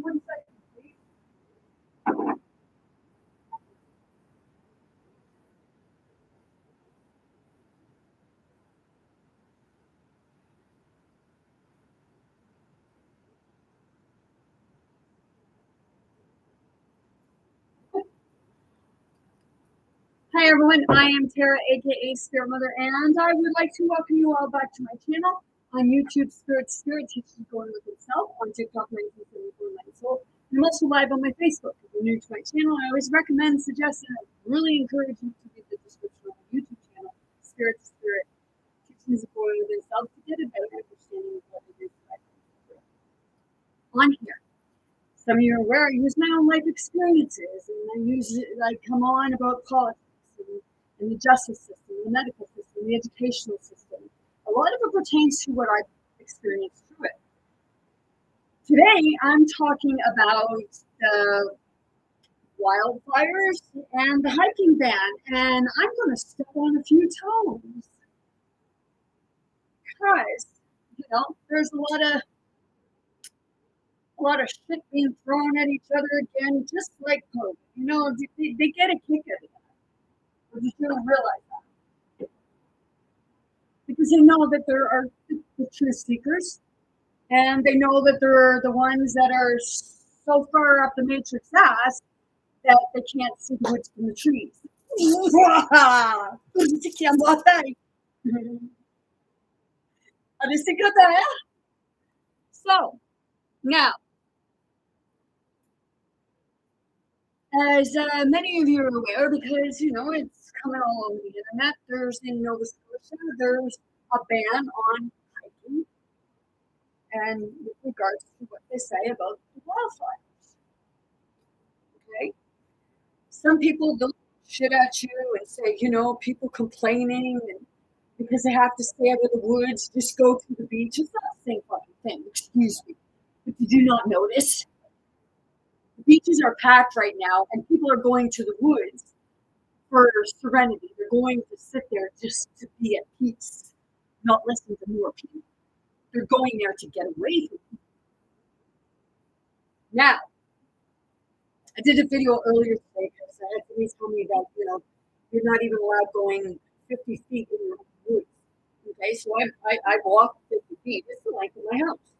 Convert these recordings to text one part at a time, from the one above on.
One second, please. Hi everyone, I am Tara, aka Spirit Mother, and I would like to welcome you all back to my channel on YouTube. Spirit teaches going with itself, on TikTok, 1974 Soul. I'm also live on my Facebook. If you're new to my channel, I always recommend, suggest, and I really encourage you to read the description of my YouTube channel, Spirit teaches going with itself, to get a better understanding of what it is that I do on here. Some of you are aware I use my own life experiences, and I come on about politics and the justice system, the medical system, the educational system. A lot of it pertains to what I've experienced through it. Today, I'm talking about the wildfires and the hiking ban, and I'm going to step on a few toes. Because, there's a lot of shit being thrown at each other again, just like COVID. They get a kick out of that. But you don't realize that. Because they know that there are the truth seekers, and they know that there are the ones that are so far up the matrix ass that they can't see the woods from the trees. So, now, as many of you are aware, because it's coming all over the internet, there's in Nova Scotia, there's a ban on hiking, and with regards to what they say about the wildfires. Okay, some people don't shit at you and say, people complaining and because they have to stay out of the woods, just go to the beach. It's not the same fucking thing. Excuse me, but you do not notice. The beaches are packed right now, and people are going to the woods for serenity. They're going to sit there just to be at peace, not listen to more people. They're going there to get away from people. Now, I did a video earlier today because I had somebody tell me that, you're not even allowed going 50 feet in your woods. Okay, so I walk 50 feet. It's the length of my house.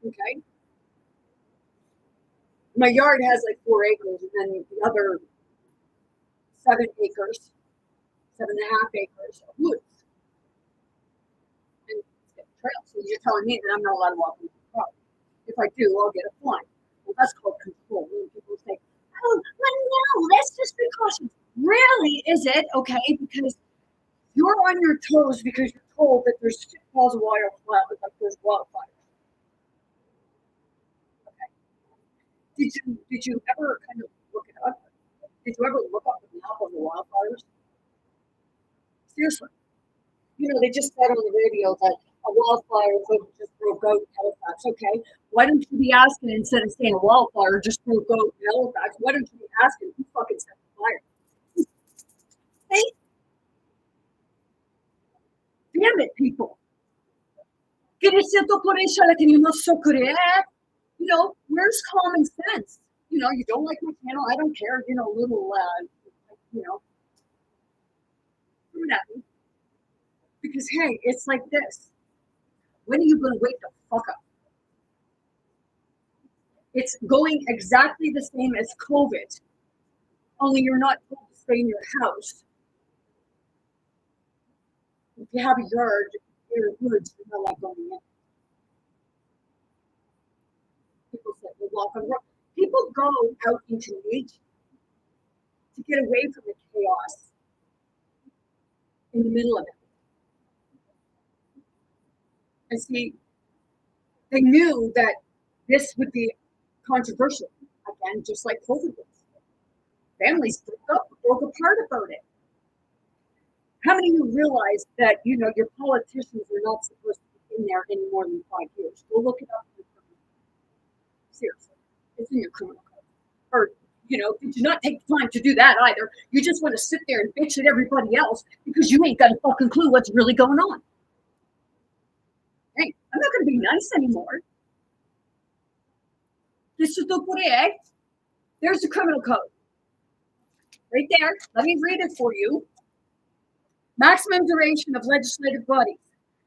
Okay. My yard has like 4 acres, and then the other 7 acres, 7.5 acres of woods. And it's a trail. So you're telling me that I'm not allowed to walk into the property. If I do, I'll get a fine. Well, that's called control. When people say, oh, well, no, that's just precautions. Really, is it? Okay, because you're on your toes because you're told that there's falls of water, like there's wildfires. Okay. Did you ever kind of look it up? Did you ever look up the map of the wildfires? Seriously. They just said on the radio that a wildfire just broke out in Halifax. Okay, why don't you be asking, instead of saying a wildfire just broke out in Halifax, why don't you be asking who fucking set the fire? Hey, damn it, people. Where's common sense? You don't like my channel, I don't care, little, throw it at me. Because, hey, it's like this. When are you going to wake the fuck up? It's going exactly the same as COVID, only you're not told to stay in your house. If you have a yard, your woods, you're not allowed going in. People say, well, walk on the road. People go out into nature to get away from the chaos. in the middle of it. And see, they knew that this would be controversial again, just like COVID was. Families broke apart about it. How many of you realize that your politicians are not supposed to be in there any more than 5 years? Go look it up. Seriously, it's in your criminal code. Or did you not take the time to do that either? You just want to sit there and bitch at everybody else because you ain't got a fucking clue what's really going on. Hey, I'm not going to be nice anymore. This is the way. There's the criminal code. Right there. Let me read it for you. Maximum duration of legislative bodies.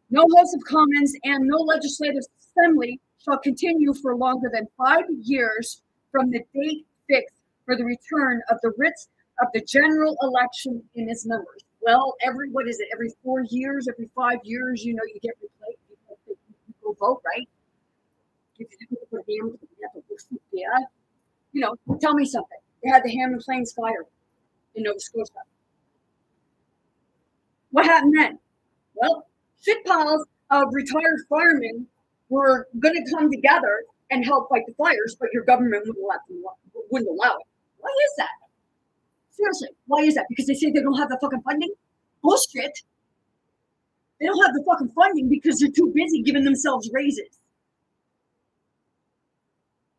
No House of Commons and no legislative assembly shall continue for longer than 5 years from the date fixed for the return of the writs of the general election in its members. Well, every 4 years, every 5 years, you get replaced. You go vote, right? Tell me something. They had the Hammond Plains fire in Nova Scotia. What happened then? Well, shit piles of retired firemen were going to come together and help fight the fires, but your government wouldn't allow it. Why is that? Seriously, why is that? Because they say they don't have the fucking funding? Bullshit. They don't have the fucking funding because they're too busy giving themselves raises.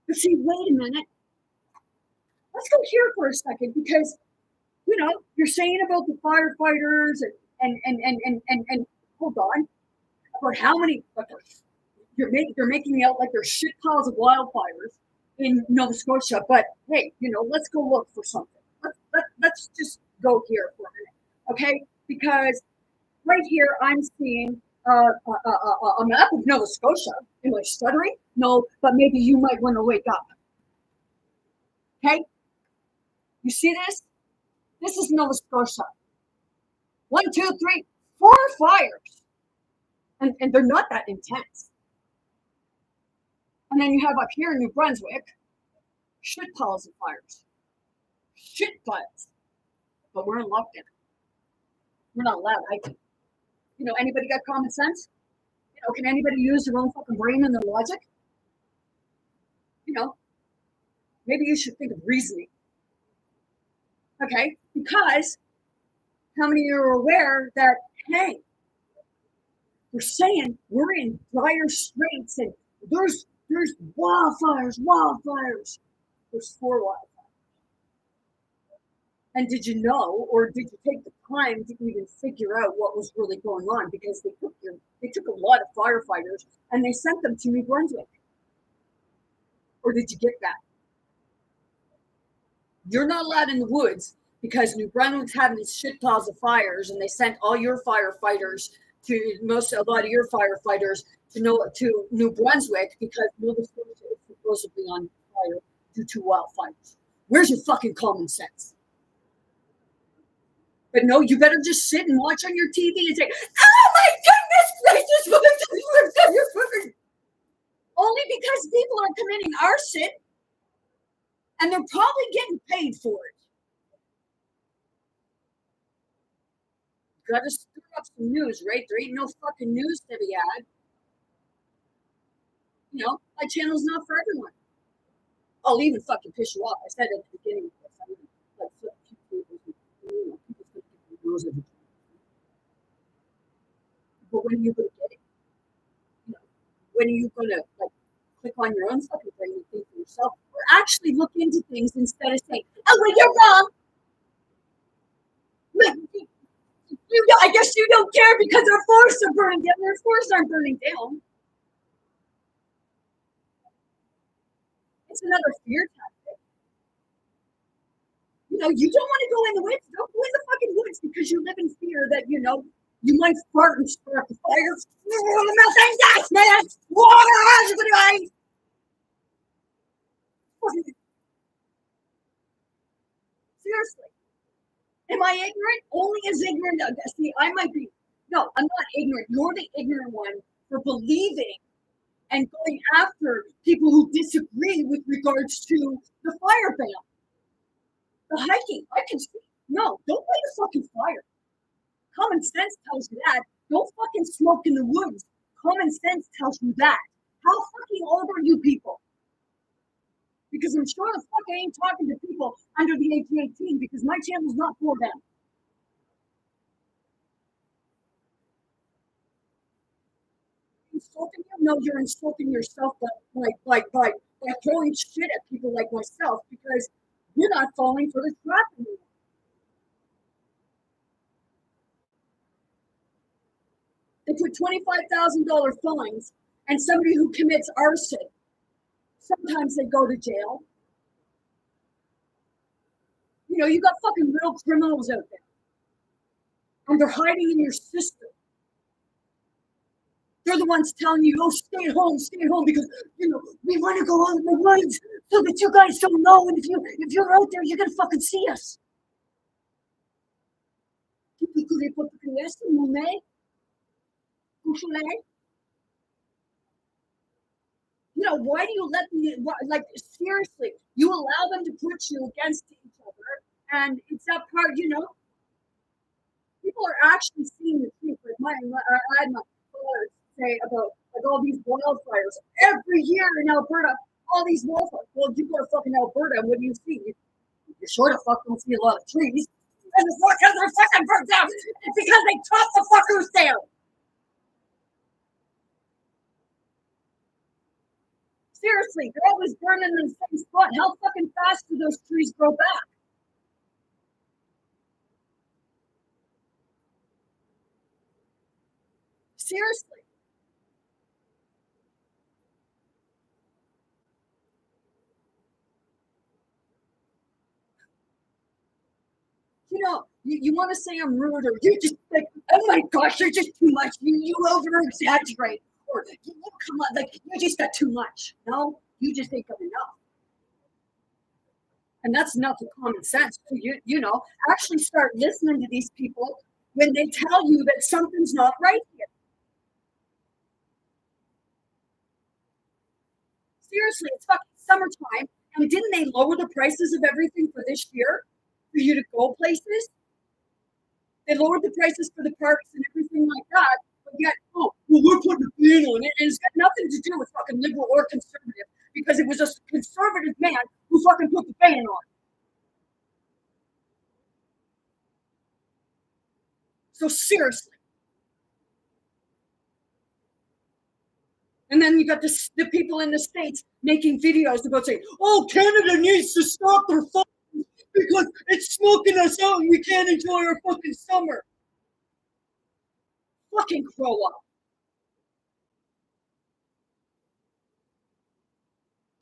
But see, wait a minute. Let's go here for a second because, you're saying about the firefighters and hold on, about how many, they're making out like there's shit piles of wildfires in Nova Scotia. But hey, let's go look for something. Let's just go here for a minute, okay? Because right here I'm seeing a map of Nova Scotia. Am I stuttering? No, but maybe you might want to wake up. Okay? You see this? This is Nova Scotia. 1, 2, 3, 4 fires. And they're not that intense. And then you have up here in New Brunswick, shit piles of fires. Shit piles. But we're in lockdown. We're not allowed, I think. Anybody got common sense? Can anybody use their own fucking brain and their logic? Maybe you should think of reasoning. Okay? Because how many of you are aware that, hey, we're saying we're in dire straits and there's wildfires. There's 4 wildfires. And did you know, or did you take the time to even figure out what was really going on? Because they took a lot of firefighters and they sent them to New Brunswick. Or did you get that? You're not allowed in the woods because New Brunswick's having these shit piles of fires, and they sent all your firefighters a lot of your firefighters to New Brunswick because Nova Scotia is supposedly on fire due to wildfires. Where's your fucking common sense? But no, you better just sit and watch on your TV and say, "Oh my goodness gracious!" Only because people are committing arson, and they're probably getting paid for it. Gotta stir up some news, right? There ain't no fucking news to be had. My channel's not for everyone. I'll even fucking piss you off. I said at the beginning of this. But when are you going to get it? When are you going to click on your own fucking brain and think for yourself, or actually look into things instead of saying, "Oh, well, you're wrong. I guess you don't care because our forests are burning down. Our forests aren't burning down." It's another fear tactic. You don't want to go in the woods. Don't go in the fucking woods because you live in fear that, you might fart and spark a fire. Nothing gas, man! Seriously. Am I ignorant? Only as ignorant. See, I might be. No, I'm not ignorant. You're the ignorant one for believing and going after people who disagree with regards to the fire ban. The hiking, I can see. No, don't light a fucking fire. Common sense tells you that. Don't fucking smoke in the woods. Common sense tells you that. How fucking old are you people? Because I'm sure the fuck I ain't talking to people under the age of 18 because my channel's not for them. Insulting you? No, you're insulting yourself by throwing shit at people like myself because you're not falling for this trap anymore. They put $25,000 fines, and somebody who commits arson, sometimes they go to jail. You know, you got fucking real criminals out there, and they're hiding in your system. They're the ones telling you, oh, stay at home, because, you know, we want to go out in the woods so that you guys don't know, and if you're out there, you're going to fucking see us. You know, why do you let them, like, seriously, you allow them to put you against each other, and it's that part, you know, people are actually seeing the truth. Like I had my father say about like all these wildfires every year in Alberta, all these wildfires. Well, you go to fucking Alberta, what do you see? You sure the fuck don't see a lot of trees. And it's not because they're fucking burnt down. It's because they chop the fuckers down. Seriously, they're always burning in the same spot. How fucking fast do those trees grow back? Seriously. You know, you want to say I'm rude, or you're just like, oh my gosh, you're just too much. You over exaggerate, or you come on, like you just got too much. No, you just ain't got enough. And that's enough of common sense. So you know, actually start listening to these people when they tell you that something's not right here. Seriously, it's fucking summertime, and didn't they lower the prices of everything for this year for you to go places? They lowered the prices for the parks and everything like that. But yet, oh, well, we're putting a ban on it. And it's got nothing to do with fucking liberal or conservative because it was a conservative man who fucking put the ban on it. So seriously. And then you got the people in the States making videos about saying, oh, Canada needs to stop their fires because it's smoking us out and we can't enjoy our fucking summer. Fucking grow up.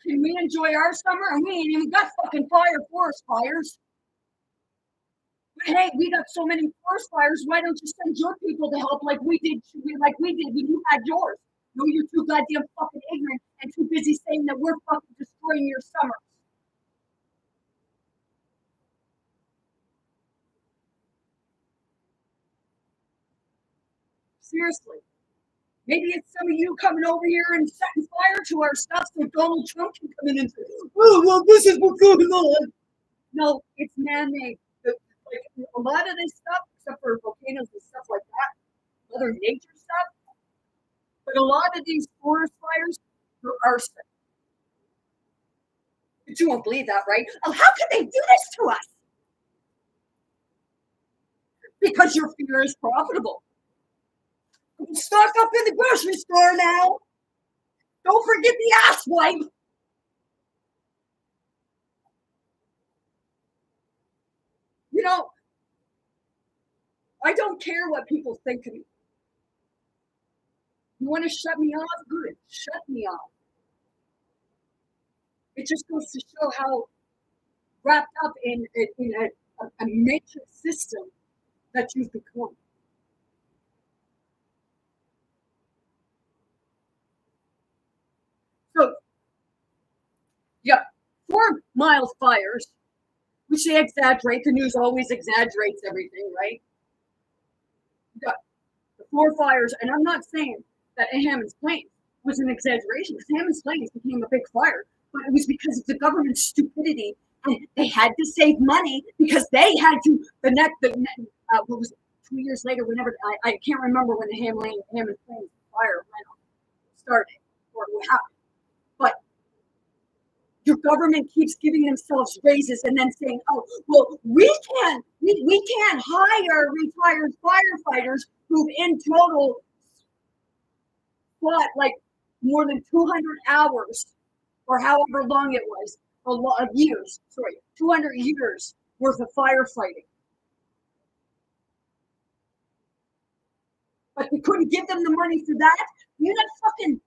Can we enjoy our summer? And we ain't even got fucking forest fires. But hey, we got so many forest fires. Why don't you send your people to help like we did when you had yours? No, you're too goddamn fucking ignorant and too busy saying that we're fucking destroying your summer. Seriously. Maybe it's some of you coming over here and setting fire to our stuff so Donald Trump can come in and say, oh, well, this is what's going on. No, it's man-made. Like a lot of this stuff, except for volcanoes and stuff like that, Mother Nature stuff, but a lot of these forest fires are arson. But you won't believe that, right? Oh, how can they do this to us? Because your fear is profitable. Stock up in the grocery store now. Don't forget the ass wipe. You know, I don't care what people think of me. You want to shut me off? Good. Shut me off. It just goes to show how wrapped up in a matrix system that you've become. So, yeah, 4 mile fires, which they exaggerate. The news always exaggerates everything, right? Yeah, the 4 fires, and I'm not saying that in Hammond's Plains was an exaggeration because Hammond's Plains became a big fire, but it was because of the government's stupidity, and they had to save money because they had to what was it, 2 years later, whenever I can't remember when the Hammond Plains fire started or what happened, but your government keeps giving themselves raises and then saying, "Oh, well, we can't hire retired firefighters who've in total fought like more than 200 hours or however long it was, a lot of years. Sorry, 200 years worth of firefighting." But we couldn't give them the money for that. You're not fucking.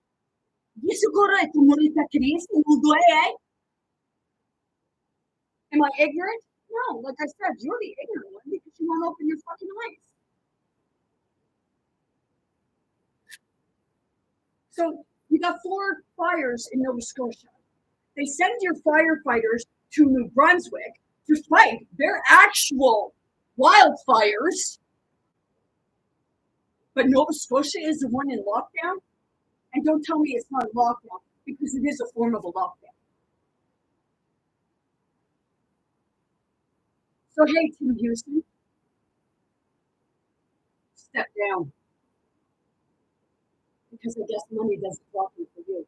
Am I ignorant? No, like I said, you're the ignorant one because you won't open your fucking eyes. So you got 4 fires in Nova Scotia. They send your firefighters to New Brunswick to fight their actual wildfires. But Nova Scotia is the one in lockdown. And don't tell me it's not a lockdown because it is a form of a lockdown. So hey, Tim Houston, step down. Because I guess money doesn't working for you.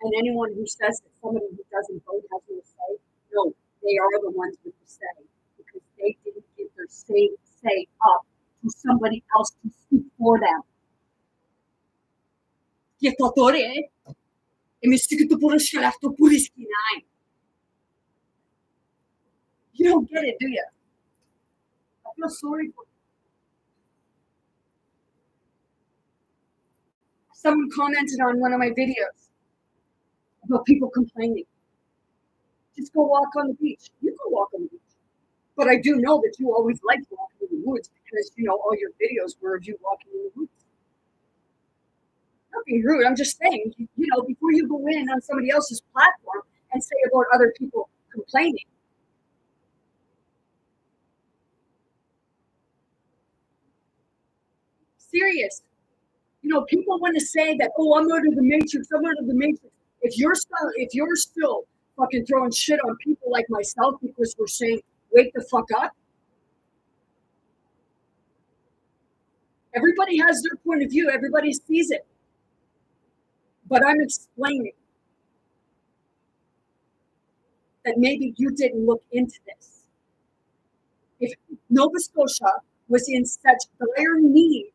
And anyone who says that somebody who doesn't vote has no say, no, they are the ones with the say. Because they didn't give their say up to somebody else to speak for them. You don't get it, do you? I feel sorry for you. Someone commented on one of my videos about people complaining. Just go walk on the beach. You go walk on the beach. But I do know that you always liked walking in the woods because, all your videos were of you walking in the woods. Not being rude, I'm just saying, before you go in on somebody else's platform and say about other people complaining. Serious. People want to say that, oh, I'm out of the matrix, I'm out of the matrix. If you're still fucking throwing shit on people like myself because we're saying, wake the fuck up. Everybody has their point of view, everybody sees it. But I'm explaining that maybe you didn't look into this. If Nova Scotia was in such dire need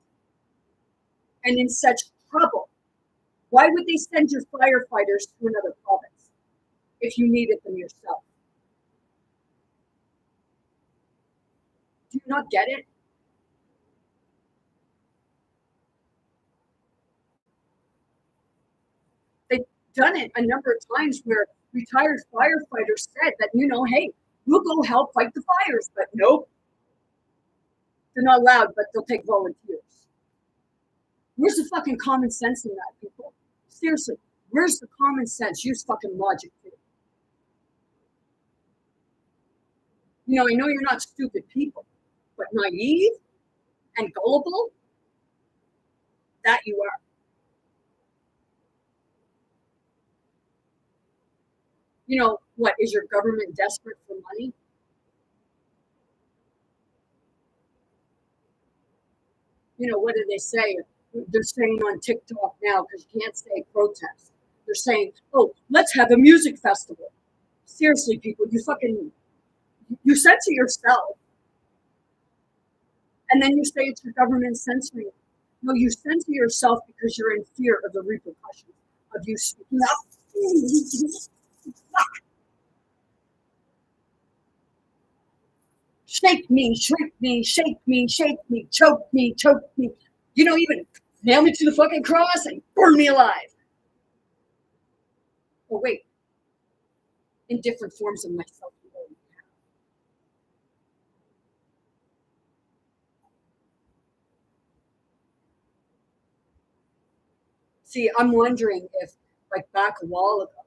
and in such trouble, why would they send your firefighters to another province if you needed them yourself? Do you not get it? They've done it a number of times where retired firefighters said that, hey, we'll go help fight the fires, but nope. They're not allowed, but they'll take volunteers. Where's the fucking common sense in that, people? Seriously, where's the common sense? Use fucking logic too. I know you're not stupid people, but naive and gullible, that you are. What, is your government desperate for money? What do they say? They're saying on TikTok now, because you can't say protest. They're saying, oh, let's have a music festival. Seriously, people, you censor yourself. And then you say it's your government censoring you. No, you censor yourself because you're in fear of the repercussions of you speaking up. Shake me, shake me, shake me, shake me, choke me, choke me. Even nail me to the fucking cross and burn me alive. Oh, wait. In different forms of myself. See, I'm wondering if, like back a while ago,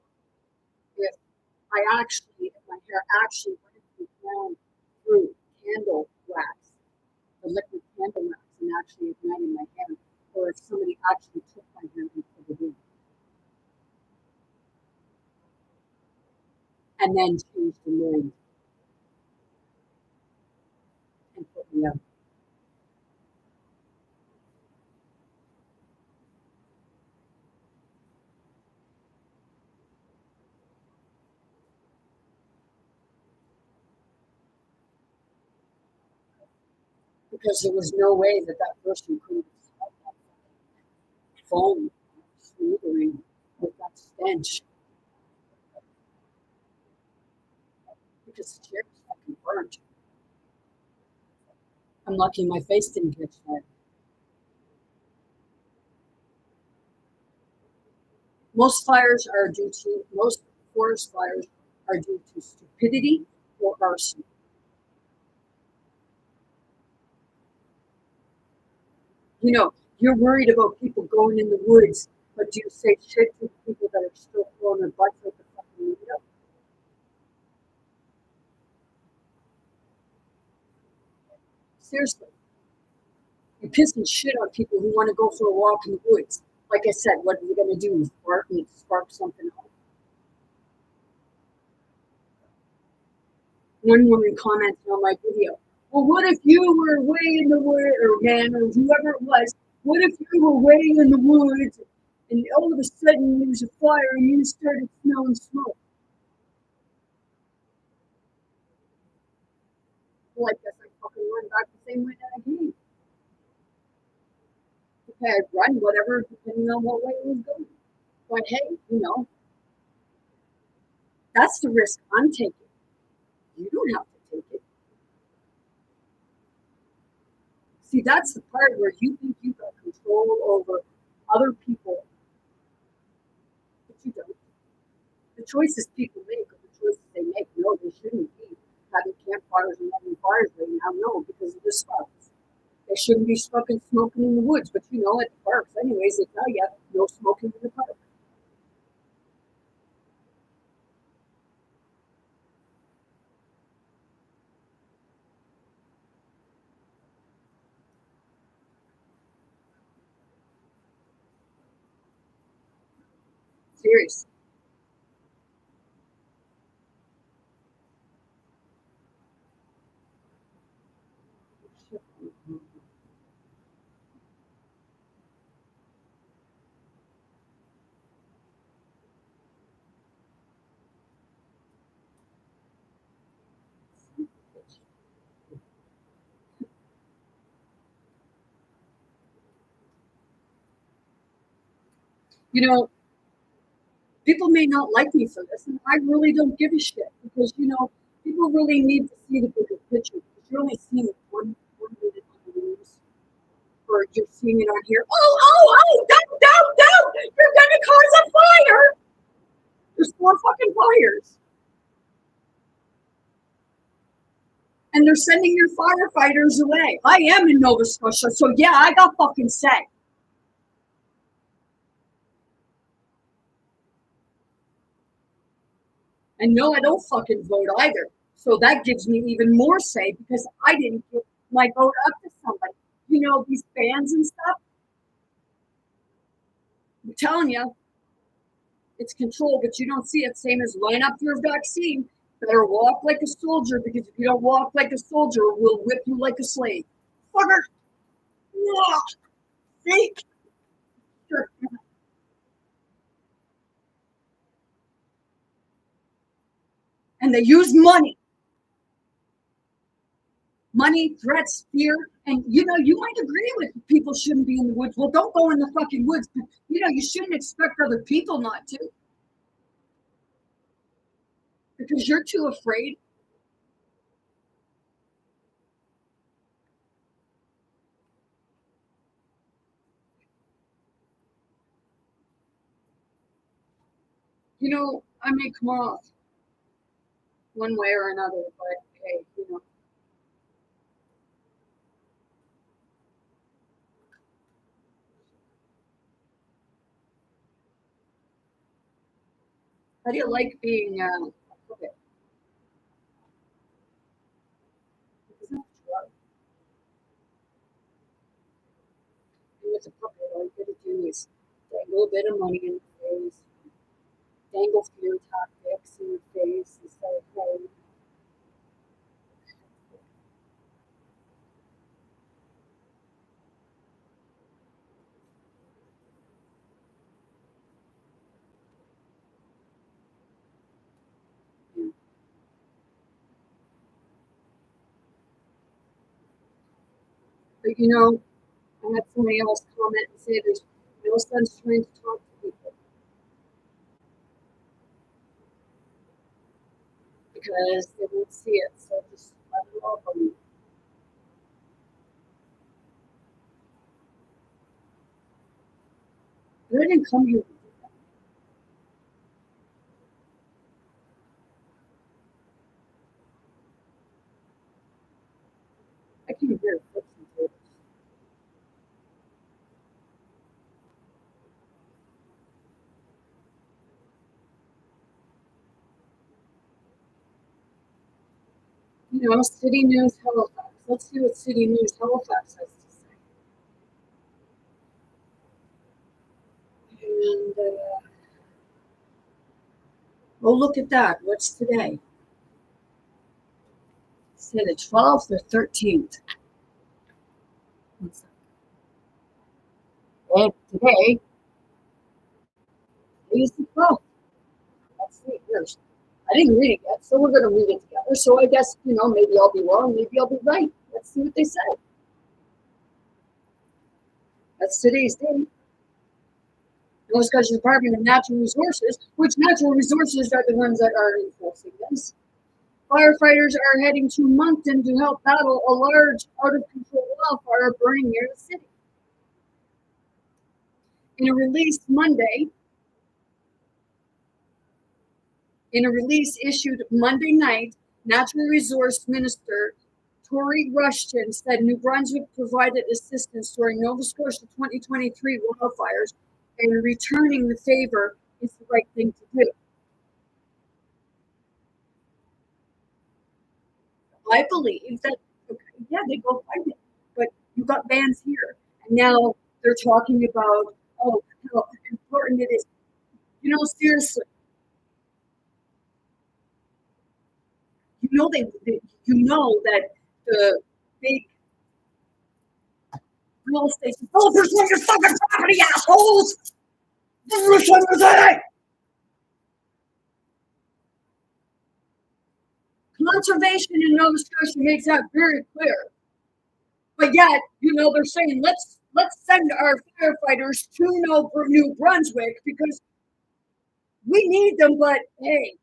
if if my hair actually went down through candle wax, the liquid candle wax, and actually ignited my hair, or if somebody actually took my hair and put it in. And then changed the mind and put me out. because there was no way that that person could have stopped that foam smothering with that stench because the chair was fucking burnt. I'm lucky my face didn't catch fire. Most forest fires are due to stupidity or arson. You know, you're worried about people going in the woods, but do you say shit to the people that are still throwing their butts out the fucking window? Seriously, you're pissing shit on people who want to go for a walk in the woods. Like I said, what are you going to do? Spark something off? One woman commented on my video, well, what if you were way in the woods, or man, or whoever it was, what if you were way in the woods and all of a sudden there was a fire and you started smelling smoke? Well, I guess I fucking run back the same way that I came. Okay, I'd run whatever, depending on what way it was going. But hey, that's the risk I'm taking. You don't have to take it. See, that's the part where you think you've got control over other people, but you don't. The choices people make are the choices they make. No, they shouldn't be having campfires and having fires right now. No, because of the sparks. They shouldn't be fucking smoking in the woods. But at the parks, anyways, they tell you no smoking in the park. Seriously. You know, people may not like me for this, and I really don't give a shit because people really need to see the bigger picture because you're only seeing it one minute on the news, or you're seeing it on here. Oh, don't! You're gonna cause a fire. There's four fucking fires, and they're sending your firefighters away. I am in Nova Scotia, so yeah, I got fucking say. And no, I don't fucking vote either. So that gives me even more say because I didn't give my vote up to somebody. These bans and stuff. I'm telling you, it's control, but you don't see it. Same as line up your vaccine. Better walk like a soldier because if you don't walk like a soldier, we'll whip you like a slave. Fucker. Fake. Sure. And they use money. Money, threats, fear, and you might agree with people shouldn't be in the woods. Well, don't go in the fucking woods. But, you shouldn't expect other people not to because you're too afraid. I may come off one way or another, but hey, how do you like being a puppet? Isn't it true? And with a puppet, all you gotta do is dangle a bit of money in the face, dangle fear tactics in your face, and say, hey, But you know, I had somebody else comment and say there's no sense trying to talk to people because they won't see it. So just let it all go. But I didn't come here to do that. I came here to fix some tables. You know, City News Halifax. Let's see what City News Halifax has to say. And oh, look at that. What's today? Say the 12th or 13th. And today is the 12th. Let's see. Here's. I didn't read it yet, so we're going to read it together. So I guess, you know, maybe I'll be wrong, maybe I'll be right. Let's see what they say. That's today's date. Nova Scotia Department of Natural Resources, which natural resources are the ones that are enforcing this. Firefighters are heading to Moncton to help battle a large, out-of-control wildfire burning near the city. In a release issued Monday night, Natural Resource Minister Tory Rushton said New Brunswick provided assistance during Nova Scotia 2023 wildfires, and returning the favor is the right thing to do. I believe that, okay, yeah, they go fight it, but you got bans here, and now they're talking about, oh, how important it is. You know, seriously, you know that the big real estate developers want your fucking property, assholes. Conservation in Nova Scotia makes that very clear. But yet, you know, they're saying let's send our firefighters to New Brunswick because we need them. But hey,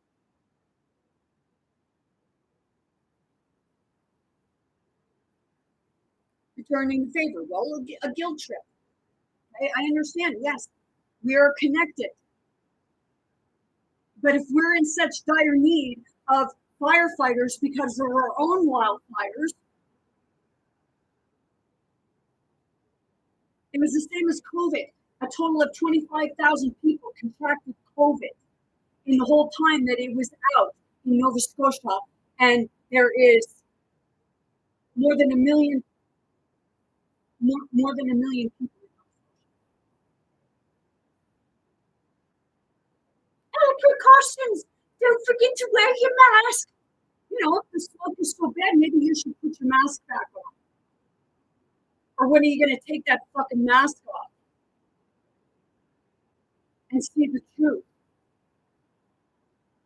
returning the favor. Well, a guilt trip. I understand. Yes, we are connected. But if we're in such dire need of firefighters because of our own wildfires, it was the same as COVID. A total of 25,000 people contracted COVID in the whole time that it was out in Nova Scotia, and there is more than a million, more than a million people. Oh, precautions! Don't forget to wear your mask. You know, if the smoke is so bad, maybe you should put your mask back on. Or when are you going to take that fucking mask off and see the truth?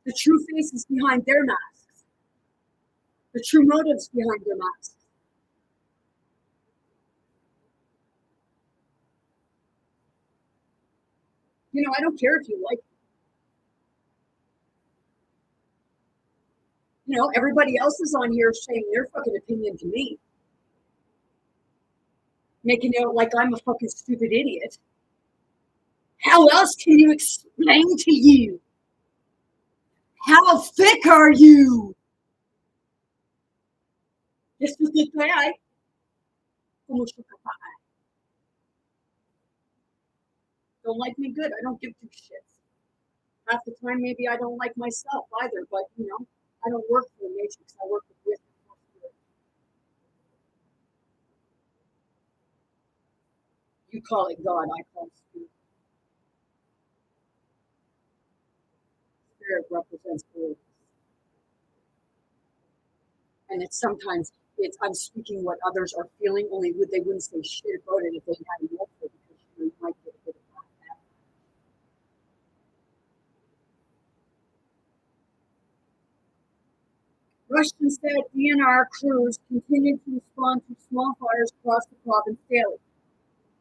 The true faces behind their masks, the true motives behind their masks. You know, I don't care if you like, you know, everybody else is on here saying their fucking opinion to me, making it like I'm a fucking stupid idiot. How else can you explain to you? How thick are you? This is the guy. Don't like me good. I don't give two shits. Half the time, maybe I don't like myself either, but you know, I don't work for the matrix. I work with. You call it God, I call it spirit. Spirit represents belief. And it's sometimes I'm speaking what others are feeling, only they wouldn't say shit about it if they had enough of it because you might get a bit of that. Russian state DNR crews continue to respond to small fires across the province daily.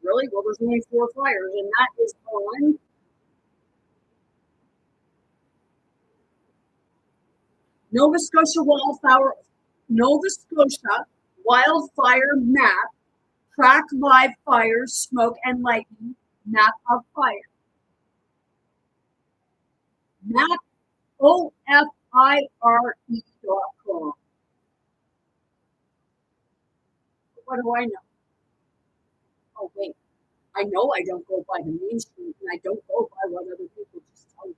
Really? Well, there's only 4 fires, and that is on Nova Scotia wildfire map. Track live fires, smoke, and lightning. Map of fire. Map OFIRE.com. What do I know? Oh, wait. I know I don't go by the mainstream, and I don't go by what other people just tell me.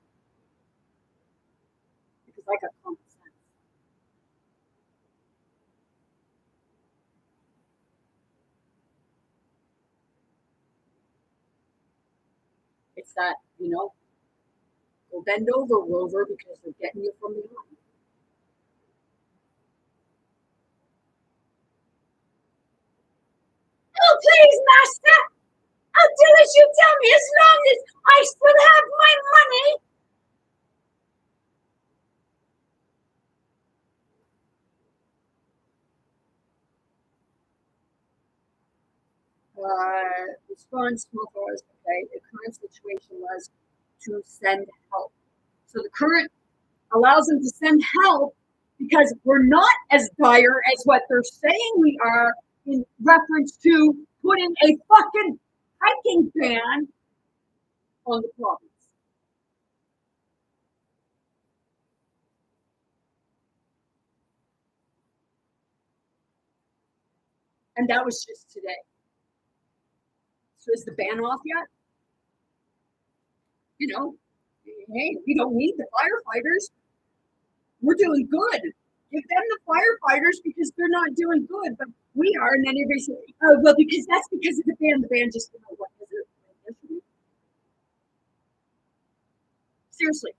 Because I got common sense. It's that, go bend over, Rover, because they're getting you from behind. Oh, please, master! I'll do as you tell me as long as I still have my money. Response was okay. The current situation was to send help. So the current allows them to send help because we're not as dire as what they're saying we are in reference to putting a fucking hiking ban on the province. And that was just today. So is the ban off yet? Hey, we don't need the firefighters. We're doing good. Give them the firefighters because they're not doing good, but we are. And then everybody says, oh, well, because that's because of the ban. The ban just, what is it? Seriously.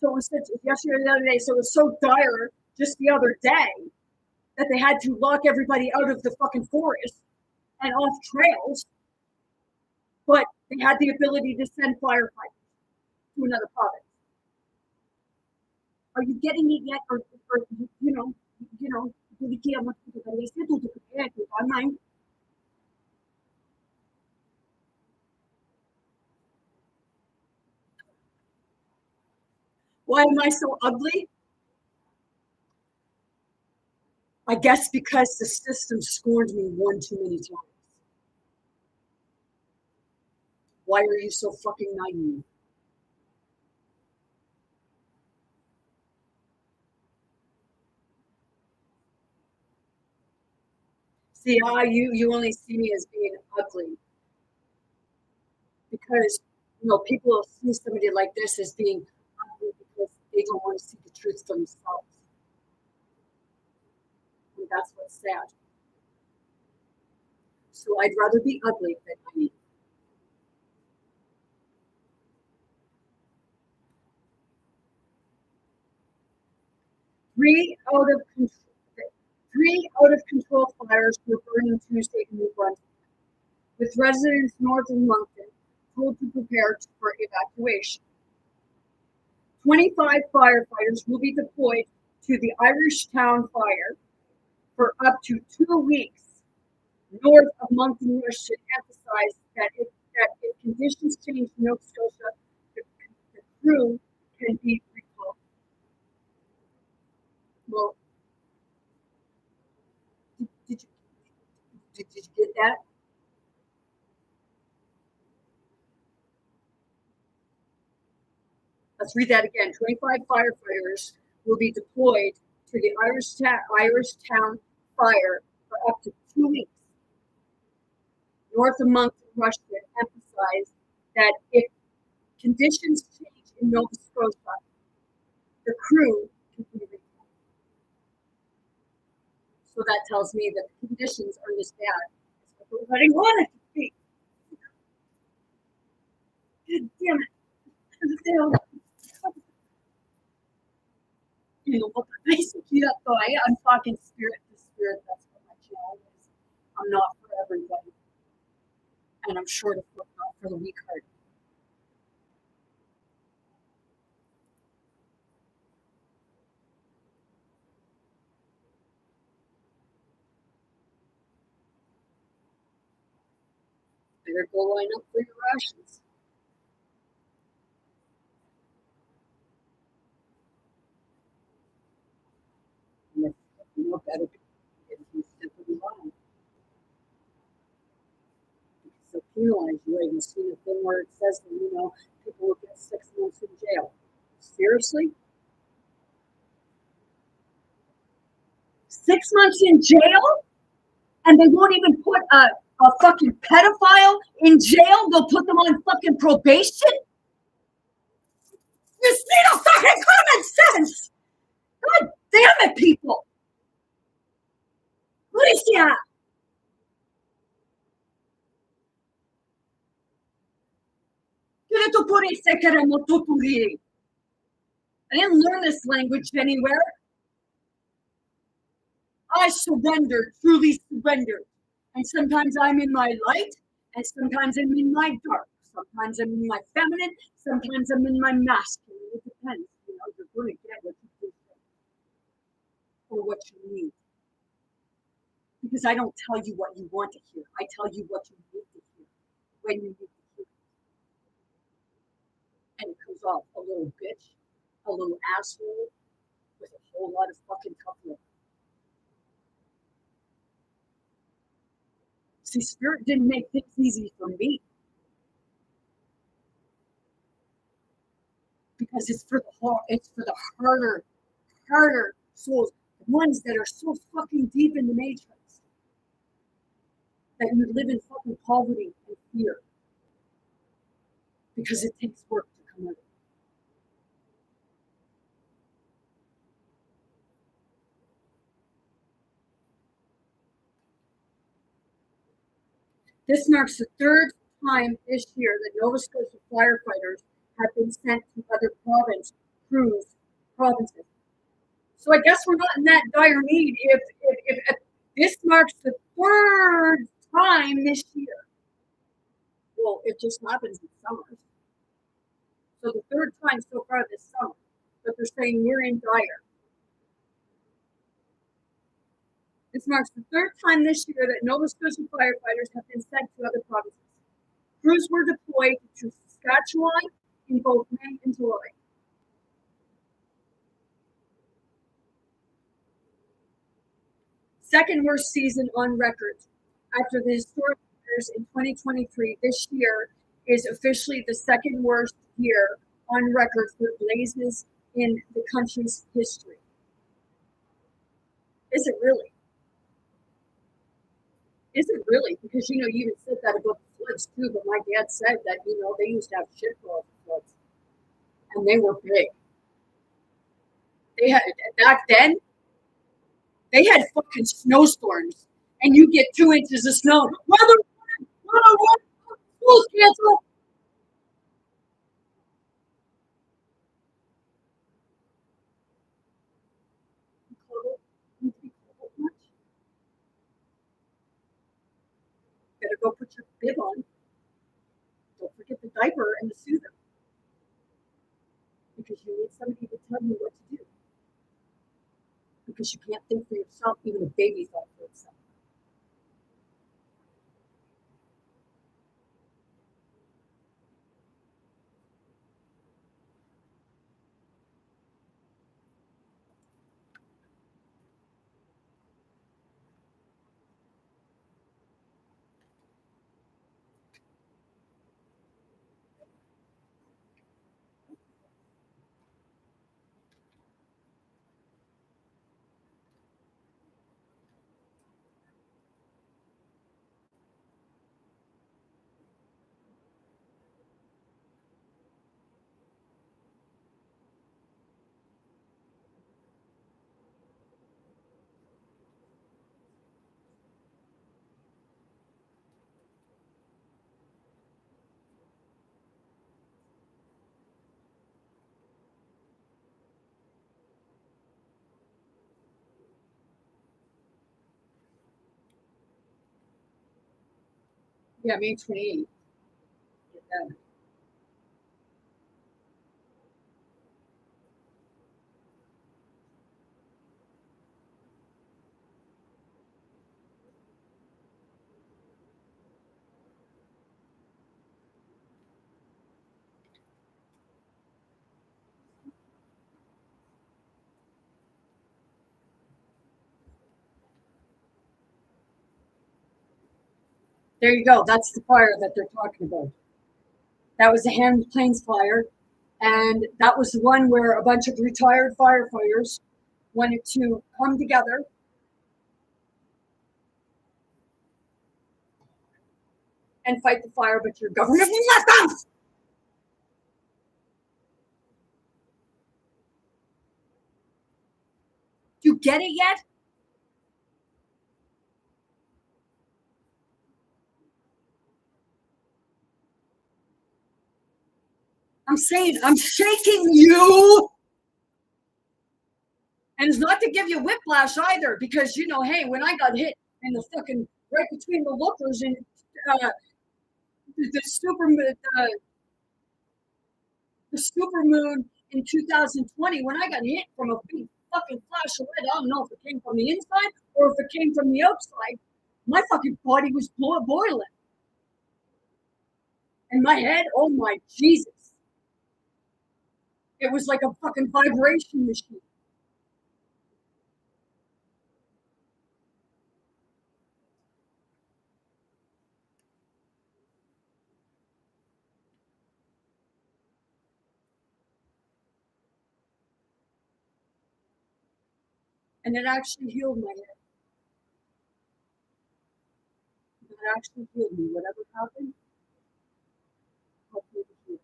So it was yesterday or the other day. So it was so dire just the other day that they had to lock everybody out of the fucking forest and off trails. But they had the ability to send firefighters to another province. Are you getting it yet? Or why am I so ugly? I guess because the system scorned me one too many times. Why are you so fucking naive? See, you only see me as being ugly because people see somebody like this as being ugly because they don't want to see the truth for themselves. And that's what's sad. So I'd rather be ugly than naive. Three out of control fires were burning Tuesday in New Brunswick, with residents north of Moncton told to prepare for evacuation. 25 firefighters will be deployed to the Irish Town fire for up to 2 weeks north of Moncton. Should emphasize that if conditions change in Nova Scotia, the crew can be recalled. Well, did you get that? Let's read that again. 25 firefighters will be deployed to the Irish Town fire for up to 2 weeks north of Moncton, Russia, emphasized that if conditions change in Nova Scotia, the crew can be recalled. So that tells me that the conditions aren't as bad as what everybody wanted to be. God damn it. But basically that's why I'm talking spirit to spirit. That's what my channel is. I'm not for everybody. And I'm short of foot, not for the weak heart. better go line up for your rations. And if better if you step in line. So penalize you. Have you seen a thing where it says that, people will get 6 months in jail? Seriously? 6 months in jail? And they won't even put a fucking pedophile in jail? They'll put them on fucking probation? You see the fucking common sense! God damn it, people! Policia! I didn't learn this language anywhere. I surrendered, truly surrendered. And sometimes I'm in my light, and sometimes I'm in my dark. Sometimes I'm in my feminine, sometimes I'm in my masculine. It depends. You're going to get what you do or what you need. Because I don't tell you what you want to hear. I tell you what you need to hear when you need to hear it. And it comes off a little bitch, a little asshole, with a whole lot of fucking tough love. See, Spirit didn't make things easy for me. Because it's for the harder souls, the ones that are so fucking deep in the matrix that you live in fucking poverty and fear. Because it takes work to come out. This marks the 3rd time this year that Nova Scotia firefighters have been sent to other provinces. So I guess we're not in that dire need if this marks the 3rd time this year. Well, it just happens in summers. So the 3rd time so far this summer, but they're saying we're in dire. This marks the 3rd time this year that Nova Scotia firefighters have been sent to other provinces. Crews were deployed to Saskatchewan in both May and July. Second worst season on record. After the historic years in 2023, this year is officially the 2nd worst year on record for blazes in the country's history. Is it really? Is it really? Because, you even said that about the floods too, but my dad said that, they used to have shitloads of floods. And they were big. They had, back then, they had fucking snowstorms. And you get 2 inches of snow. Weather, schools canceled. Better go put your bib on. Don't forget the diaper and the soother. Because you need somebody to tell you what to do. Because you can't think for yourself, even a baby thought for itself. Yeah, May 28th. Yeah. There you go. That's the fire that they're talking about. That was a Hand Plains fire. And that was the one where a bunch of retired firefighters wanted to come together and fight the fire, but your government won't let them. Do you get it yet? I'm saying, I'm shaking you. And it's not to give you whiplash either, because, you know, hey, when I got hit in the fucking right between the lookers and the super the super moon in 2020, when I got hit from a big fucking flash of red, I don't know if it came from the inside or if it came from the outside. My fucking body was boiling. And my head, oh my Jesus. It was like a fucking vibration machine. And it actually healed my head. It actually healed me. Whatever happened, helped me to heal.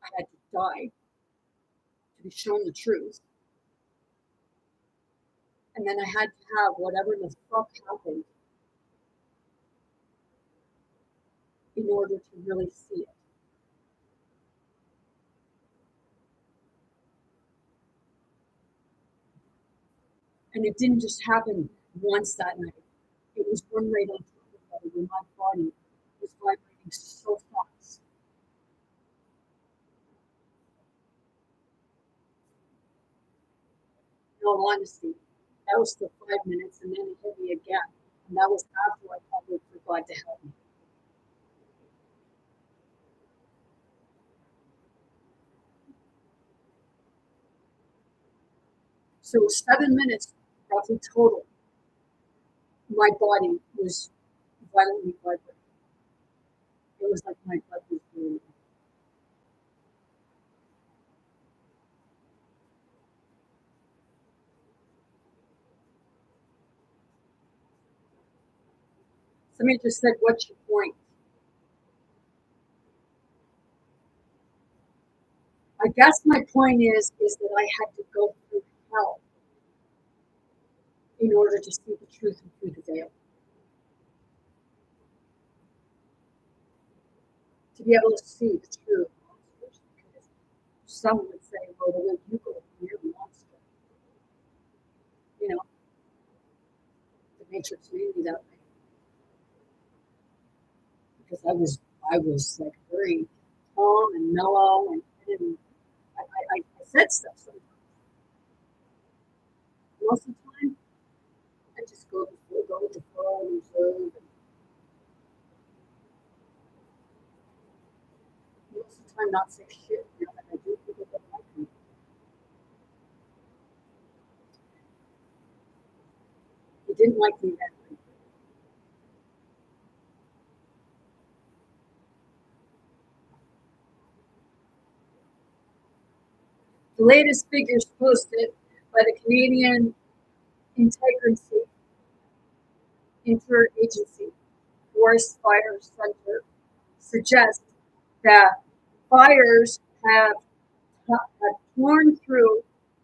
I had to die to be shown the truth. And then I had to have whatever the fuck happened in order to really see it. And it didn't just happen once that night. It was one right on top of the other when my body was vibrating so fast. In all honesty, that was for 5 minutes and then it hit me again. And that was after I probably forgot to help me. So 7 minutes roughly total, my body was violently vibrating. It was like my blood was boiling. Somebody just said, "What's your point?" I guess my point is that I had to go through hell in order to see the truth through the veil. To be able to see the true monsters. Because some would say, well, the way you go, you're a monster. You know, the Matrix made me that way. Because I was like very calm and mellow and I didn't I said stuff sometimes. Most of the time I just go with the flow and observe and most of the time not say shit, you know, like I do people that like me. They didn't like me then. The latest figures posted by the Canadian Integrity Interagency Forest Fire Center suggest that fires have torn through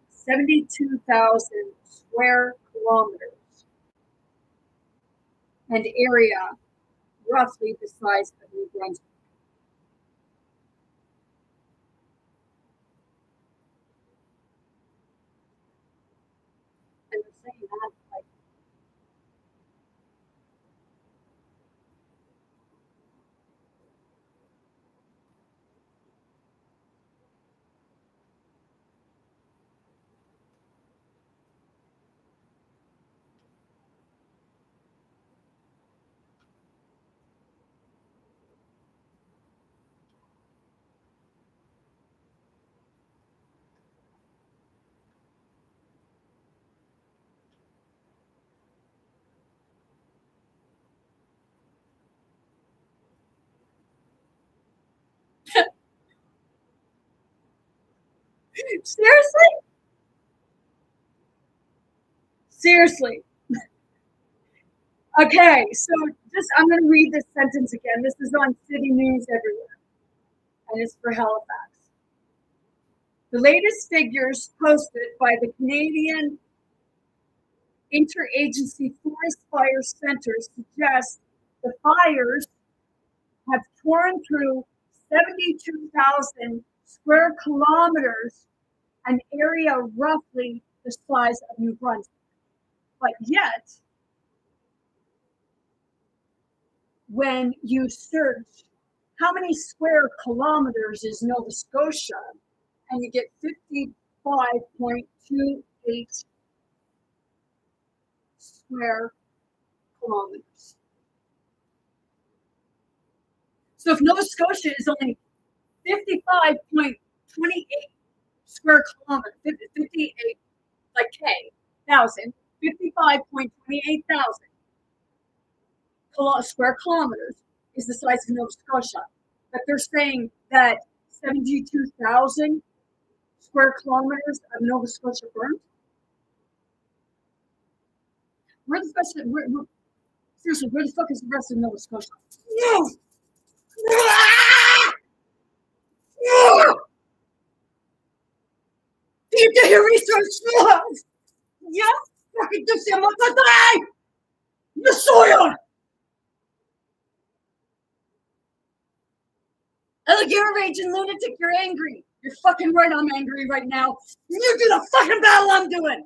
72,000 square kilometers, an area roughly the size of New Brunswick. And they're saying that like Seriously? Seriously. Okay, so just I'm going to read this sentence again. This is on City News Everywhere, and it's for Halifax. The latest figures posted by the Canadian Interagency Forest Fire Center suggest the fires have torn through 72,000 square kilometers, an area roughly the size of New Brunswick. But yet, when you search how many square kilometers is Nova Scotia, and you get 55.28 square kilometers. So if Nova Scotia is only 55.28 square kilometers, 58 like K thousand, 55.28 thousand square kilometers is the size of Nova Scotia. But they're saying that 72,000 square kilometers of Nova Scotia burned. Where the rest of, seriously, where the fuck is the rest of Nova Scotia? No! Keep the research! Yeah, fucking do some of the day! The soil! Oh, you're a raging lunatic, you're angry. You're fucking right, I'm angry right now. You do the fucking battle I'm doing!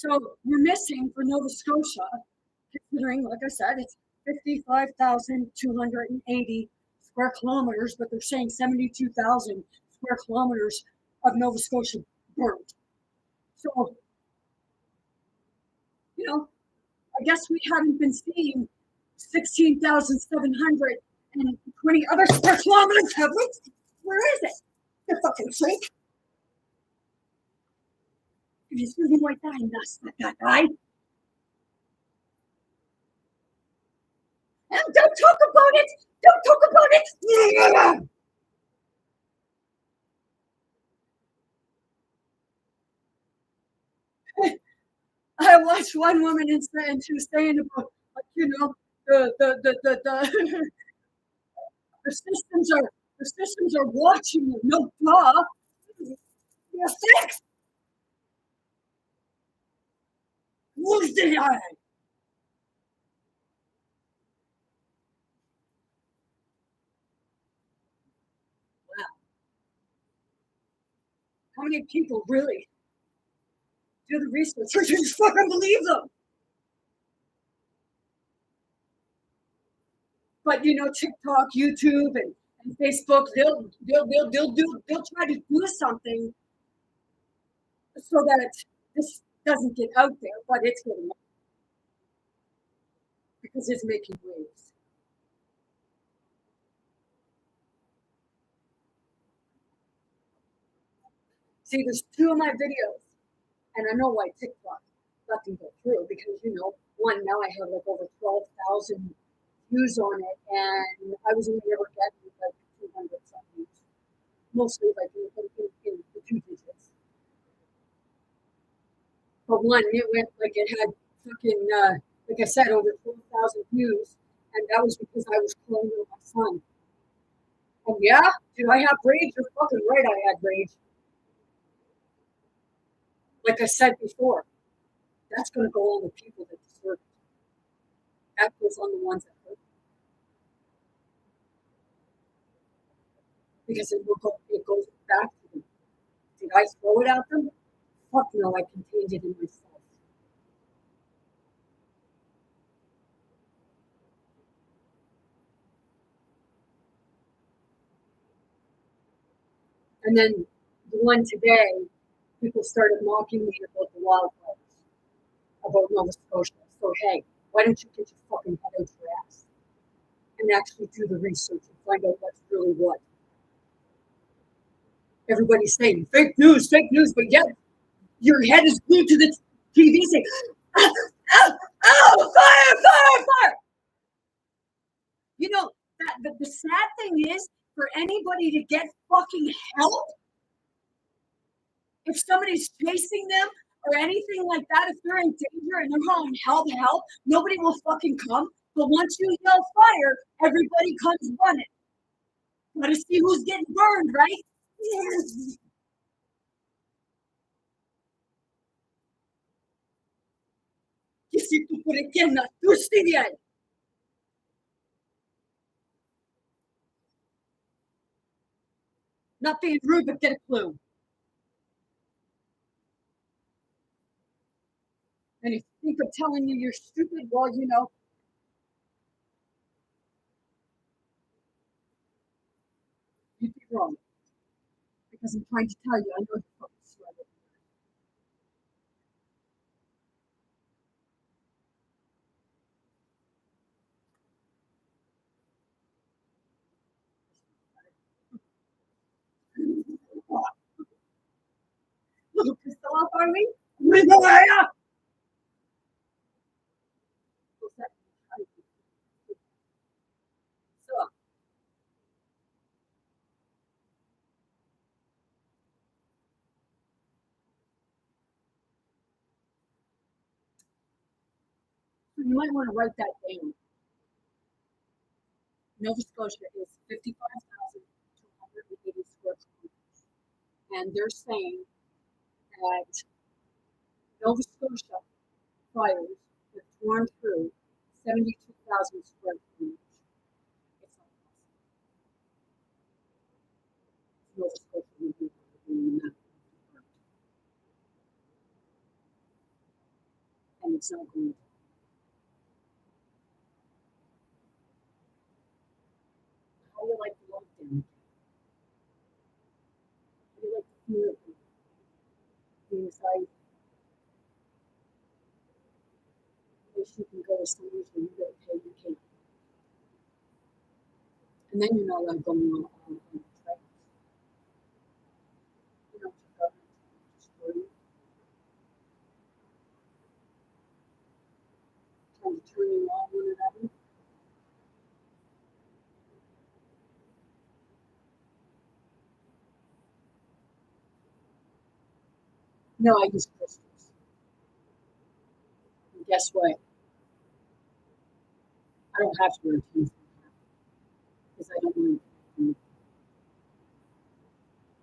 So we're missing for Nova Scotia, considering, like I said, it's 55,280 square kilometers, but they're saying 72,000 square kilometers of Nova Scotia burned. So, you know, I guess we haven't been seeing 16,720 other square kilometers, have we? Where is it? You fucking freak. If he's moving like that, he must not that guy. And don't talk about it! Don't talk about it! I watched one woman and she was saying about, like, you know, the the systems are watching you. No, duh. You're sick. Who's the eye? Wow. How many people really do the research? You just fucking believe them. But you know, TikTok, YouTube, and Facebook, they'll try to do something so that this doesn't get out there, but it's getting out because it's making waves. See, there's two of my videos, and I know why TikTok let them go through because you know, one now I have like over 12,000 views on it, and I was only ever getting like 200 something, mostly like in the two digits. But one, it went like it had fucking like I said, over 12,000 views, and that was because I was cloning with my son. And yeah, did I have rage? You're fucking right, I had rage. Like I said before, that's going to go on the people that deserve it. That goes on the ones that hurt. Because it goes back to them. Did I throw it at them? Fuck no, I contained it in myself. And then the one today, people started mocking me about the wildfires, about Nova Scotia. So hey, why don't you get your fucking head out your ass and actually do the research and find out what's really what? Everybody's saying fake news, but yet your head is glued to the TV saying, oh, oh, oh, fire. You know, the sad thing is, for anybody to get fucking help, if somebody's chasing them or anything like that, if they're in danger and they're calling help, nobody will fucking come. But once you yell fire, everybody comes running. Gotta see who's getting burned, right? Yes. Quisiste por eterna, tu serial. Not being rude, but get a clue. And if you think I'm telling you you're stupid, well, you know, you'd be wrong. Because I'm trying to tell you, I know you fucking sweater. Little pissed off, are we? So, you might want to write that down. Nova Scotia is 55,280 square kilometers. And they're saying that Nova Scotia fires have torn through 72,000 square kilometers. It's not possible. Nova Scotia would be doing that. And it's not going to. How do you like the lockdown? How do you like the fear of the anxiety? Wish you can go to somewhere where you get paid, you can't. And then you're not allowed going on trails. You know, to government destroy you, trying to turn you on one another. No, I use crystals. And guess what? I don't have to wear teeth because I don't want to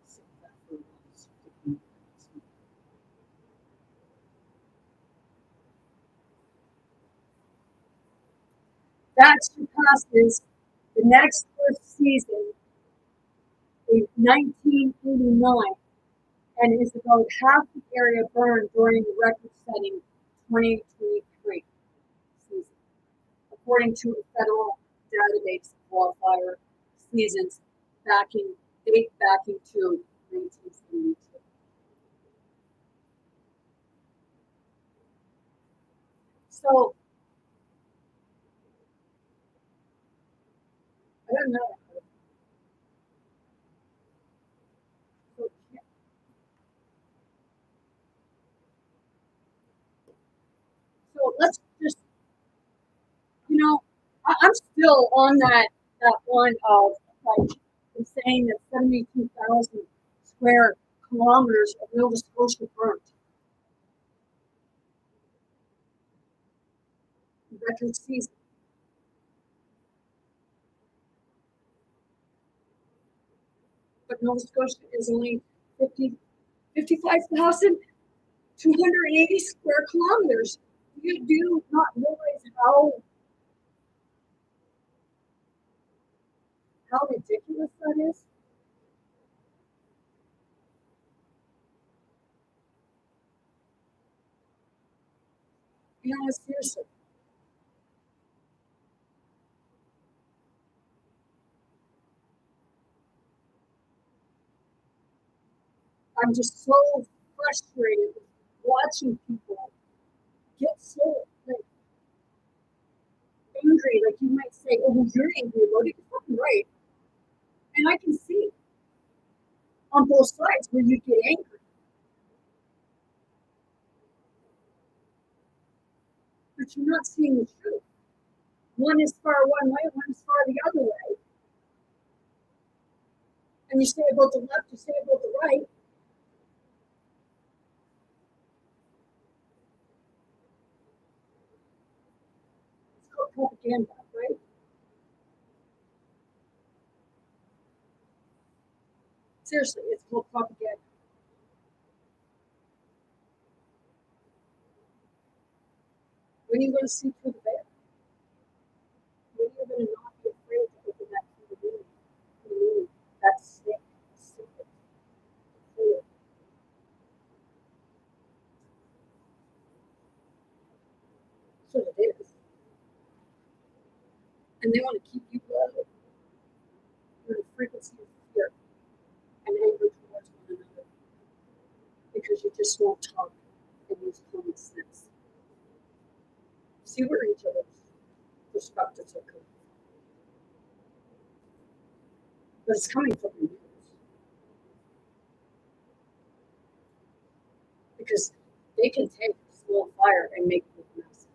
sit that for a while. That surpasses the next first season in 1989 and is about half the area burned during the record-setting 2023 season, according to a federal database of wildfire seasons date backing to 1972. So I don't know. So, so let's just, I'm still on that one of like saying that 72,000 square kilometers of Nova Scotia burnt. Record season. But Nova Scotia is only 55,280 square kilometers. You do not realize how ridiculous that is. Seriously. I'm just so frustrated with watching people get so like angry. Like you might say, "Oh, well, you're angry about it." You're fucking right, and I can see on both sides where you get angry, but you're not seeing the truth. One is far one way, one is far the other way. And you say about the left, you say about the right. It's called propaganda, right? Seriously, it's called propaganda. When are you going to see through the veil? When are you going to not be afraid to open that community, that sick, secret, clear? So it is. And they want to keep you low in the frequency of fear and anger towards one another because you just won't talk and use common sense. See where each other's perspectives are coming from. But it's coming from the news. Because they can take a small fire and make it look massive.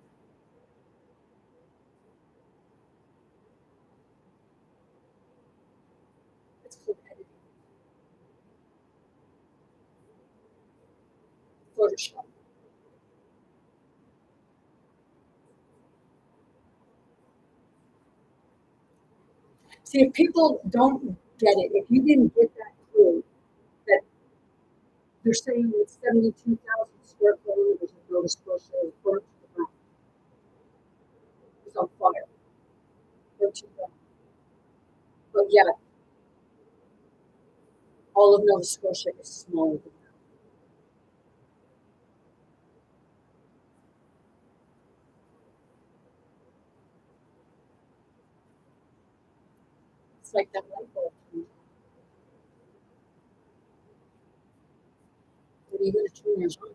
It's called editing. Photoshop. See, if people don't get it, if you didn't get that clue, that they're saying that 72,000 square kilometers of Nova Scotia is burnt to the ground, is on fire, burnt to the ground. But yet, all of Nova Scotia is smaller than that. It's like that light bulb. What are you going to turn yours on?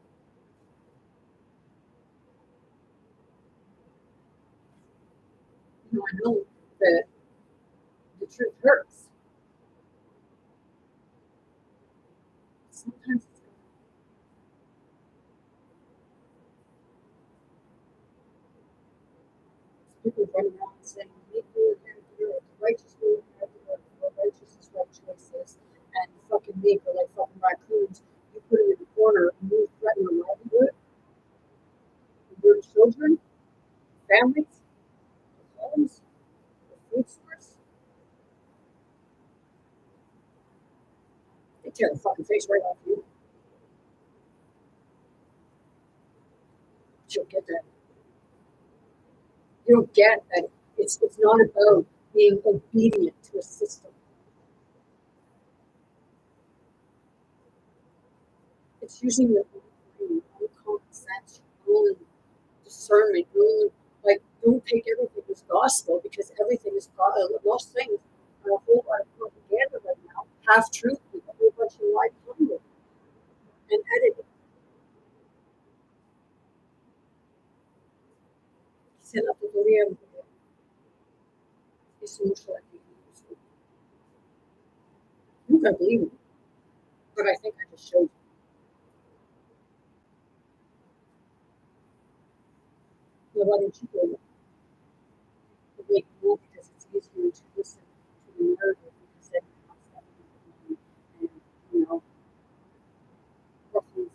I know that the truth hurts. Sometimes it's people running around saying, "Make your hand do it, righteous will have to work, for righteous is right choices," and fucking make are like fucking raccoons. You put them in the corner and you threaten their livelihood, your children, families, homes, food source. They tear the fucking face right off you. But you don't get that. You don't get that. It's not about being obedient to a system. It's using your own brain, your own common sense, your own discernment, your own, like, don't take everything as gospel because everything is most things are a whole lot of propaganda right now, half truth with a whole bunch of lie behind it and editing. Se la tutoría es mucho aquí. Nunca believe it, but I think I just showed you. Well, why don't you go make more because it's easier to listen to the narrative because then you have that and you know roughly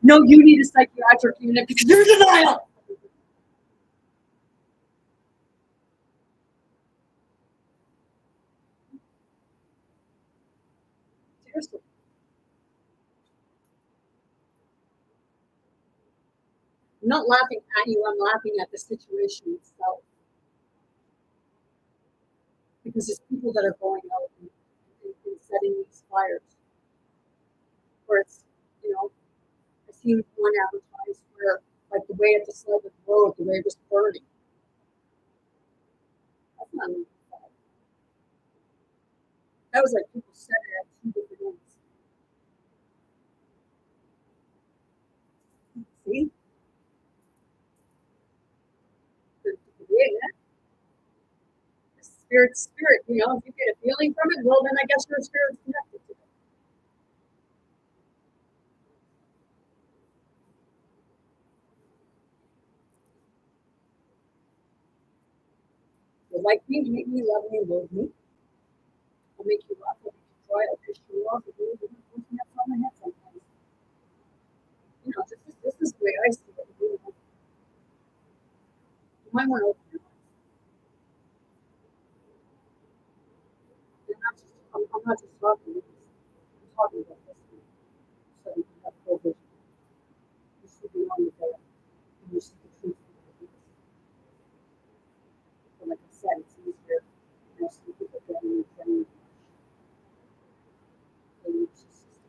no, you need a psychiatric unit because you're in denial. Seriously. I'm not laughing at you, I'm laughing at the situation itself. Because it's people that are going out and setting these fires. seen one advertised where, like, the way at the side of the road, the way it was burning. That's not even fire. That was like people set it at 2 different ends. See? Yeah, spirit, you know, if you get a feeling from it, well, then I guess your spirit's connected to it. So like me, hate me, love me, loathe me. I'll make you laugh, I'll make you cry, I'll piss you off, I'll do it, that's on my head sometimes. You know, this is the way I see it. You might want to open your eyes. I'm not just talking this. I'm talking about this. So you can have full vision. You see beyond the veil. And you see the truth of what it is. But like I said, it's easier. Most people getting in training. They use the system.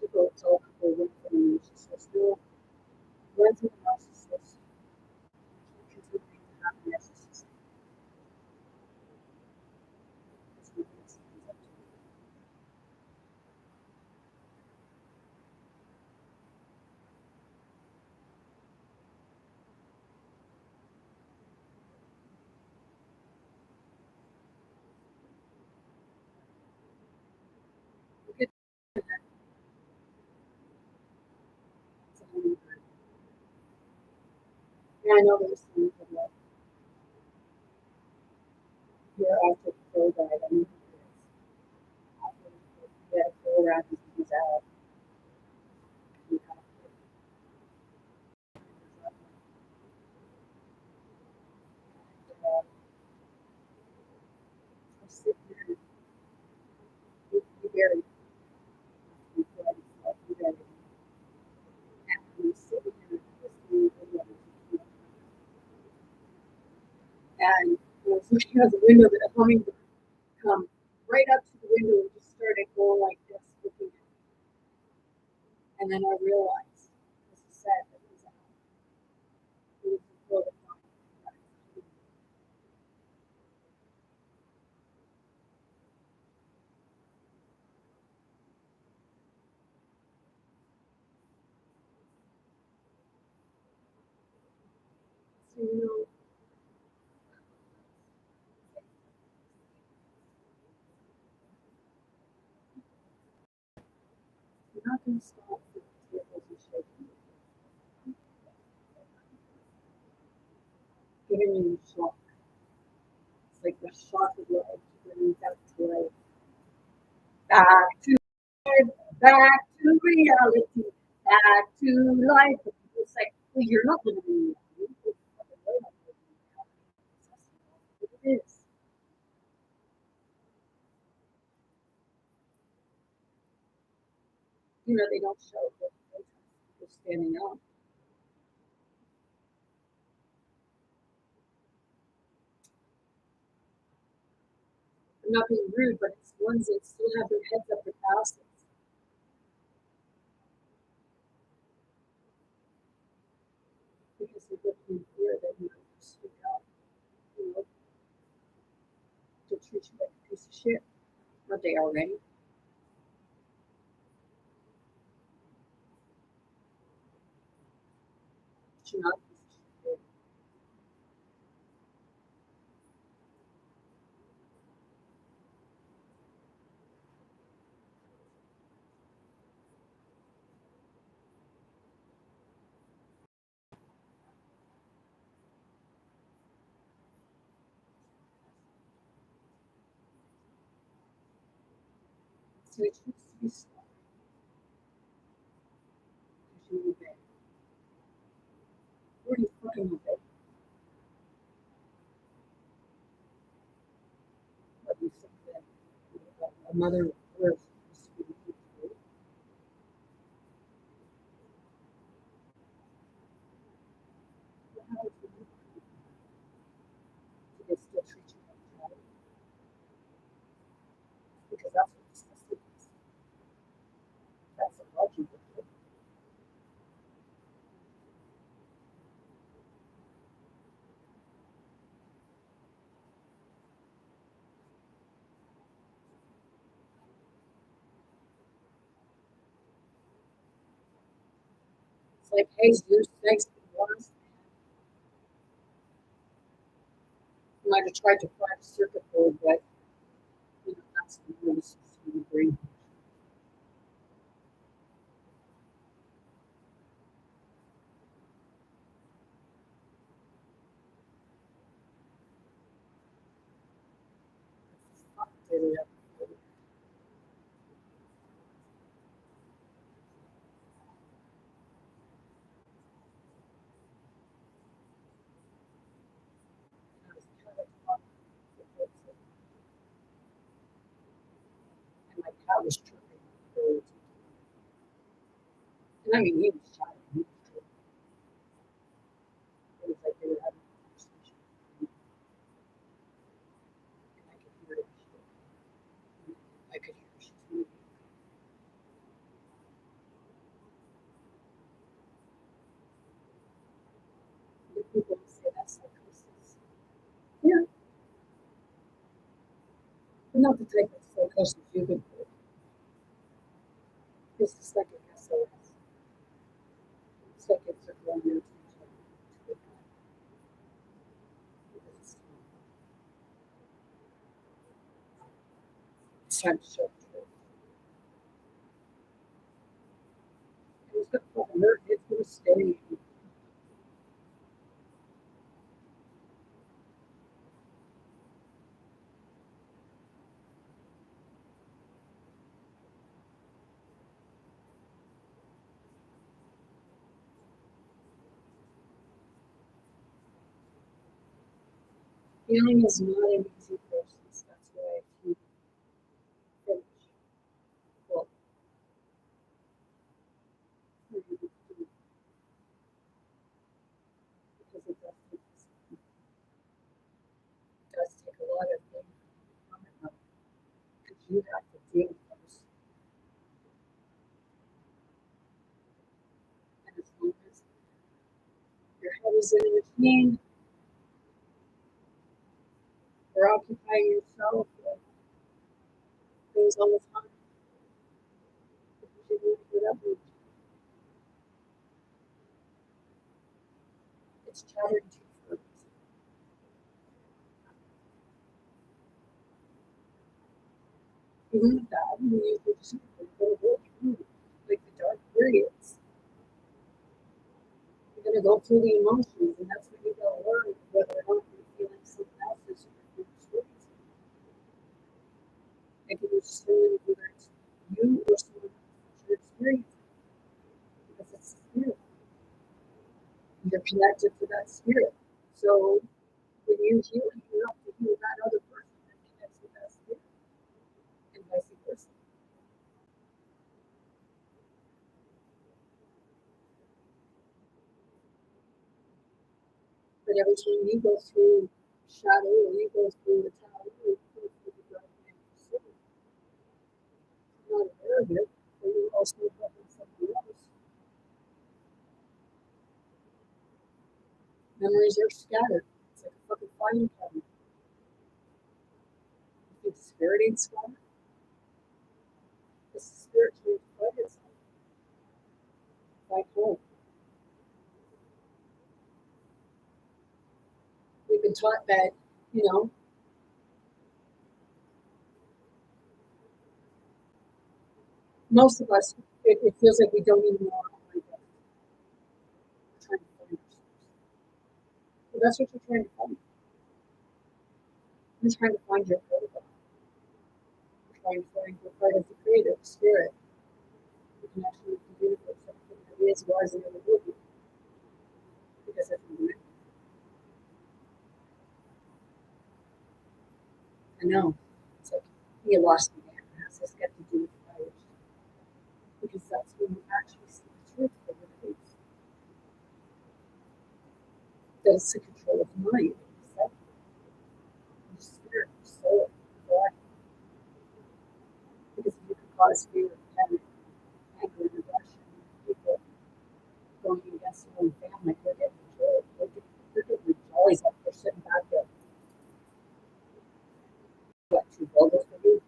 To go tell people what the narcissist do. Went to the narcissist. Continuing to have narcissism. That's what it is. Look at that. It's a hummingbird. Yeah, I know there's some people that here after the crow died. I knew who it is. After the crow rabbit was out. We have to. I sit here and we buried we buried we buried and we sit here listening to the other and I was looking out the window that a hummingbird come right up to the window and just started going like this, looking at me. And then I realized, as I said, that it was a it was a crow that died. So you know, you're not going to stop the tables and shaking, giving you a shock. It's like the shock of life to bring you back to life. Back to life, back to reality, back to life. But people say, well, you're not living in reality. It is. You know, they don't show the they're standing up. I'm not being rude, but it's ones that still have their heads up their asses because they're looking in fear that you know, speak up, you know, to treat you like a piece of shit. Are they already? But you're not a piece of shit. So it needs to be stopped because you obey. Where do you fucking obey? What you said that a mother was supposed to be how is it? Do they still treat you like a child? like, hey, here's thanks for the last. I might have tried to crack a circuit board, but that's the notice in the brain. And my cat was tripping. And I mean, he was chatting. He was tripping. It was like they were having a conversation. And I could hear it. I could hear she's moving. The people say that's psychosis. Yeah, but not the type of psychosis you've been through. It's just like a SOS. It's like it's a grown man to it's time to show the truth. It was going to fucking hurt. It's going to stay. Healing is not an easy process. That's why if you finish, well, you do because it does take a lot of things from it because you have to deal with those. And as long as your head is in a routine or occupying yourself with things all the time, because you need to get up and it's chattering to you for a reason. Even with that, you need to just go through like the dark periods. You're going to go through the emotions, and that's when you got to learn whether or not you're feeling something else's experience. It can be discern whether it's you or someone else you're experiencing because it's spirit. You're connected to that spirit. So when you heal, you have to heal that other person that connects with that spirit, and vice versa. But every time you go through shadow or you go through the tower or you go through the dark night of the city, you're not aware of it, but you're also helping somebody else. Memories are scattered. It's like a fucking filing cabinet. You think the spirit ain't scattered? It's the spirit trying to fight itself. Fight home. We've been taught that, you know, most of us, it feels like we don't even know how to go. We're trying to find ourselves. Well, that's what you're trying to find. You're trying to find your protocol. You're trying to find your part of the creative spirit. You can actually communicate something that is, was, and ever will be. Because of the mind. I know. It's like, you lost me there. How's this got to do with fires? Because that's when you actually see the truth for what it is. That it's the control of the mind. Your spirit, your soul, your body. Because you can cause fear, panic, anger, and aggression. People going against their own family, they're getting killed. They're getting the jollies up. They're sitting back there. What, two brothers for you?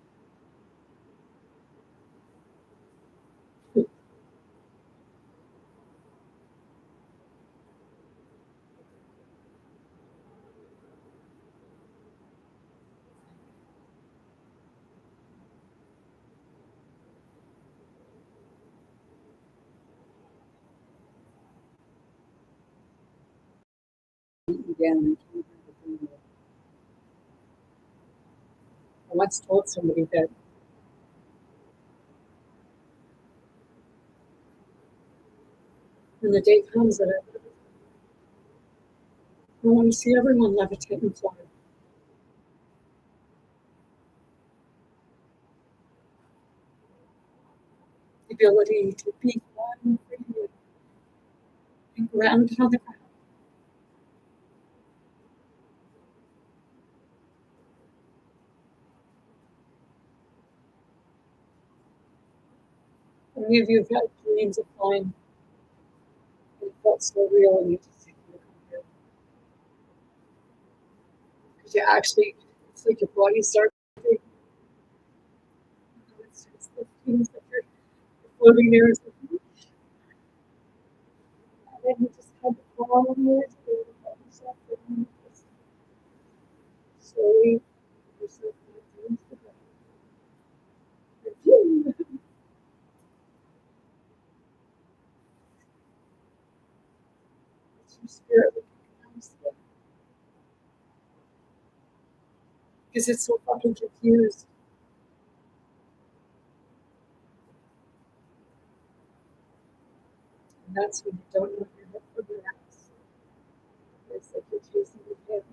beat you down and can't do the thing. I once told somebody that when the day comes that I want to see everyone levitate and fly. The ability to be flying freely and grounded on the ground. Many of you have had dreams of flying and it felt so real and you just think you're here. Because you actually, it's like your body starts to, it's things that you're floating there. And then you just have the fall on you to about yourself and you just slowly yourself into the ground. It's your spirit that comes to it. Because it's so fucking confused. And that's when you don't know your head from your ass. It's like you're chasing your head.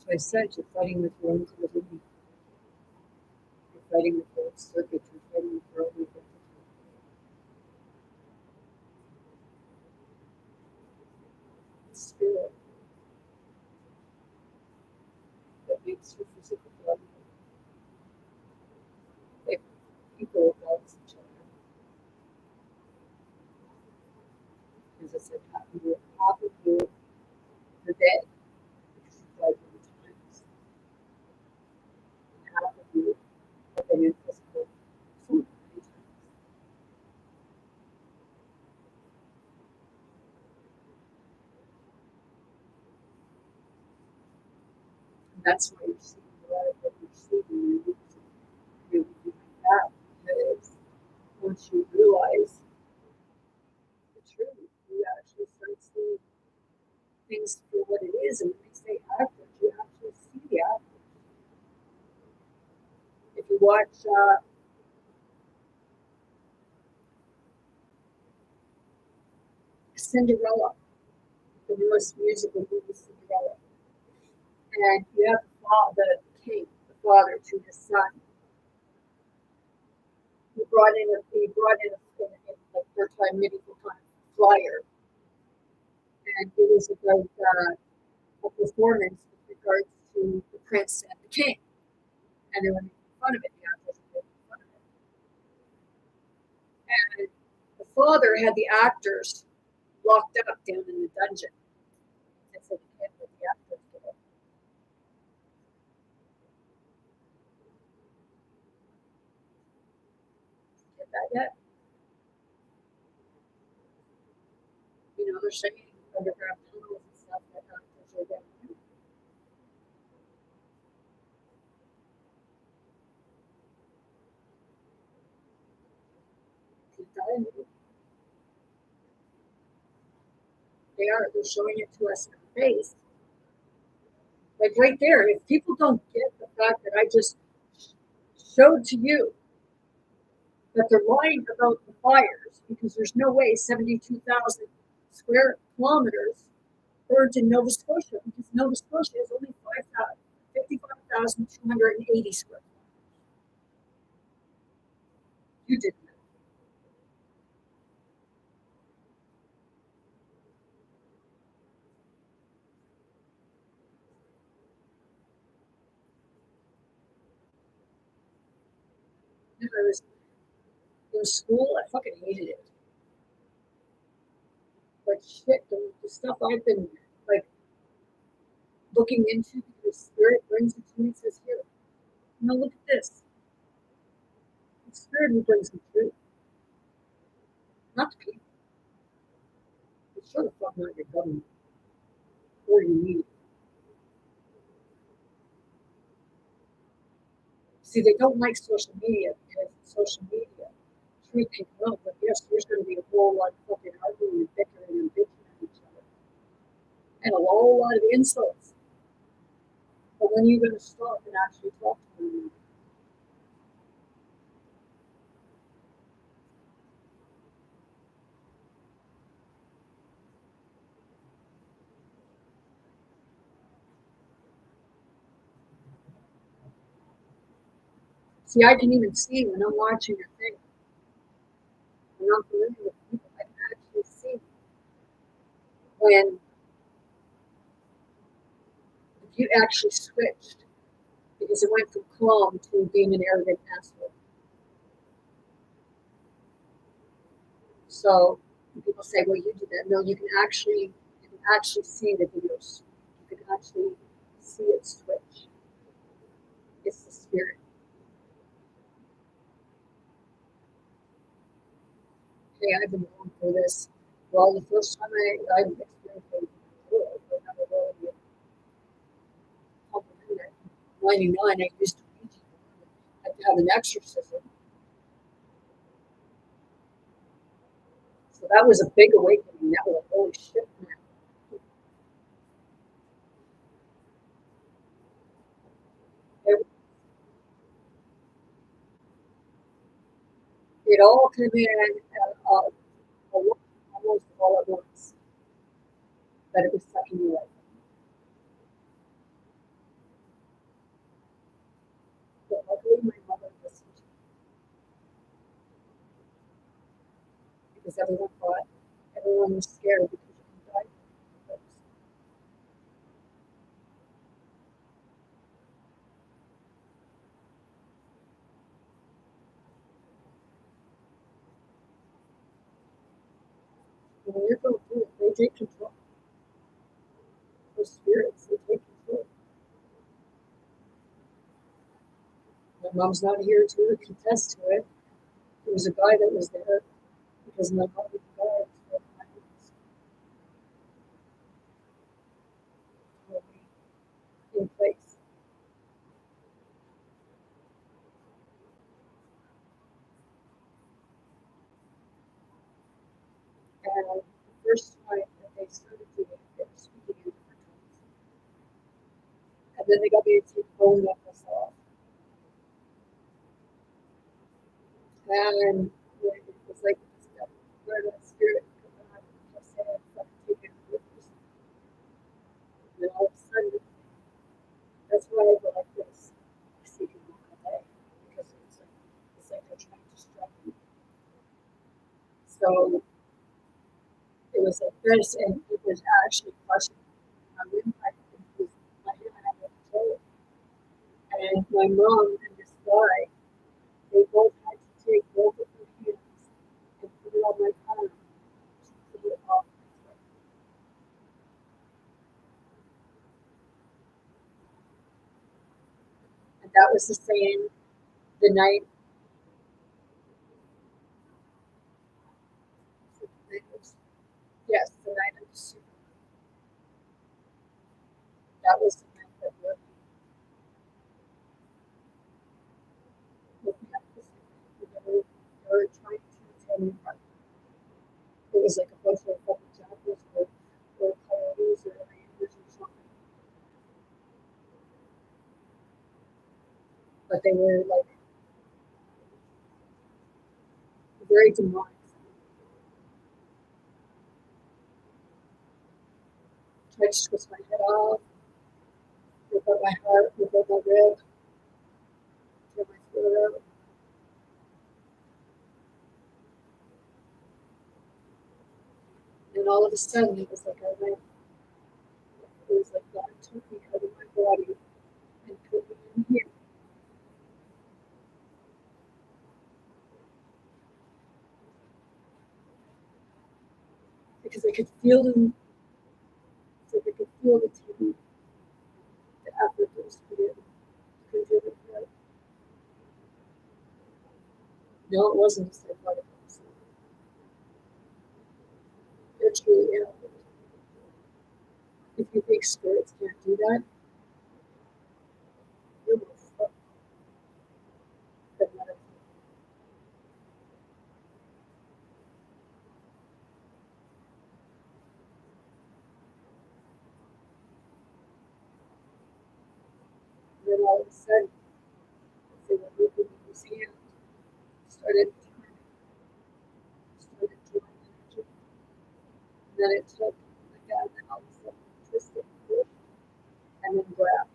So I said, you're fighting with your own creativity. You're fighting with your own circuit. You're fighting with your own identity. Spirit that makes your physical body like people balance each other. Because it's like half of you are dead because you died many times. And half of you have been in physical form many times. And that's why you're seeing a lot of what you're seeing. You're looking like that because once you realize the truth, you actually start seeing things for what it is. And when they say actors, you actually see the actors. If you watch Cinderella, the newest musical movie Cinderella, and you have the king, the father to his son, he brought in like wartime medieval time flyer, and it was about a performance with regards to the prince and the king, and they were making fun of it. The actors were making fun of it, and the father had the actors locked up down in the dungeon, and said, "You can't let the actors go." Get that yet? You know, they're showing underground tunnels and stuff that actors are down in. They are. They're showing it to us in our face. Like right there, if people don't get the fact that I just showed to you that they're lying about the fires because there's no way 72,000 square kilometers burned in Nova Scotia because Nova Scotia is only 55,280 square kilometers. You didn't know. I was in school, I fucking hated it. But shit, the stuff I've been like looking into because spirit brings it to me and says, here, look at this. The spirit who brings the truth, not the people. It's sure the fuck not your government or your media. See, they don't like social media because social media truth can come out, but yes, there's going to be a whole lot of fucking arguing and bickering and bitching at each other, and a whole lot of insults. But when are you going to stop and actually talk to one another? See, I can even see when I'm watching a thing, when I'm familiar with people, I can actually see when if you actually switched because it went from calm to being an arrogant asshole. So when people say, "Well, you did that." No, you can actually see the videos. You can actually see it switch. It's the spirit. Hey, I've been going through this. Well, the first time I experienced it, I never really comprehended it. 99, I used to read. I had to have an exorcism. So that was a big awakening. That was like, holy shit, man. It, it all came in almost all at once, but it was sucking me away. But luckily, my mother listened to me because everyone was scared because you died. And when you're going through it, they take control. Those spirits, they take control. My mom's not here to contest to it. There was a guy that was there because my mother died for my parents to be in place. And the first time that they started doing it, they were speaking in different tongues. And then they got me to take phone necklace off. And it was like where that spirit could not just say it's like taking with us. And then all of a sudden, that's why I go like this. I see people all day because it's like they're trying to distract me. So it was like this, and it was actually crushing my windpipe. It was my hand had no control. And my mom and this guy, they both had to take both of their hands and put it on my arm to pull it off my throat. And that was the same the night. Yes, the night of the Super. That was the night that we looking at this. They were trying to tell me apart. It was like a bunch of fucking jackals or coyotes or rangers or something. But they were like very demonic. Tried to twist my head off, rip up my heart, rip up my rib, tear my throat out. And all of a sudden, it was like I went, it was like God took me out of my body and put me in here because I could feel them. It's like I could feel the TV, the effort that was put in. I couldn't feel it right. No, it wasn't a psychotic episode. They're truly ill. If you think spirits can't do that, you're fucked. all of a sudden, they were moving in his hand, started drawing energy. And then it took the guy that all of a sudden twisted, and then grabbed.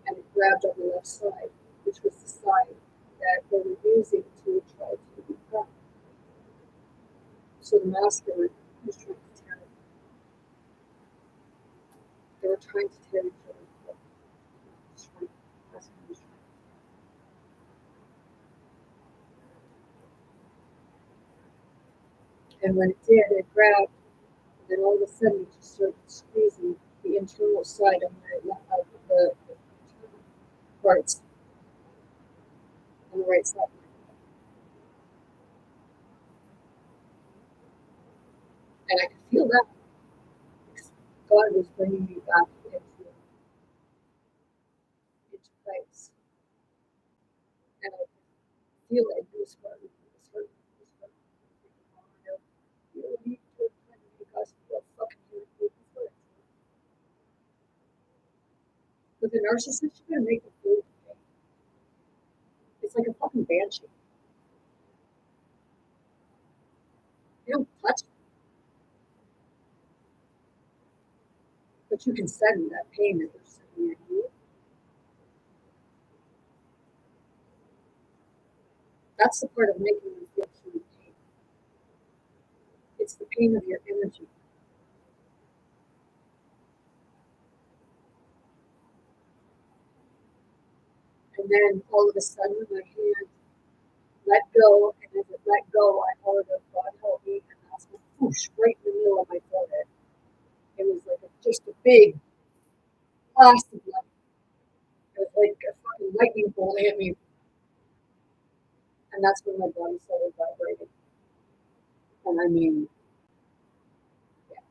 And it grabbed on the left side, which was the side that they were using to try to become. So the masculine was trying to tear it. They were trying to tear each other apart. And when it did, it grabbed, and then all of a sudden it just started squeezing the internal side of the parts on the right side. And I could feel that God was bringing me back into place. And I feel like this hurt, this hurt, this hurt. You don't need to make us feel fucking hurt. With a narcissist, you're gonna make them feel pain. It's like a fucking banshee. You don't touch them, but you can send that pain that they're sending at you. That's the part of making them feel true pain. It's the pain of your energy. And then all of a sudden, my hand let go, and as it let go, I heard a God help me, and that's went whoosh right in the middle of my forehead. It was like just a big blast of light. It was like a fucking lightning bolt hit me, and that's when my body started vibrating. And I mean, yeah.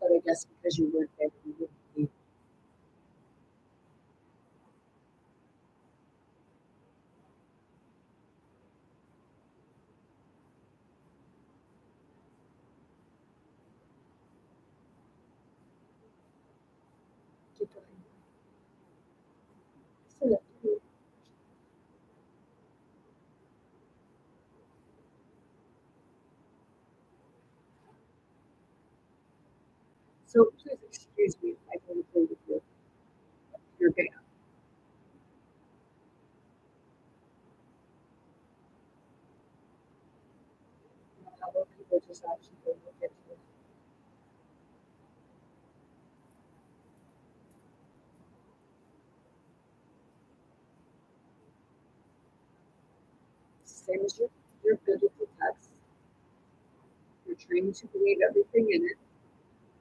But I guess because you weren't there, you wouldn't be. Keep going. So please excuse me if I don't agree with your ban. How about people just actually go look into it? Same as your biblical text. You're trained to believe everything in it.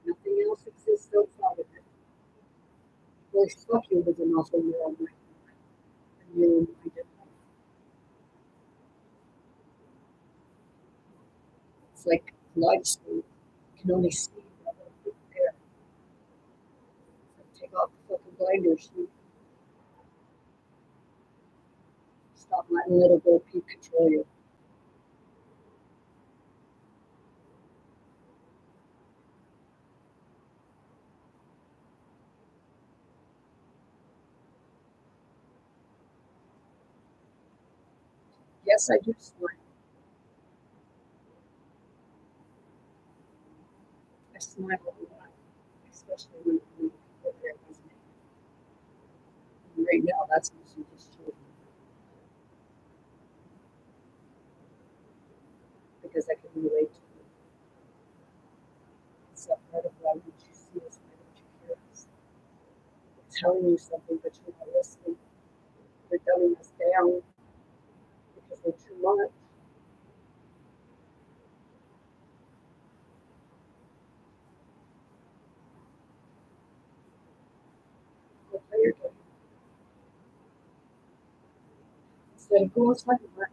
Nothing else exists outside of it. Well, fuck you with an awful neural mind. And you minded life. It's like light school. You can only see what there. Like, take off the fucking blinders. You stop letting little Bo Peep control you. Yes, I do smile. I smile a lot, especially when people there resonate. And right now, that's mostly just children because I can relate to them. It's that part of why would you see us, why don't you hear us? They're telling you something, but you're not listening. They're dumbing us down because we're too much. Go play your game. Instead of go outside and learn.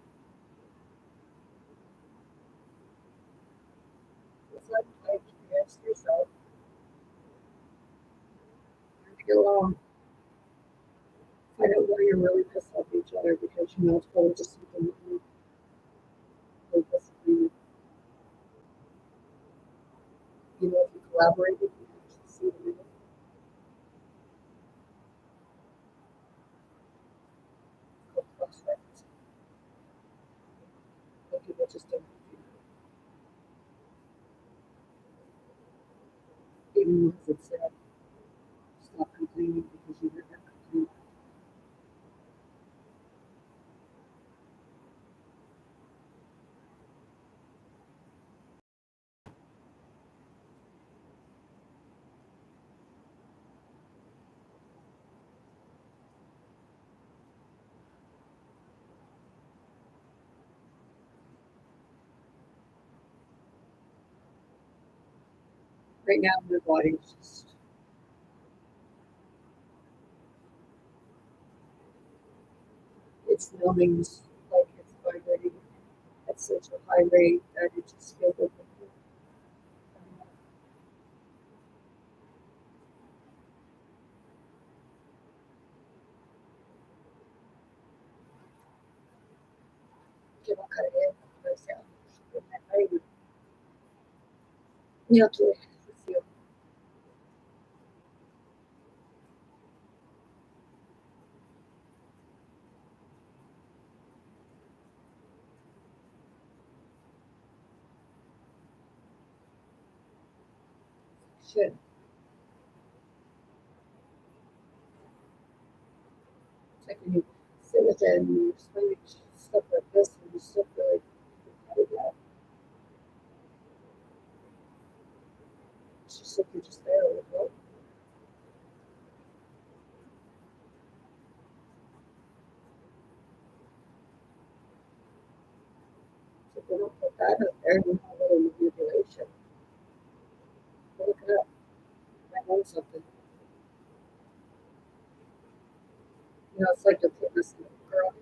Go outside and play. Keep your hands to yourself. Learn to get along. Find out why you're really pissed off at each other because you know it's probably just something that you really disagree. You know, if you collaborated, you can actually see the middle. even if it's stop complaining because you heard that complaint. Right now, my body is just, it's numbing, like it's vibrating at such a high rate that it just feels like que va a caer, o sea, ni otro ejercicio. Shit. It's like when you sit with it and you explain stuff like this and you still feel like it's just like you're just there with it. So if they don't put that out there, you have a little manipulation. Look it up. I know something. You know, it's like you're putting this in a girl.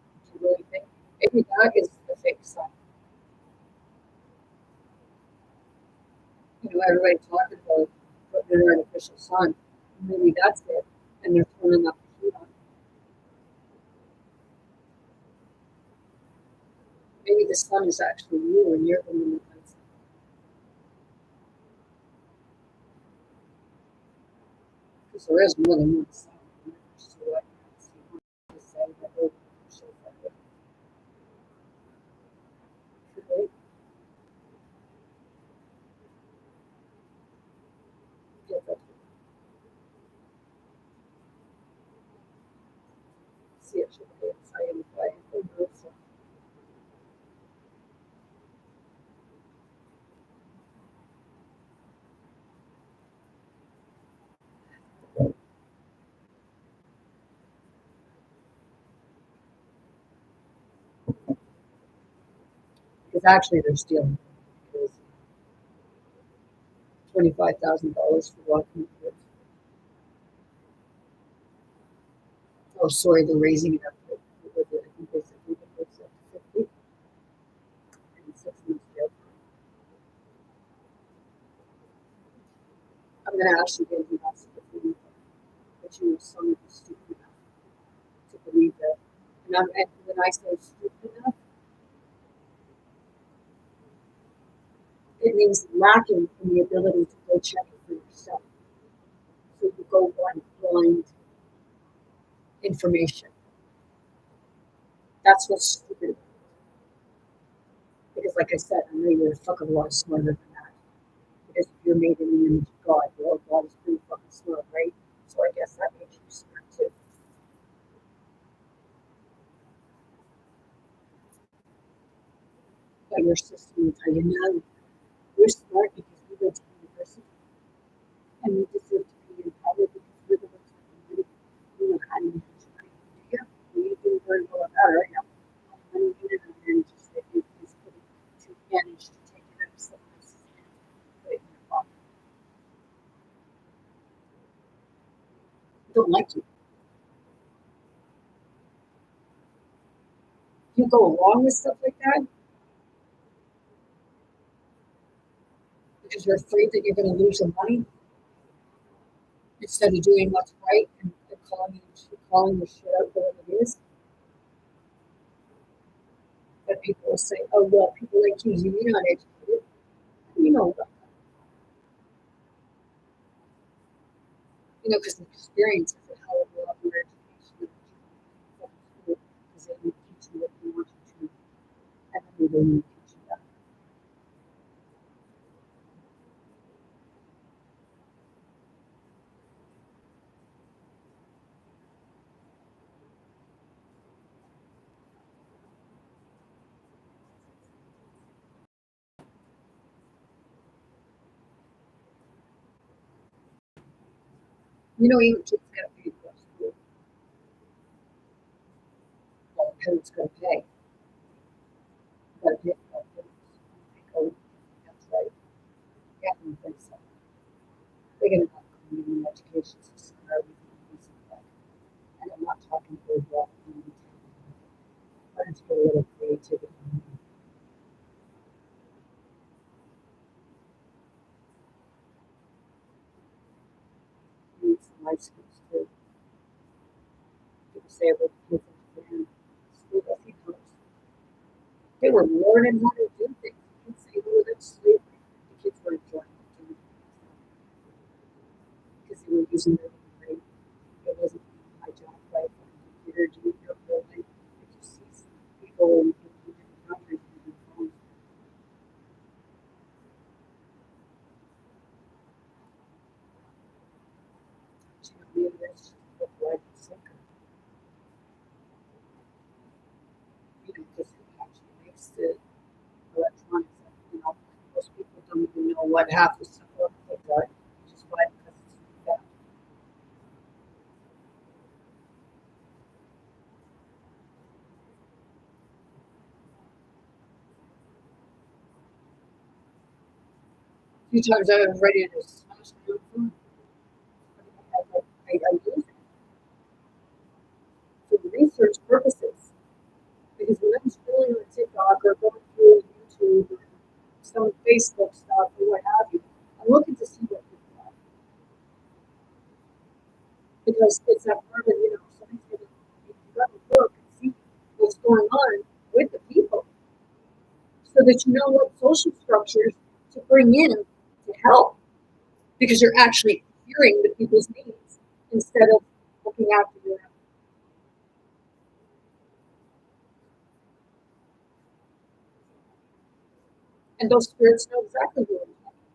Do you really think? Maybe that is the fake sun. You know, everybody talking about putting an artificial sun. Maybe that's it. And they're turning up the heat on. Maybe the sun is actually you and you're the one that lights it. Because there is more than one sun. So I can't see one to say that they're artificial. Should they get that? See it should be exciting by so because actually they're stealing because $25,000 for walking the kids. Oh, sorry, they're raising it up to, I think they said we can raise it up to 50 and 6 months jail time. I'm going to ask you again, that's the thing, but you know, some of you stupid enough to believe that. And when I say stupid enough, it means lacking in the ability to go check it for yourself. So you go on blind information. That's what's stupid. Because, like I said, I know you're a fucking lot smarter than that. Because you're made in the image of God. Well, God is pretty fucking smart, right? So I guess that makes you smart too. But your system will tell you, no, you're smart because you went to university and you deserve to be in power because you're the ones with the money. You know how to manage money. Do you? Well, you do very well at that, right now. Money you didn't manage is that you just put it to manage to take it out of someone else's hand and put it in your pocket. Don't like you. You go along with stuff like that because you're afraid that you're going to lose your money instead of doing what's right and calling the shit out for what it is. But people will say, oh, well, people like you, you're not educated. You know, because the experience is a hell of a lot more education than school because they will teach you what you want you to, and then they don't even teach you that. Even kids got to pay for school. Well, the parents got to pay. You got to pay for that. Oh, that's right. Yeah, I don't think so. They're going to have community education system or everything like that. And I'm not talking about learn to get a little creativity. Need some life skills too. People say about kids in Japan, school doesn't help. They were learning how to do things. You can say, oh, that's slavery. The kids were enjoying doing it because they were using their own brain. It wasn't hijacked by a computer doing their whole thing. It just sees people in different countries using phones to reinvest the blood and sicker. Because it actually makes the electronics. Most people don't even know what half the stuff things are, which is why because it's like that. A few times I was ready to smash my own phone. I use it for research purposes because when I'm scrolling on TikTok or going through YouTube or some Facebook stuff or what have you, I'm looking to see what people are because it's that part of somebody's going to grab a book and see what's going on with the people so that you know what social structures to bring in to help because you're actually hearing the people's needs instead of looking after your own. And those spirits know exactly who I'm talking to.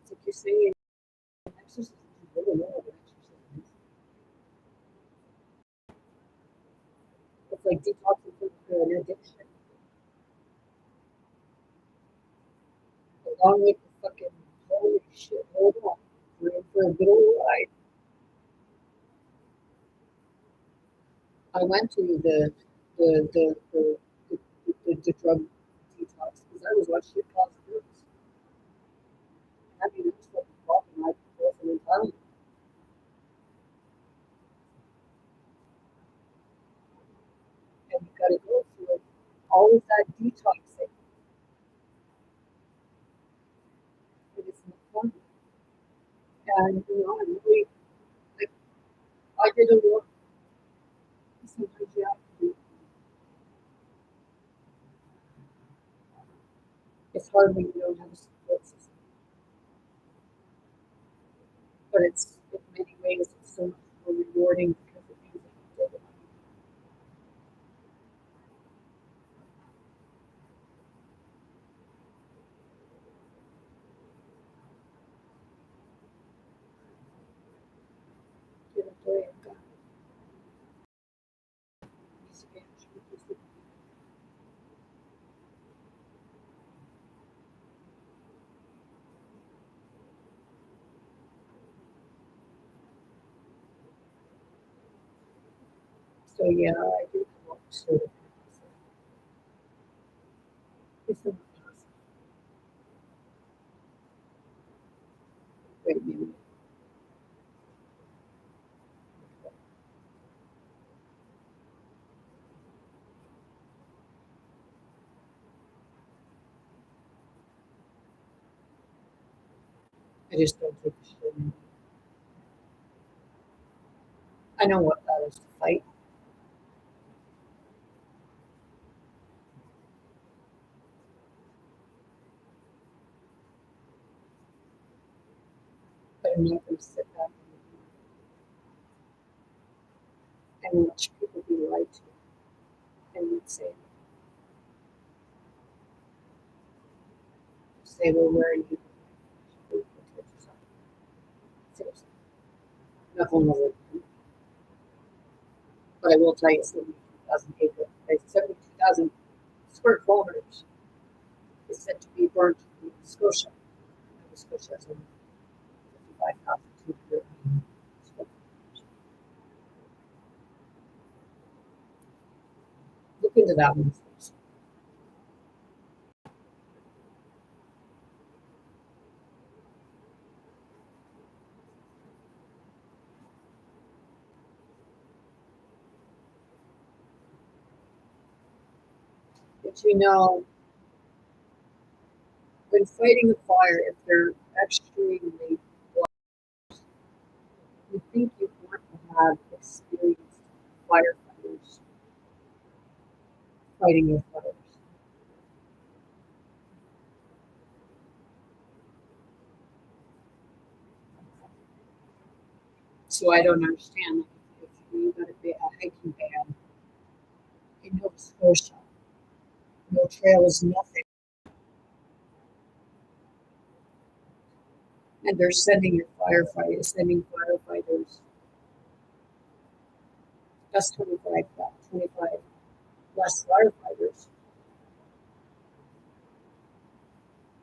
It's like you're saying exercise. You really know what exercise is. It's like detoxing from an addiction, along with the fucking holy shit. Hold on, we're in for a good old ride. I went to the drug detox because I was watching shit cause drugs. I mean, it was fucking fucking ibuprofen and Tylenol. And you gotta go through it. All of that detoxing. It is not fun. And I'm really like I did a lot. Sometimes you have to do. It's hard when you don't have a support system, but it's in many ways it's so much more rewarding because it means that you did it. You know, doing it, God, it's a game. So yeah, I do come up sort of it's not possible. Wait a minute. I just don't take the shit anymore. I know what that is to fight, but I'm not gonna sit back and watch people be lied to and not say, well, where are you? Say, Seriously, not going over it. But I will tell you, 72,000 square kilometers is said to be burnt in Scotia. Nova Scotia has only 55,200 square kilometers. Look into that one first. But you know, when fighting a fire, if they're extremely you think you want to have experienced firefighters fighting your fires. So I don't understand if you got a hiking ban in Nova Scotia, no trails, nothing, and they're sending firefighters. That's 25 less firefighters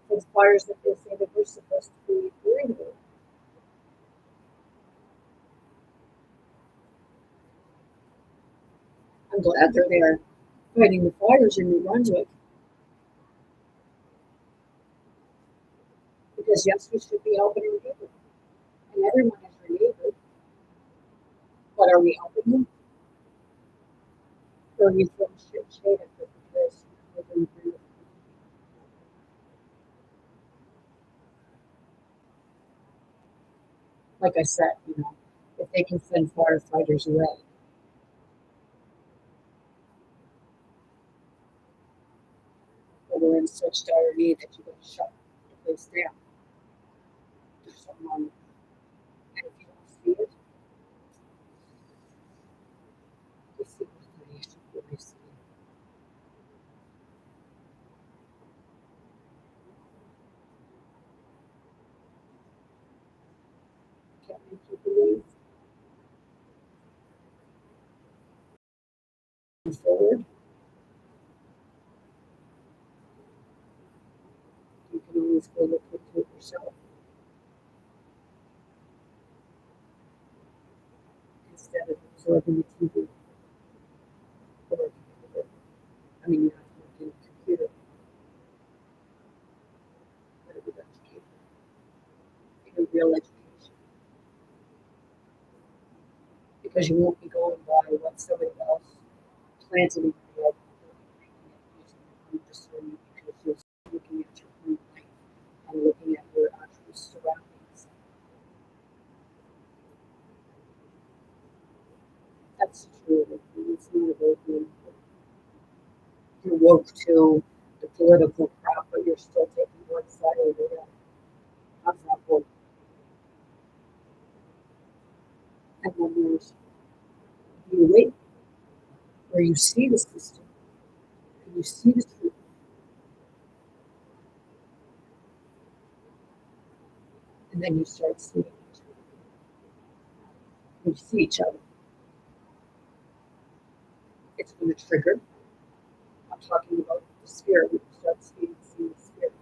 for the fires that they say that we're supposed to be worried about. I'm glad they're there fighting the fires in New Brunswick because yes, we should be helping our neighbor, and everyone is our neighbor. But are we helping them? Or are we throwing shade at them because we're doing great? Like I said, if they can send firefighters away, but we're in such dire need that you got to shut the place down. There's something wrong with it. And if you don't see it, you see what you should really see. Can't make you believe. Move forward. You can always go look into it yourself instead of absorbing the TV or I mean, you have to look in the computer, but it would educate you. In real education. Because you won't be going by what somebody else planted in your head using your own discernment because you're looking at your own life and looking at your actual surroundings. That's true. It's not about you're woke to the political crap, but you're still taking one side over the other. How's that work? And then there's you wait where you see the system and you see the truth, and then you start seeing each other. When you see each other, it's going to trigger. I'm talking about the spirit. When you start seeing the spirit.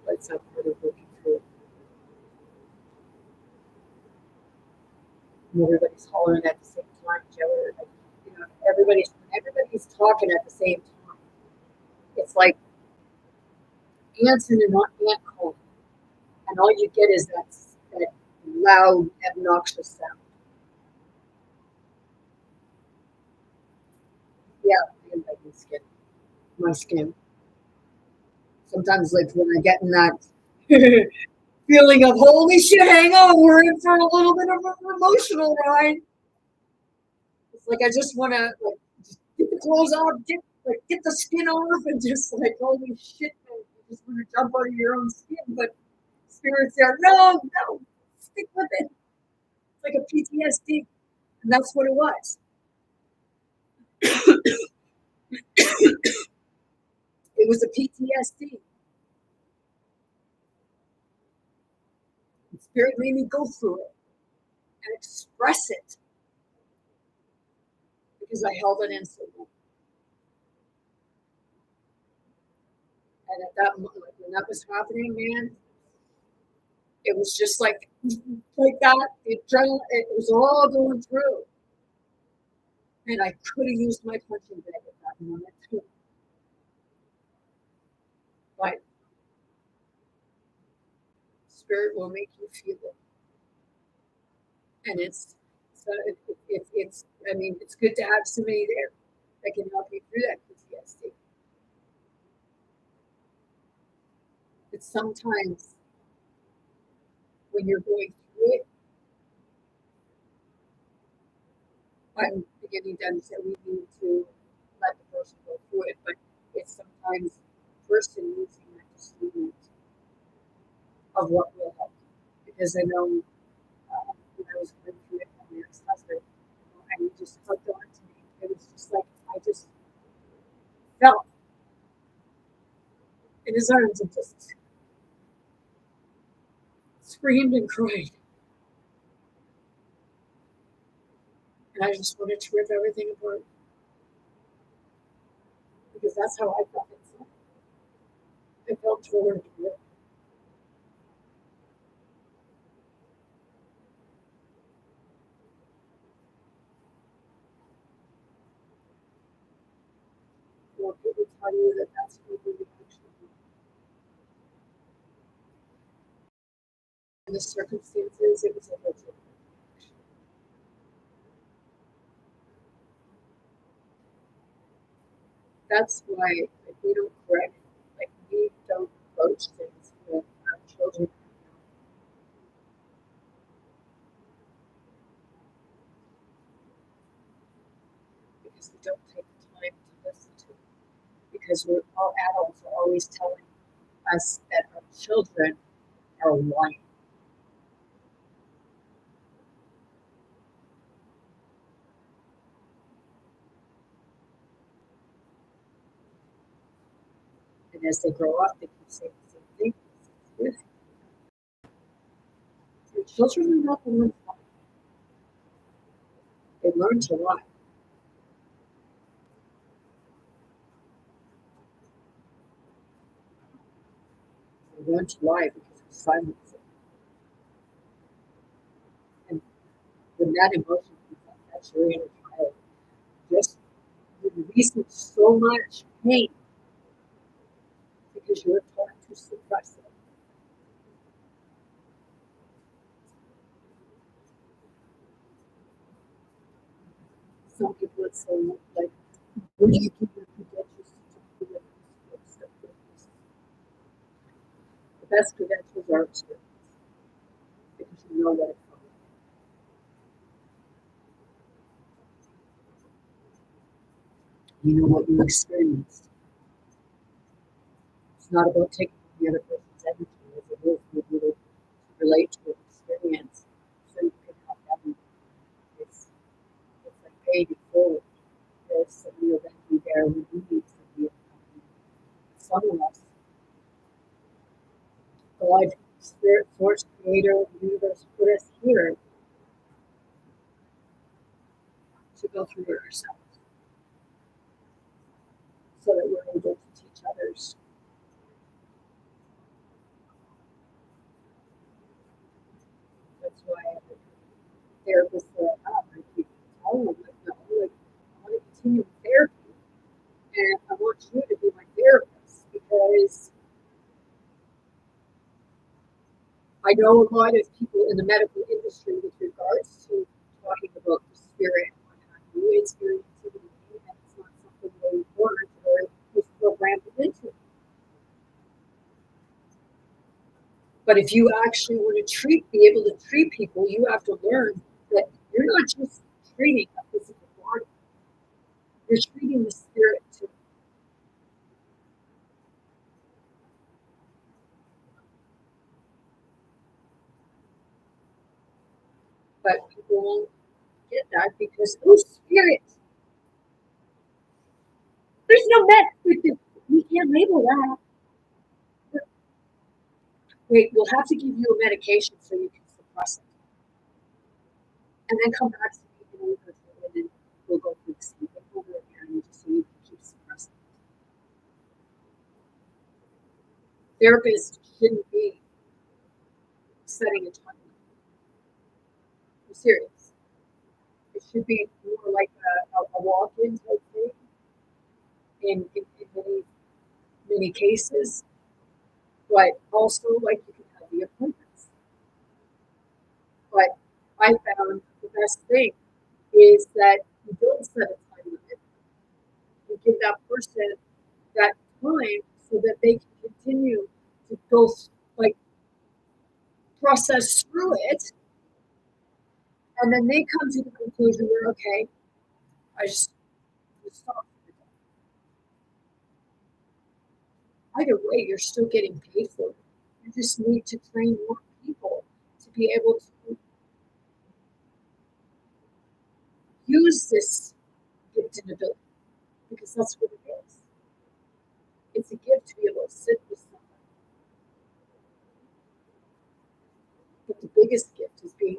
Let's not part of working through it. And everybody's hollering at the same time, Joe. Like, everybody's talking at the same time. It's like ants in an ant colony, and all you get is that loud, obnoxious sound. Yeah, I like my skin. Sometimes, like when I get in that feeling of holy shit, hang on, we're in for a little bit of an emotional ride. It's like I just want to like just get the clothes off, get the skin off, and just like holy shit, man, you just want to jump out of your own skin. But spirits there, no, stick with it. It's like a PTSD, and that's what it was. It was a PTSD. Spirit made me go through it and express it because I held it in so long. And at that moment, when that was happening, man, it was just like that. The adrenaline, it was all going through. And I could have used my punching bag at that moment too. But Spirit will make you feel it. And it's I mean, it's good to have somebody there that can help you through that PTSD. But sometimes when you're going through it, I'm beginning to understand we need to let the person go through it, but it's sometimes the person using that discernment of what will help. Because I know when I was going through it with my ex-husband, and he just hooked on to me. It was just like I just felt in his arms and just screamed and cried. And I just wanted to rip everything apart. Because that's how I felt inside. I felt torn to rip. Well, people tell you that that's what we actually do. In the circumstances, it was a legit. That's why we don't correct, like we don't approach things with our children because we don't take the time to listen to it. Because we're all adults are always telling us that our children are lying. And as they grow up, they keep saying the same thing. Your children are not the ones lying. They learn to lie. They learn to lie because of silence. And when that emotion comes up, that's your inner child just releasing so much pain because you're taught to suppress it. Some people would say, like, where do you keep your credentials to do stuff? The best credentials are experience because you know what it comes. You know what you experienced. It's not about taking the other person's energy as it is for you to relate to an experience so you can help them. It's like paying it forward. There's somebody that can be there when you need somebody. Some of us, God, Spirit, Source, Creator, Universe, put us here to go through it ourselves so that we're able to teach others. That's why therapists that I have, I keep telling them, like, no, like, I want to continue therapy, and I want you to be my therapist because I know a lot of people in the medical industry with regards to talking about the spirit and what have you, it's very intimidating and it's not something they learned or was programmed into. But if you actually want to be able to treat people, you have to learn that you're not just treating a physical body, you're treating the spirit too. But people won't get that because, oh, spirit. There's no med. We can't label that. Wait, we'll have to give you a medication so you can suppress it. And then come back to me in a week or two, and then we'll go through the same thing over again, just so you can keep suppressing it. Therapists shouldn't be setting a time limit. I'm serious. It should be more like a walk-in type thing in many cases, but also like you can have the appointments. But I found the best thing is that you don't set a time limit. You give that person that time so that they can continue to go like process through it, and then they come to the conclusion where okay, I just stop. Either way, you're still getting paid for it. You just need to train more people to be able to use this gift and ability, because that's what it is. It's a gift to be able to sit with someone. But the biggest gift is being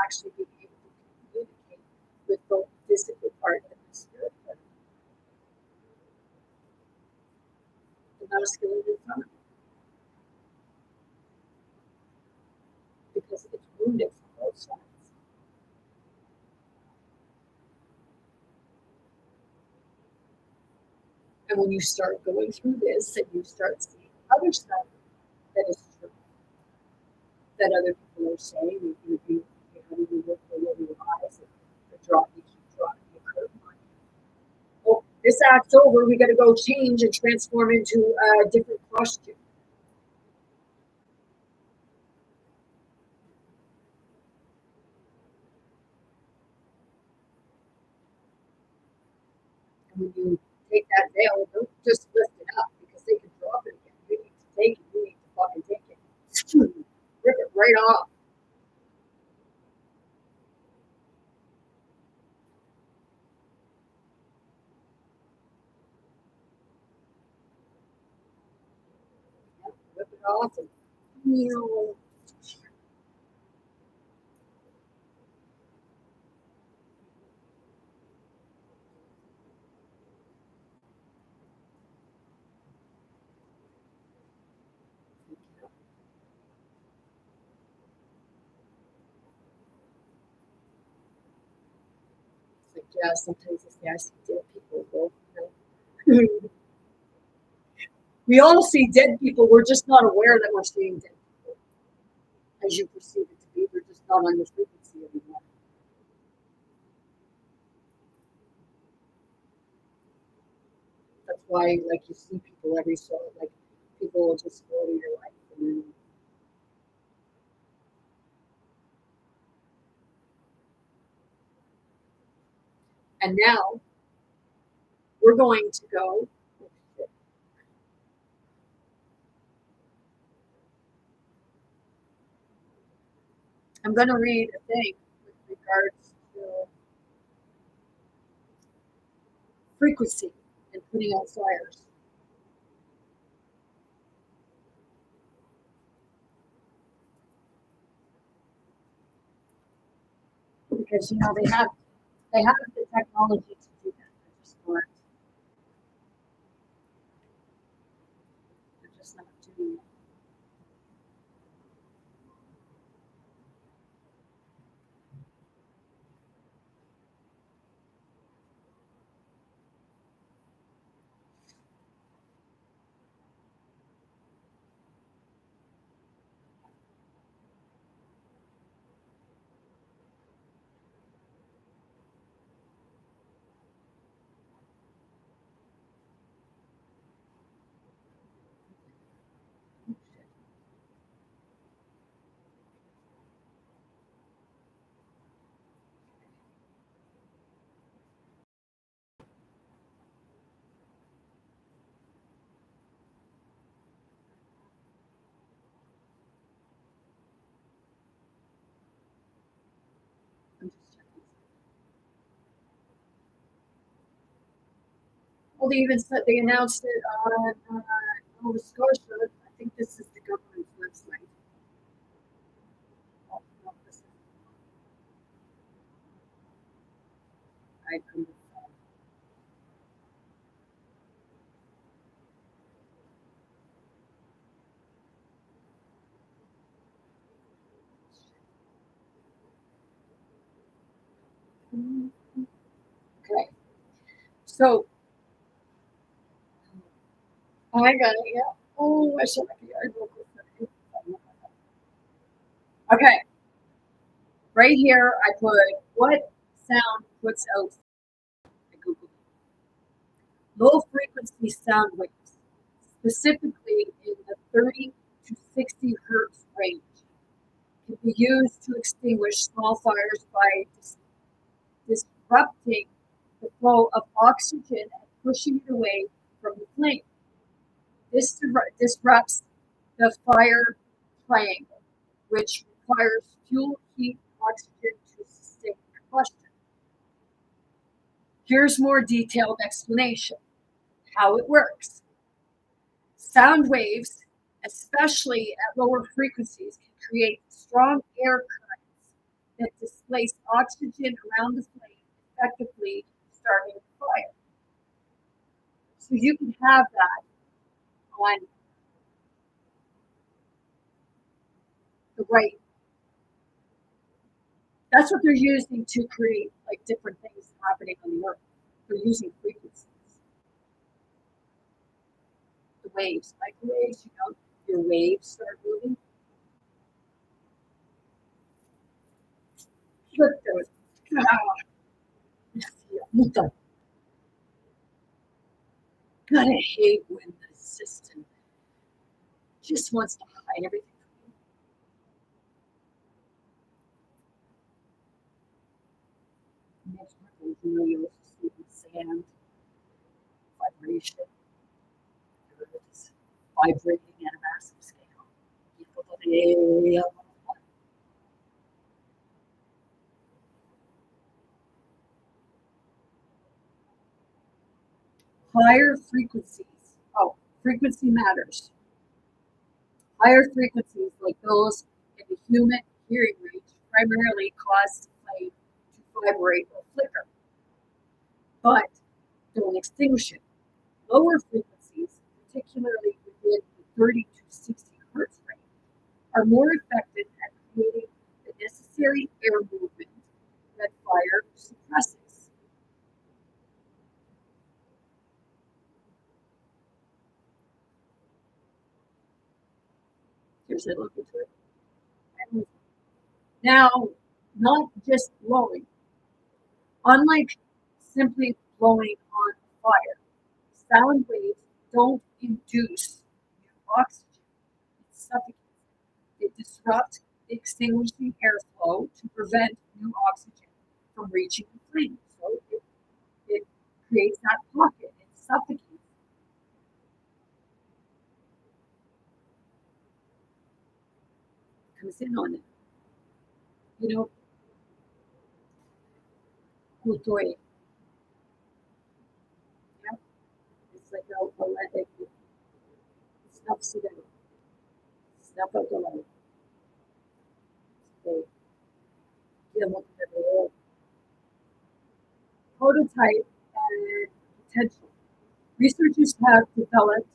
actually being able to communicate with both the physical part and the spirit part, the masculine and feminine, because it's wounded from both sides. And when you start going through this and you start seeing other stuff that is true, that other people are saying, you look below your eyes and you keep dropping the curtain on you. Well, this act's over, we gotta go change and transform into a different costume. And when you take that veil, don't just lift it up because they can drop it again. You need to take it, you need to fucking take it. Rip it right off. Rip it off and yeah, sometimes I see dead people go. We all see dead people. We're just not aware that we're seeing dead people as you perceive it to be. They're just not on your frequency anymore. That's why, like, you see people every so, like, people will just go to your life. And now we're going to go. I'm going to read a thing with regards to frequency and putting out fires. Because they have the technology to do that. They're just not doing it. I'm just checking. Well, they even said they announced it on Nova Scotia. I think this is the government's website. right under the sun. Okay, so I got it. Yeah. Oh, I should make a yard real quick. Okay, right here I put what sound puts out. I Googled low frequency sound waves, specifically in the 30 to 60 hertz range, can be used to extinguish small fires by disrupting the flow of oxygen and pushing it away from the flame. This disrupts the fire triangle, which requires fuel, heat, oxygen to sustain combustion. Here's more detailed explanation how it works. Sound waves, especially at lower frequencies, can create strong air currents that displace oxygen around the flame, effectively starting a fire. So you can have that on the right. That's what they're using to create like different things happening on the earth. They're using frequencies, the waves, microwaves, your waves start moving. Look, those. Gotta hate when the system just wants to hide everything. Next one is you'll see the sand, vibration, it's vibrating at a massive scale. Higher frequencies. Oh, frequency matters. Higher frequencies, like those in the human hearing range, primarily cause the flame to vibrate or flicker, but don't extinguish it. Lower frequencies, particularly within the 30 to 60 hertz range, are more effective at creating the necessary air movement that fire suppresses. Here's a look into it. Now, not just blowing. Unlike simply blowing on fire, sound waves don't induce new oxygen. It suffocates. It disrupts the extinguishing airflow to prevent new oxygen from reaching the flame. So it creates that pocket. It suffocates. Comes in on it. You know, kultoy. Yeah? It's like a lead that snuffs it out. Snuff out the light. They give them the prototype and potential. Researchers have developed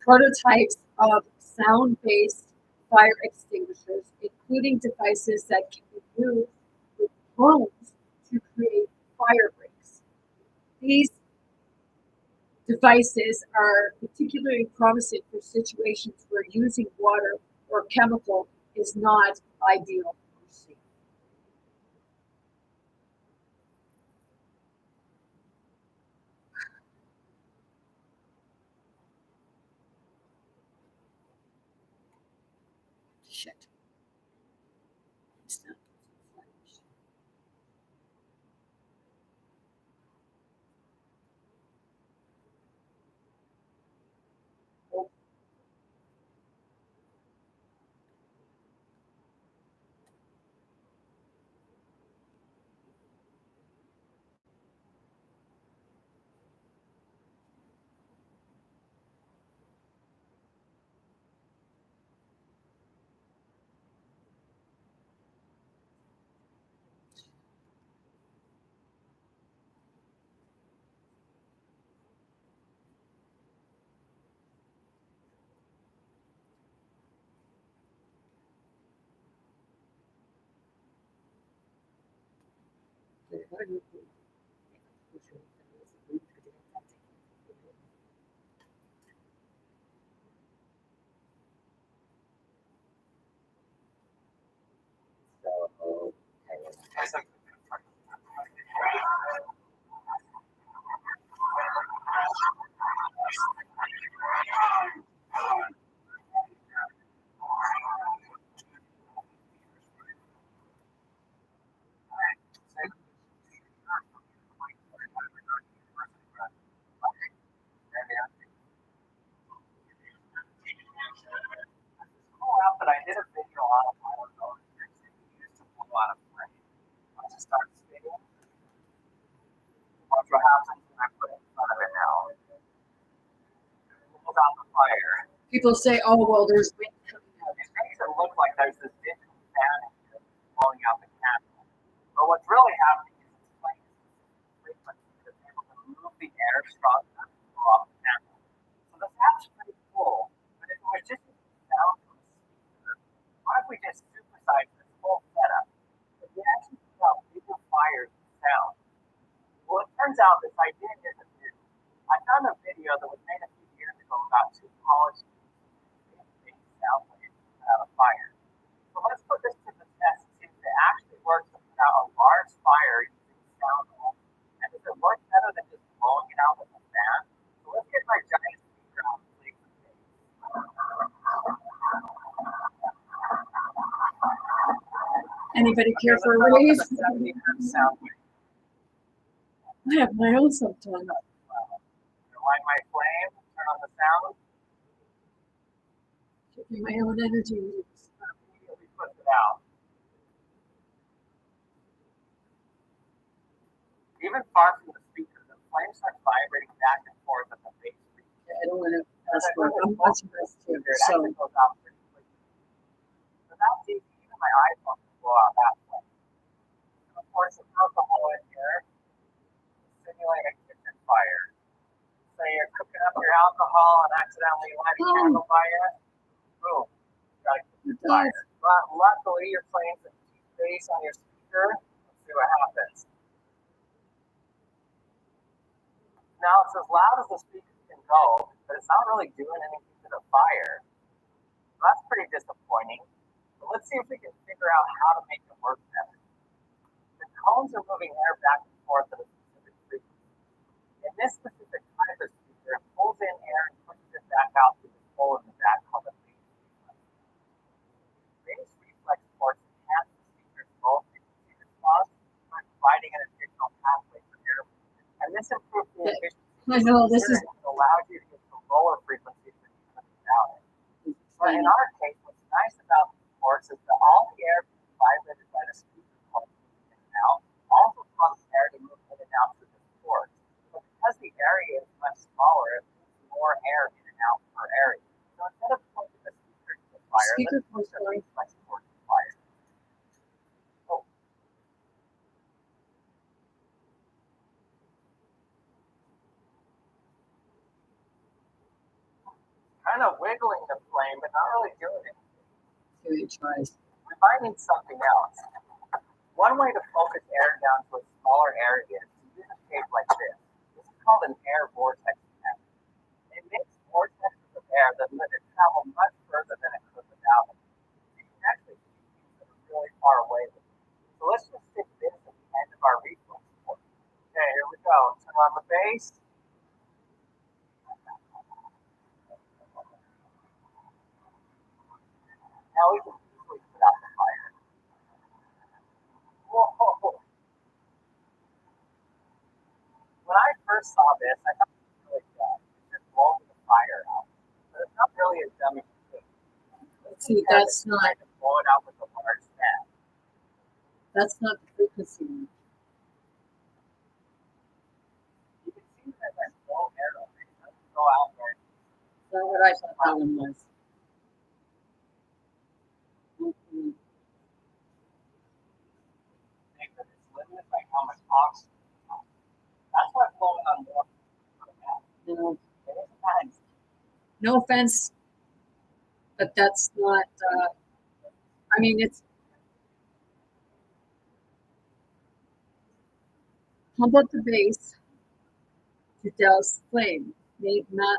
prototypes of sound-based fire extinguishers, including devices that can be used with drones to create fire breaks. These devices are particularly promising for situations where using water or chemical is not ideal or safe. Shit. It's not But I did a video on a while ago. Used to blow out a flame. Once it starts spinning, watch what happens when I put it in front of it now. It pulls out the fire. People say, "Oh, well, there's wind coming out." It makes it look like there's this digital fan blowing out the candle. But what's really happening is it's playing frequency that's able to move the air strong enough to blow out the candle. So the sound's pretty cool. But if it was just a sound from a speaker, what if we just supersize this whole setup? If we actually put out bigger fires and sound. Well, it turns out this idea isn't new. I found a video that was made a few years ago about two college students making sound waves to put out a fire. So let's put this to the test and see if it actually works to put out a large fire using sound only. And does it work better than just blowing it out with a fan? So let's get my giant speaker out and play some bass. Anybody care for a raise? 70 hertz sound wave. I have my own sometimes. Light my flame, turn on the sound. Taking my own energy. Immediately puts it out. Even far from the speaker, the flame starts vibrating back and forth at the base speaker. Yeah, I don't want to ask for I'm watching this too. It So actually goes out pretty quickly. So that's easy. Even my iPhone can blow out that flame. And of course, some alcohol in here to simulate a kitchen fire. So you're cooking up your alcohol and accidentally light a candle fire. Boom. You got a kitchen fire. But luckily, you're playing some deep bass on your speaker. Let's see what happens. Now it's as loud as the speaker can go, but it's not really doing anything to the fire. That's pretty disappointing. But let's see if we can figure out how to make it work better. The cones are moving air back and forth at a specific frequency. In this specific type of speaker, it pulls in air and pushes it back out through this hole in the back called a base reflex. Base reflex force enhances the speaker's low frequency response by providing an additional pathway for air movement. And this improves the efficiency. I know this is allows you to get the lower frequencies that you could without it. But in our case, what's nice about these ports is that all the air being vibrated by the speaker port in and out also causes air to move in and out through the port. But because the area is much smaller, it moves more air in and out per area. So instead of pointing the speaker to the fire, let's push the reflex port to the fire. Kind of wiggling the flame, but not really doing anything. Here he tries. We might need something else. One way to focus air down to a smaller area is to use a shape like this. This is called an air vortex method. It makes vortexes of air that let it travel much further than it could without it. You can actually see things that are really far away with it. So let's just stick this at the end of our reflex port. Okay, here we go. Turn on the bass. Now we can easily put out the fire. Whoa! When I first saw this, I thought it was really dumb. It's just blowing the fire out. But it's not really as dumb as you think. See, that's not. To blow it out with a large fan. That's not the frequency. You can see that there's no air over it. It doesn't go out there. That's not what I thought that one was. It's limited by how much oxygen. That's why blowing on more. No. No offense, but that's not. I mean, it's. Humble at the base to douse flame. Not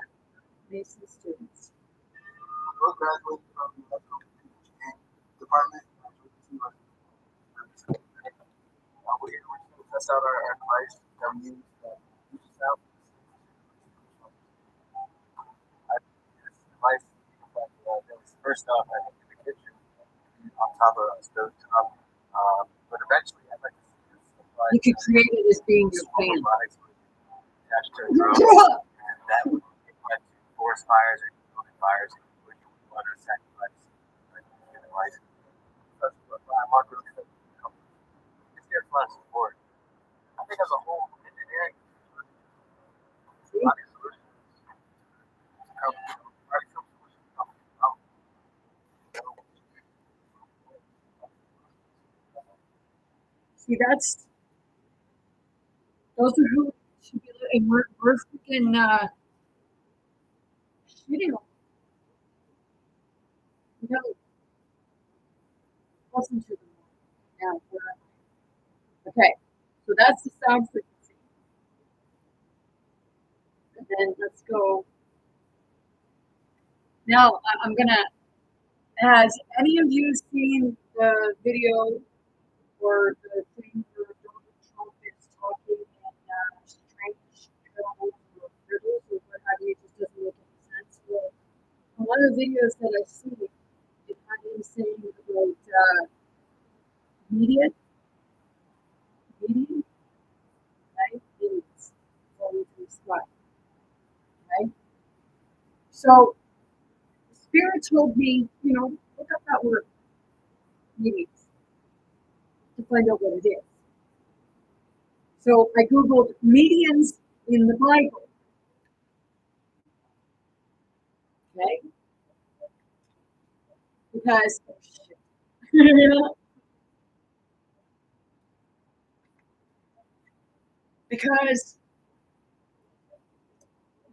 Mason students. Both graduated from the electrical engineering department. We're here to test out our device that we use out. This device that was first off I think in the kitchen on top of a stove top. But eventually I'd like to see this device. You could create it as being your fan. Attached to a drone, and that would prevent forest fires or building fires, which would want to sacrifice human life. That's what Mark really said. It's getting a lot of support. I think as a whole, engineering, a lot of solutions come from See, those are who should be, and we're freaking shitting on. You know, listen to them. Now, okay, so that's the sound frequency. And then let's go. Now, I'm gonna. Has any of you seen the video or the thing where Donald Trump is talking and strange parables or riddles or what have you? It just doesn't make any sense. Well, one of the videos that I see, it had him saying about median, right? Medians going to the sky, right? So, Spirit told me, look up that word, medians, to find out what it is. So I Googled medians in the Bible. Okay? Because, oh shit. Because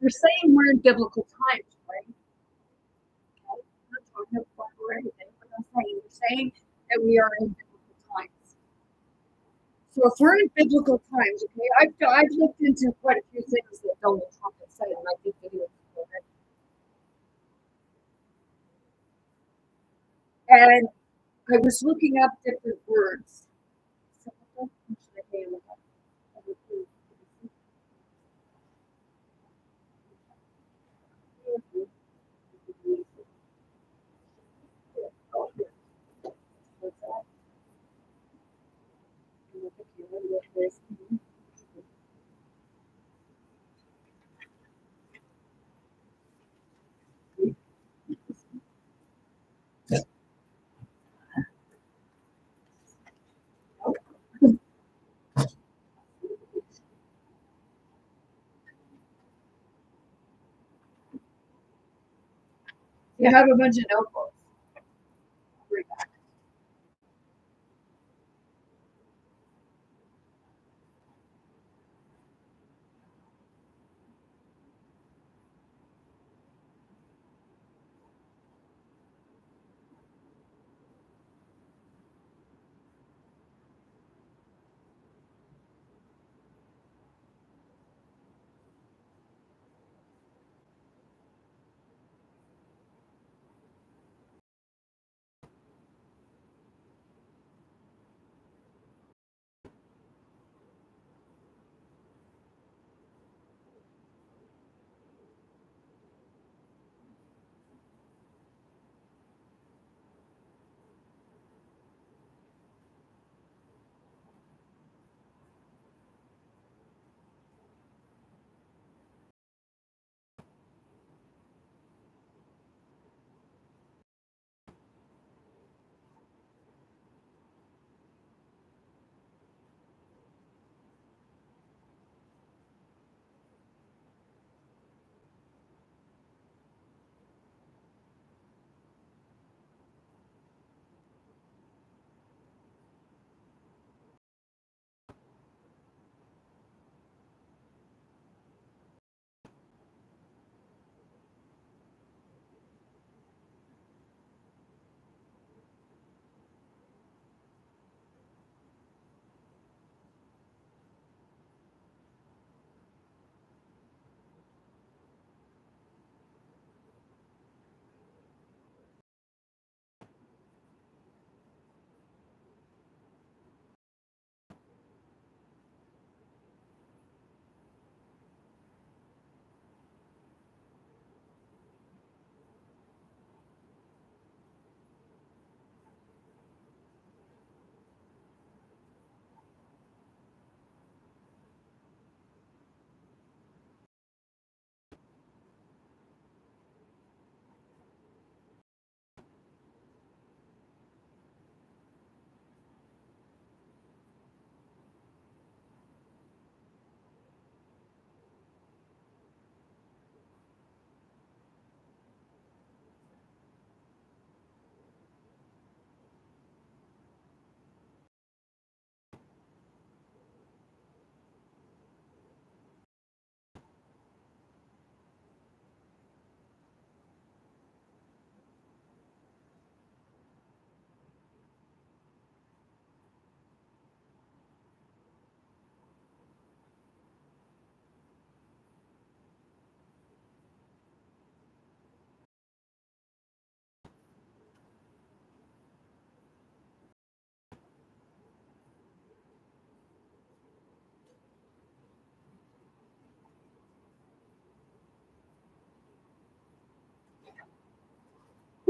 they're saying we're in biblical times, right? Okay? I'm not talking about or anything, but I'm saying that we are in biblical times. So if we're in biblical times, okay, I've looked into quite a few things that Donald Trump has said, and I did videos about it. And I was looking up different words. You have a bunch of notebooks. Bring back.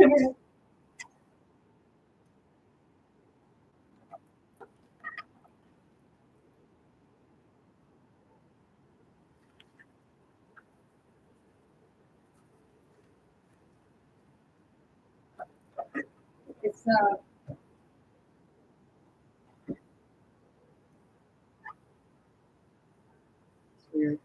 It's weird.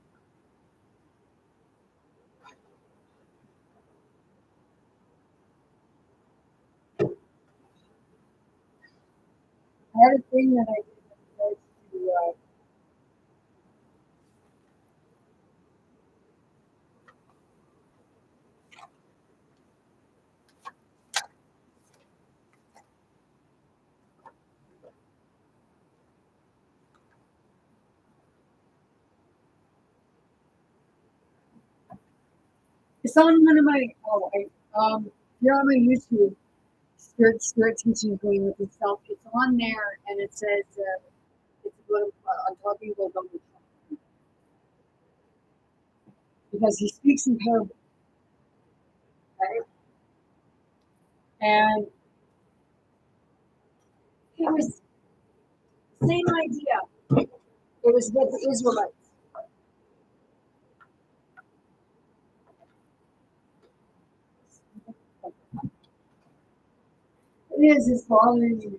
I had a thing that I did in regards to it's on one of my here on my YouTube spirit teaching going with itself. It's on there and it says it's about I'm talking about Donald Trump because he speaks in parables, right? And it was the same idea. It was with the Israelites. It is. It's bothering me now.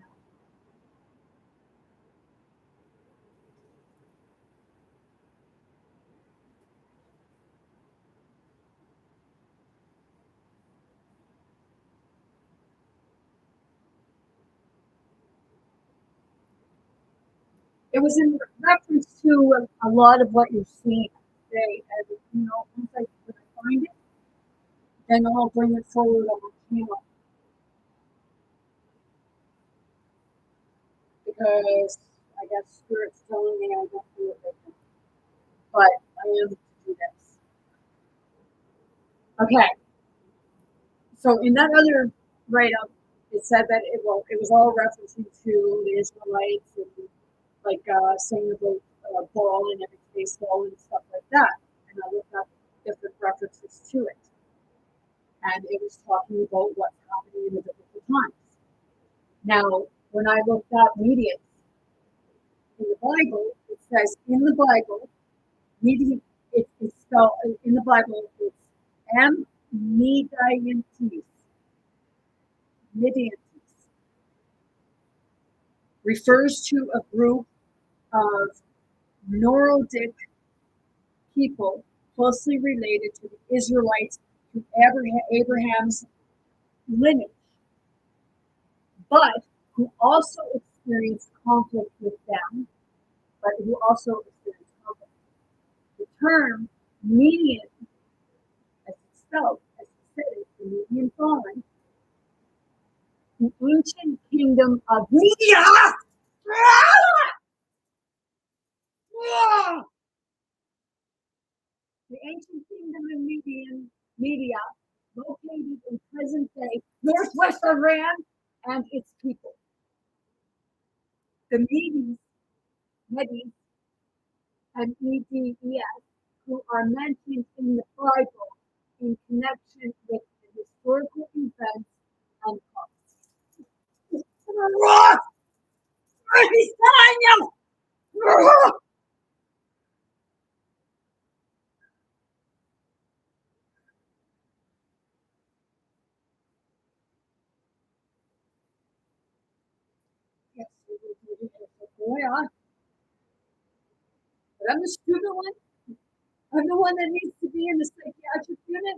It was in reference to a lot of what you're seeing today. And, you know, once when I find it, then I'll bring it forward on my channel. Because I guess Spirit's telling me I don't do it right now. But I am to do this. Okay. So in that other write-up, it said that it was all referencing to the Israelites and like saying about ball and every baseball and stuff like that. And I looked up different references to it. And it was talking about what's happening in the biblical times. Now, when I looked up medians in the Bible, it says in the Bible, median, it's spelled in the Bible, it's Midiantes. Midiantes refers to a group of Nordic people closely related to the Israelites through Abraham's lineage, but who also experienced conflict with them, but who also experienced conflict. The term median, as it's spelled, as it says, the median fallen, the ancient kingdom of Media. The ancient kingdom of Media, located in present-day northwest Iran and its people. The Medes, and EDES, who are mentioned in the Bible in connection with the historical events and causes. He's telling you! Yes, yeah. But I'm the stupid one. I'm the one that needs to be in the psychiatric unit.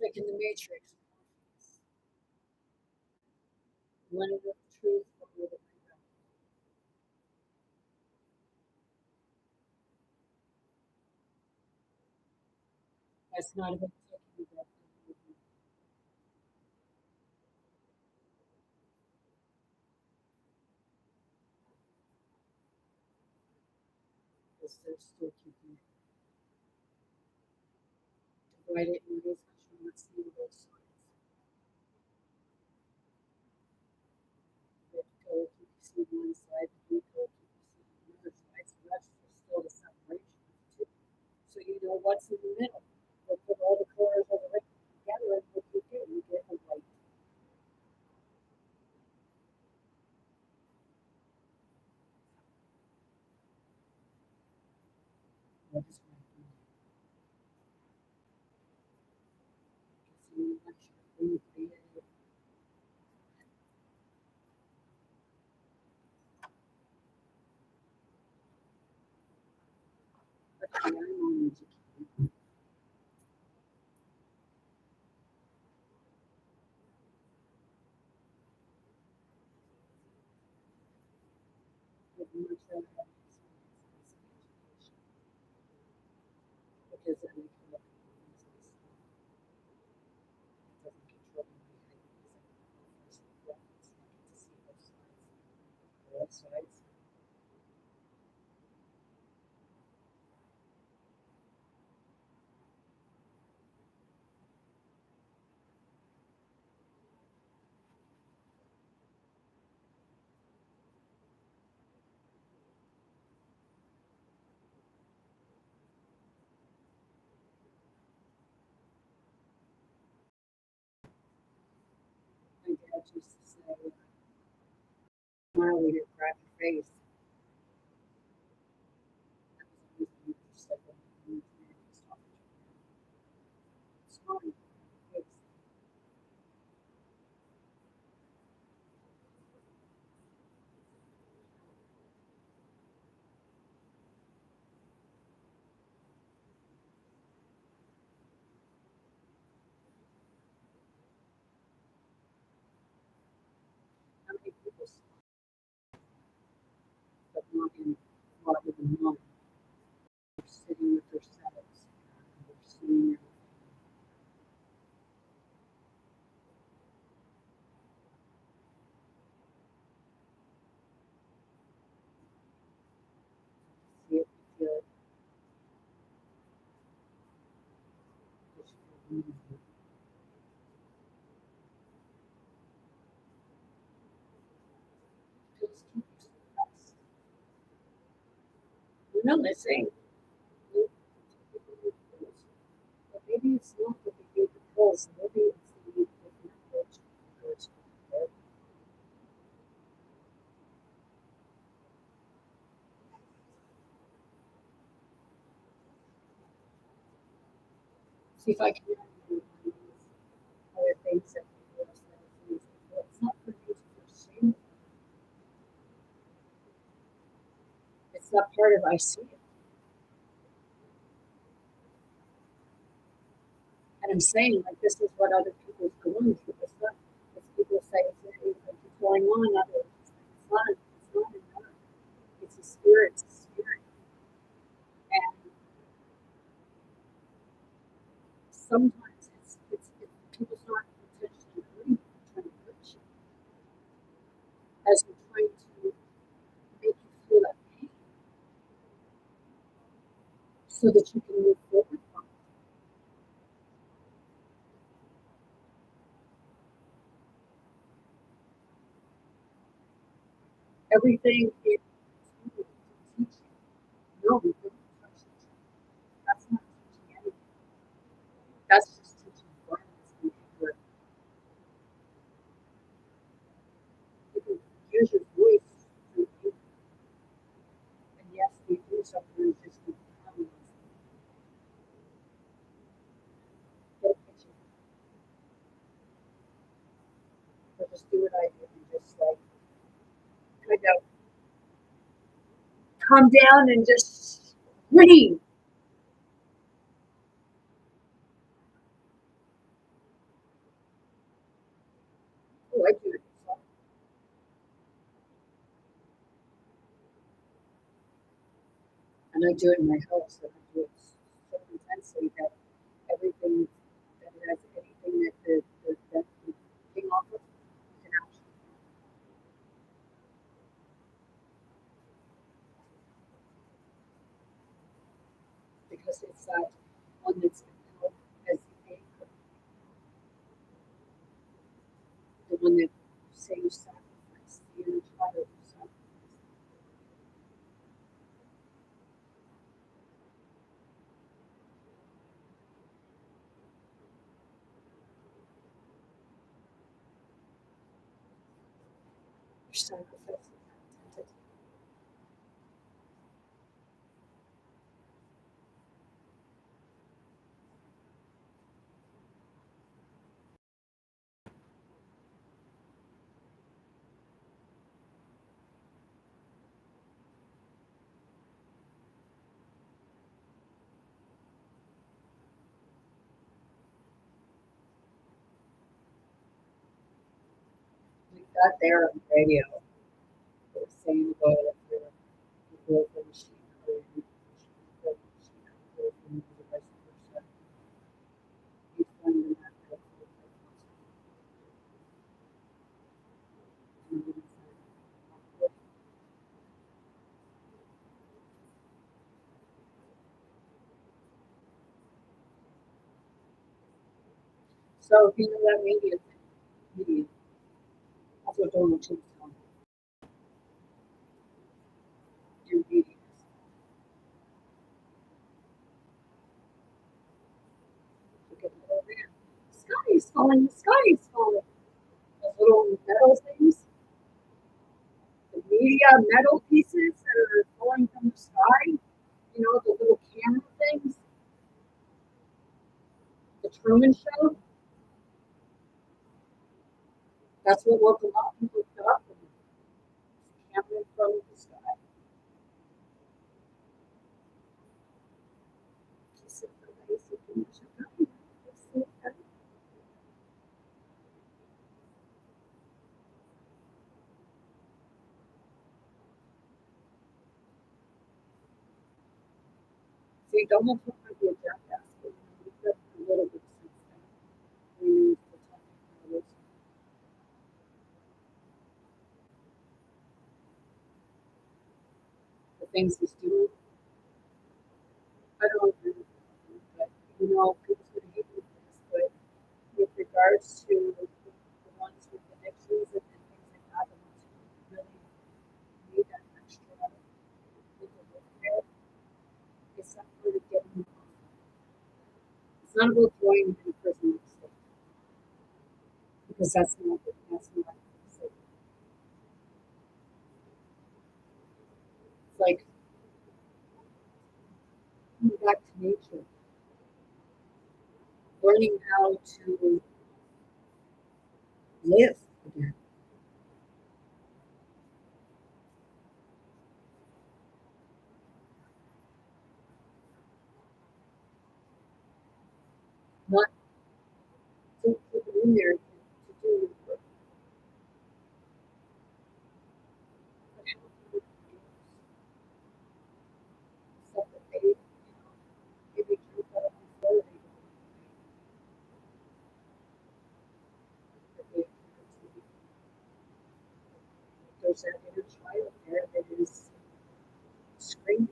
like in the Matrix. One of the truth over the That's not about taking you back. Because they're still keeping it. Divide it in ways that you're not seeing both sides. Let go, keep you see one side, let go, keep you see another side. So that's still the separation of the two. So you know what's in the middle. We'll put all the colors of the rainbow together and what you get, you get a white. What is white? See, much when you create it. Okay, I'm on educated. But much rather have experience in education. Because then I can look at things myself. It doesn't control my height because I'm not first reference. I get to see both sides. Both sides. My dad used to say, tomorrow we didn't crack your face. That was always when he said when he was talking to me. Smile on your face. How many people smile but not in the moment? They're sitting with themselves and they're seeing everything. See it, you feel it, just feel it. Feels too fast. You know, they say, but maybe it's not that they gave the pills, maybe it's the different approach to the person. See if I can other things that people have said to me before. It's not for you to feel shame. It's not part of I see it. And I'm saying like this is what other people's going through. It's not as people say it's going on others. It's not enough. It's a spirit, it's a spirit. And sometimes it's people's not intentionally hurting you, trying to hurt you. As we're trying to make you feel that pain so that you can move forward from it. Everything is to teach you. No, we didn't touch it. That's not teaching anything. That's just teaching violence and anger. You can use your voice to anger. And yes, we do sometimes just be powerless. Get a picture. Or just do what I do and just like kind of calm down and just breathe. And I do it in my house, and I do it so intensely that everything that has anything that the thing off of can actually, because it's that one that's held as the anchor, the one that say you sacrifice, the inner child you sacrifice. You're sacrificing that identity. Like that there on the radio, they were saying about if you're a girl from machine or you from machine or from the vice versa, you find them at the so if you know that media, that's what Donald Trump's telling you, do media. Look at the man. The sky is falling, the sky is falling. Those little metal things, the media metal pieces that are falling from the sky, you know, the little camera things, the Truman Show. That's what woke a lot of people up. Camera from the sky. Kiss it for lazy people. See, Donald Trump might be a jackass, but we've got a little bit since then. We need to talk about the things he's doing. I don't agree with him, but you know, people's going to hate me for this, but with regards to the ones with addictions and things like that, the ones who really need that extra mental health care, it's not really getting them off. It's not about throwing them in prison, because that's not safe. It's like coming back to nature, learning how to live again. Not take people in there to do work, but help people do stuff that they, you know, maybe can't put up before they go. That they can do. There's that inner child there that is screaming.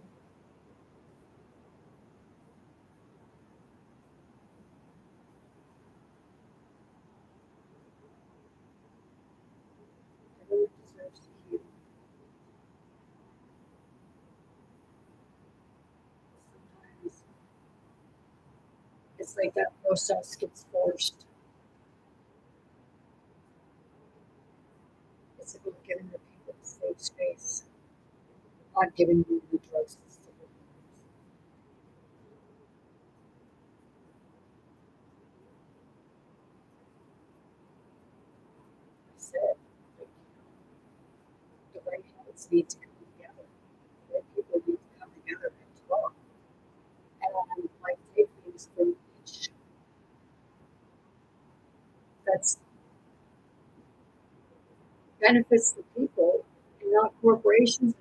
Everyone deserves to heal. Sometimes it's like that process gets forced. It's about giving the people a safe space, not giving them the drugs to stick with them. I said, like, the right heads need to come together. The right people need to come together and talk. And like take things from each that's benefits the people and not corporations.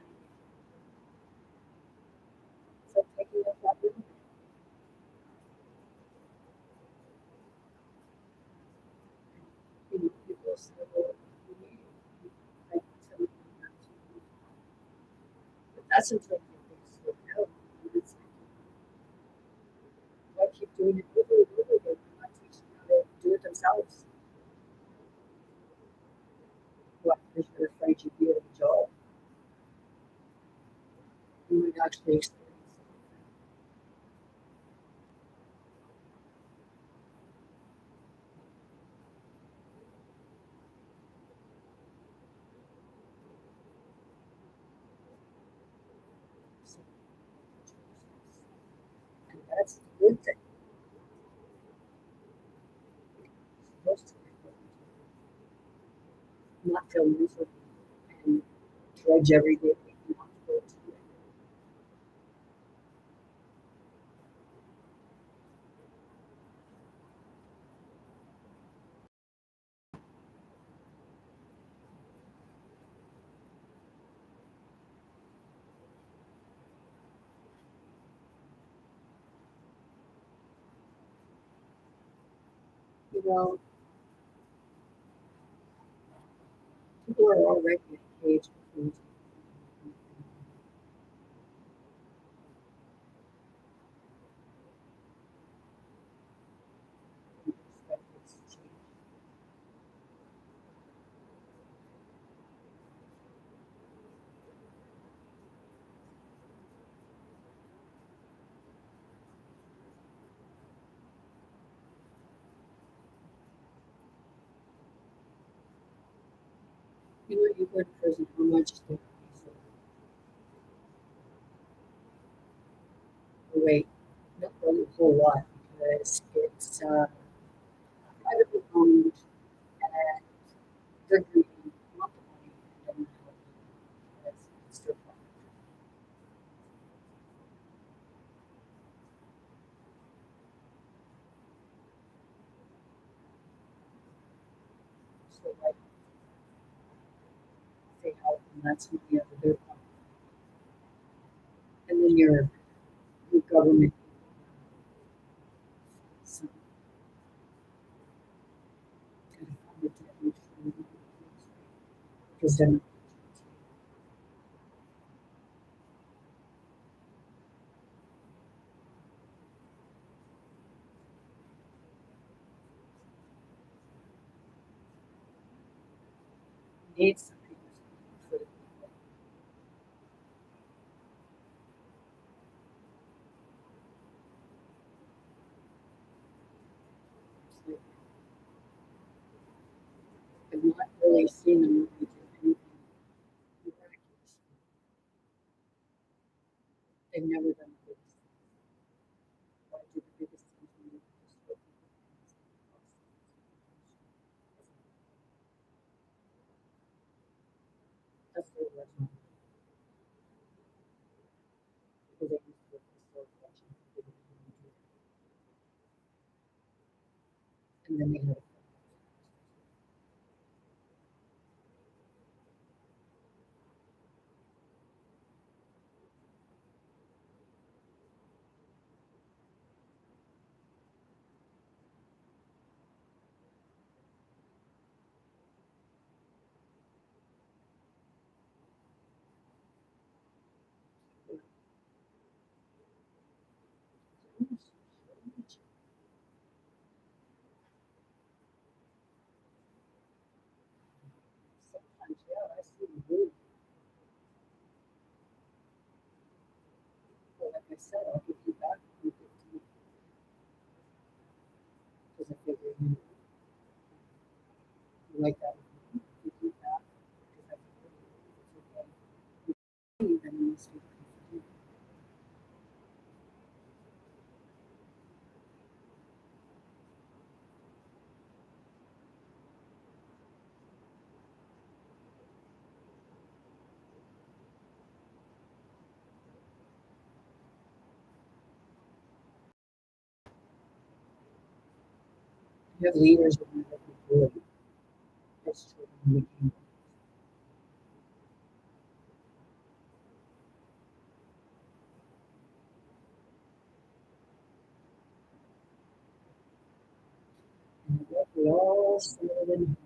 essence like things slow down. It's like, why keep doing it over and over again? They're not teaching how to do it themselves. What? Because you're afraid you'd be out of a job. You would actually experience it. And that's the good thing. You're supposed to not feel miserable and trudge every day thinking not to go to it. You know, people are already in a cage before you expect this to change. You know, you go to prison, how much is there? Oh, wait, not really a whole lot because it's privately owned and they're greedy, want the money, and don't help you because it's their profit. So, like, they help, and that's money out of their pocket. And then your government, some kind of fund it to make sure you do things right. Because then it needs some people for the people. It's like, I've not really seen them really do anything miraculous. They've never done the biggest things. Why do the biggest things when you just go through the things that cost that's their original. Because they used to work for store collection. They didn't even do that. And then they had a sometimes, yeah, I see them do. But like I said, I'll give you back what you give to me. Because I figure you like that with me. I'll give you back because I figure it's okay. You then you must be looking for you. You have leaders that never before you. That's true. We can and what we all started in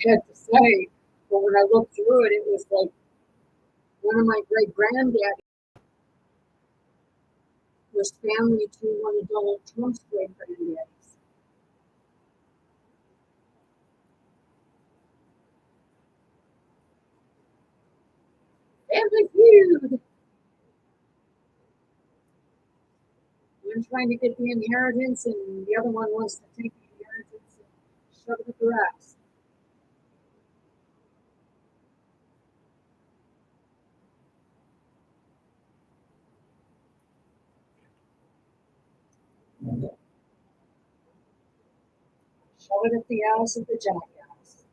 sad to say, but when I looked through it, it was like one of my great granddaddy was family to one of Donald Trump's great granddaddies. Family feud. One trying to get the inheritance, and the other one wants to take the inheritance and shove it up their ass. Shove it up the ass of the jackass.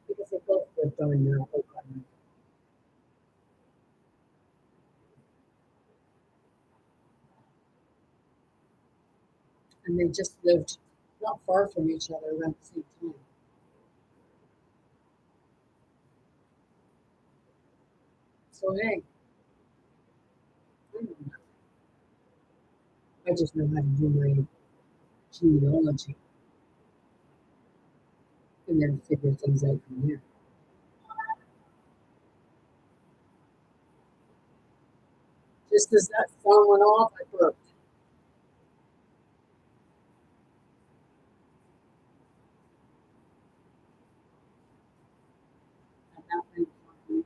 Because they both lived on now. And they just lived not far from each other around the same time. So hey, I don't know. I just know how to do my genealogy and then figure things out from there. Just as that phone went off, I burped. And that went on.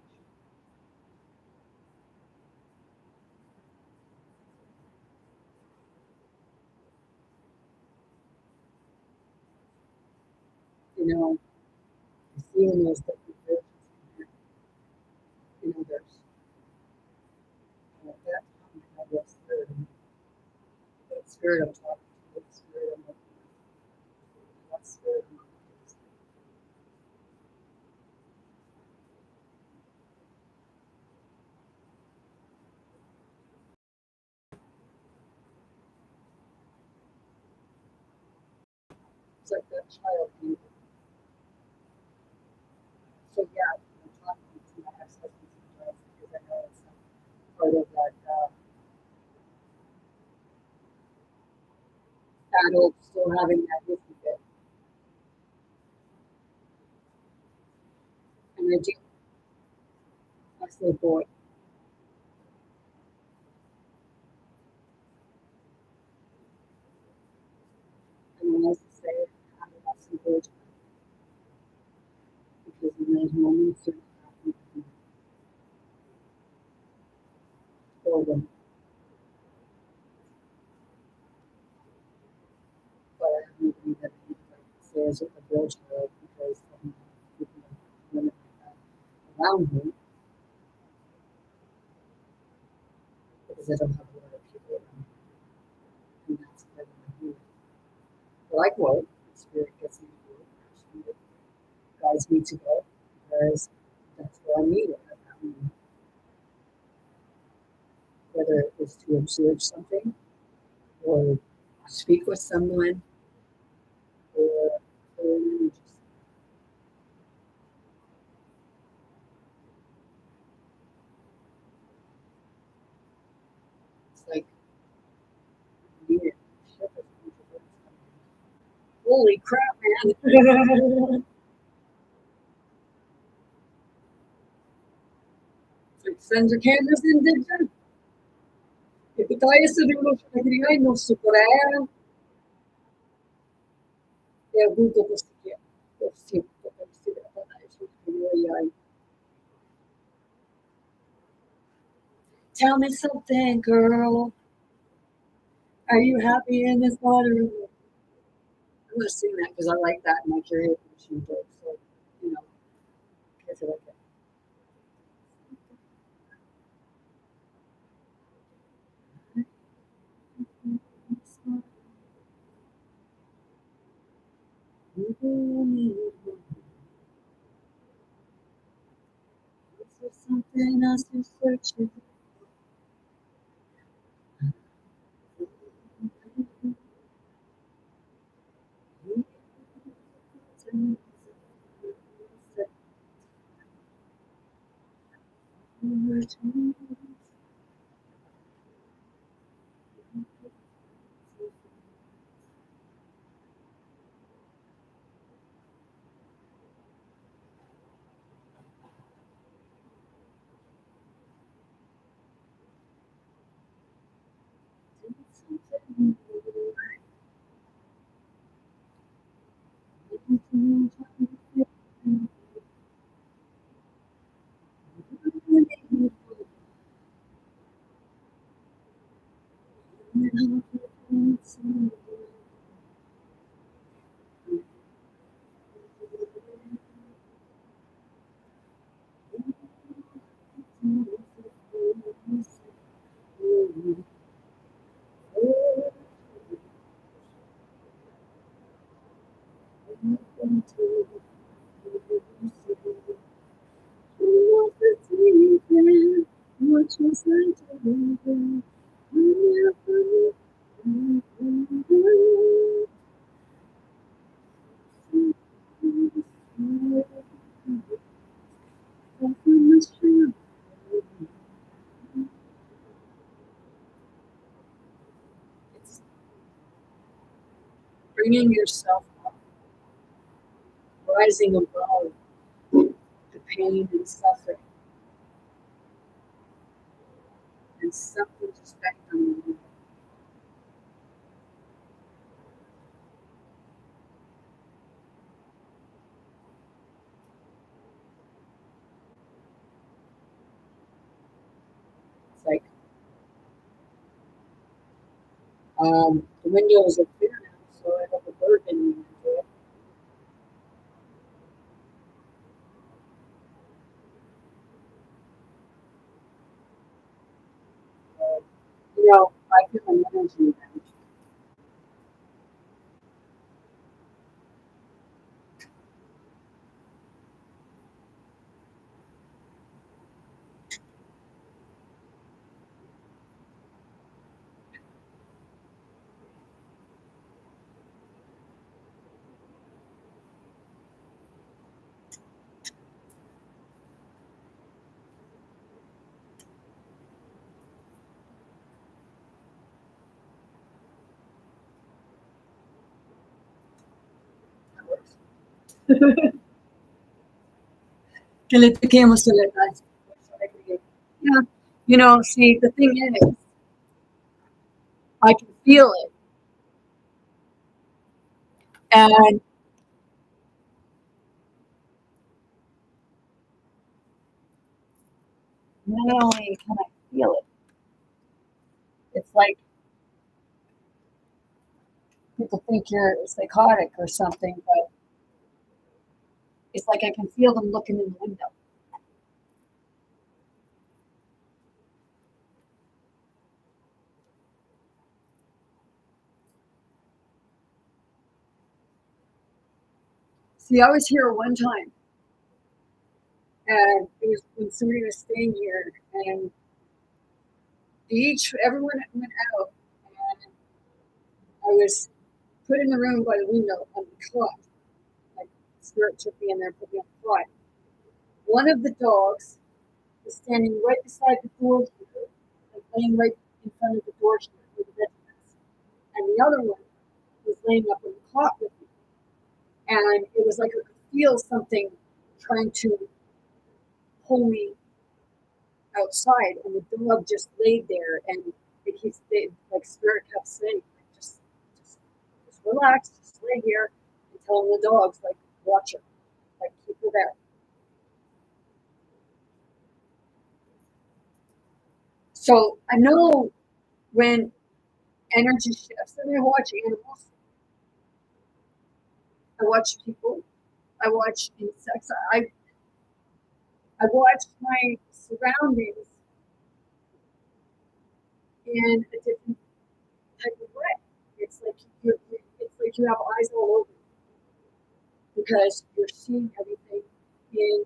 You know, the feeling is that there's at that time I had that spirit. That spirit I'm talking to, that spirit I'm looking at, that spirit I'm looking at. It's like that child came. So yeah, I'm talking to my ex-husband sometimes because I know it's part of that adult still having that history bit. And I do, I say boy. And when I say it, I have some words because in those moments, you're happy to for them. But I have nobody that I like says a girl child because I'm people women like that around me because I don't have a lot of people around me. And that's part of my healing. But I go, the spirit gets me to go, it guides me to go because that's where I need it. Whether it was to observe something or speak with someone or just it's like need it. Holy crap, man. Send your cameras in, did you? If it todavía se dio unos alegría y no se crea, é muito você eu sinto que você tell me something, girl. Are you happy in this water? I'm gonna sing that because I like that in my karaoke machine book. So, you know, I feel like it. Is something else you're searching for? It's bringing yourself up, rising above the pain and suffering, and something just back on you. It's like the windows are clear now, so I have a bird in into it. You know, I feel an energy around you. Que le toquemos a la casa. Yeah. You know, see, the thing is, I can feel it. And not only can I feel it, it's like people think you're psychotic or something, but it's like I can feel them looking in the window. See, I was here one time, and it was when somebody was staying here, and everyone went out, and I was put in the room by the window on the cot. Like, Spirit took me in there, put me on the cot. One of the dogs was standing right beside the door here, like laying right in front of the door here where the bedroom is. And the other one was laying up on the cot with me. And it was like I could feel something trying to pull me outside, and the dog just laid there, and like Spirit kept saying, like, just relax, just lay here, and telling the dogs, like, watch her, like, keep her there. So I know when energy shifts, and I watch animals, I watch people, I watch insects, I watch my surroundings in a different type of way. It's like you have eyes all over because you're seeing everything in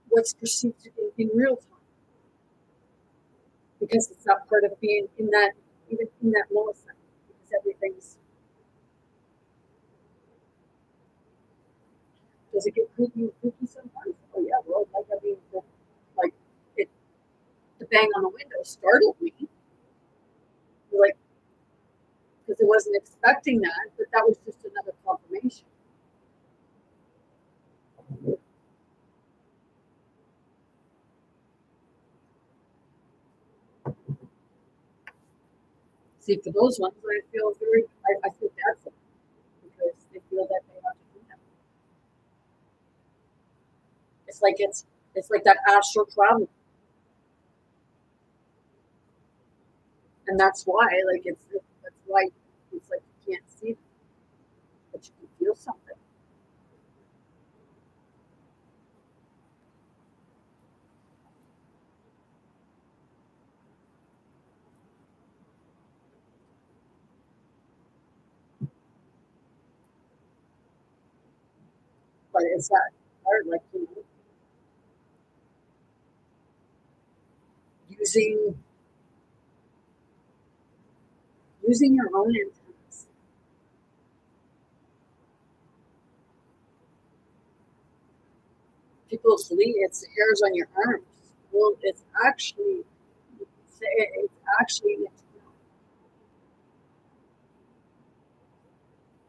what's perceived in real time. Because it's not part of being in that even in that millisecond. Because everything's does it get creepy and creepy sometimes? Oh yeah, well, like I mean, like it, the bang on the window startled me. like, because it wasn't expecting that, but that was just another confirmation. See, for those ones, I feel I feel bad for them because they feel that they have to do that. It's like that astral travel, and that's why, like, that's why it's like you can't see them, but you can feel something. But it's that hard, like, using your own antennas. People believe it's the hairs on your arms. Well, it's actually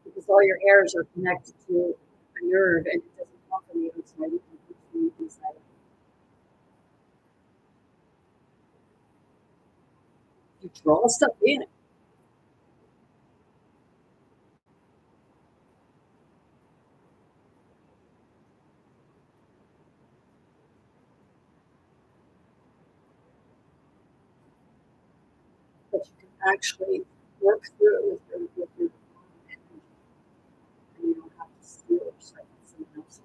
because all your hairs are connected to a nerve and it doesn't come from the outside, it comes from the inside. You draw stuff in. But you can actually work through it with your energy. And you don't have to steal or like someone else's.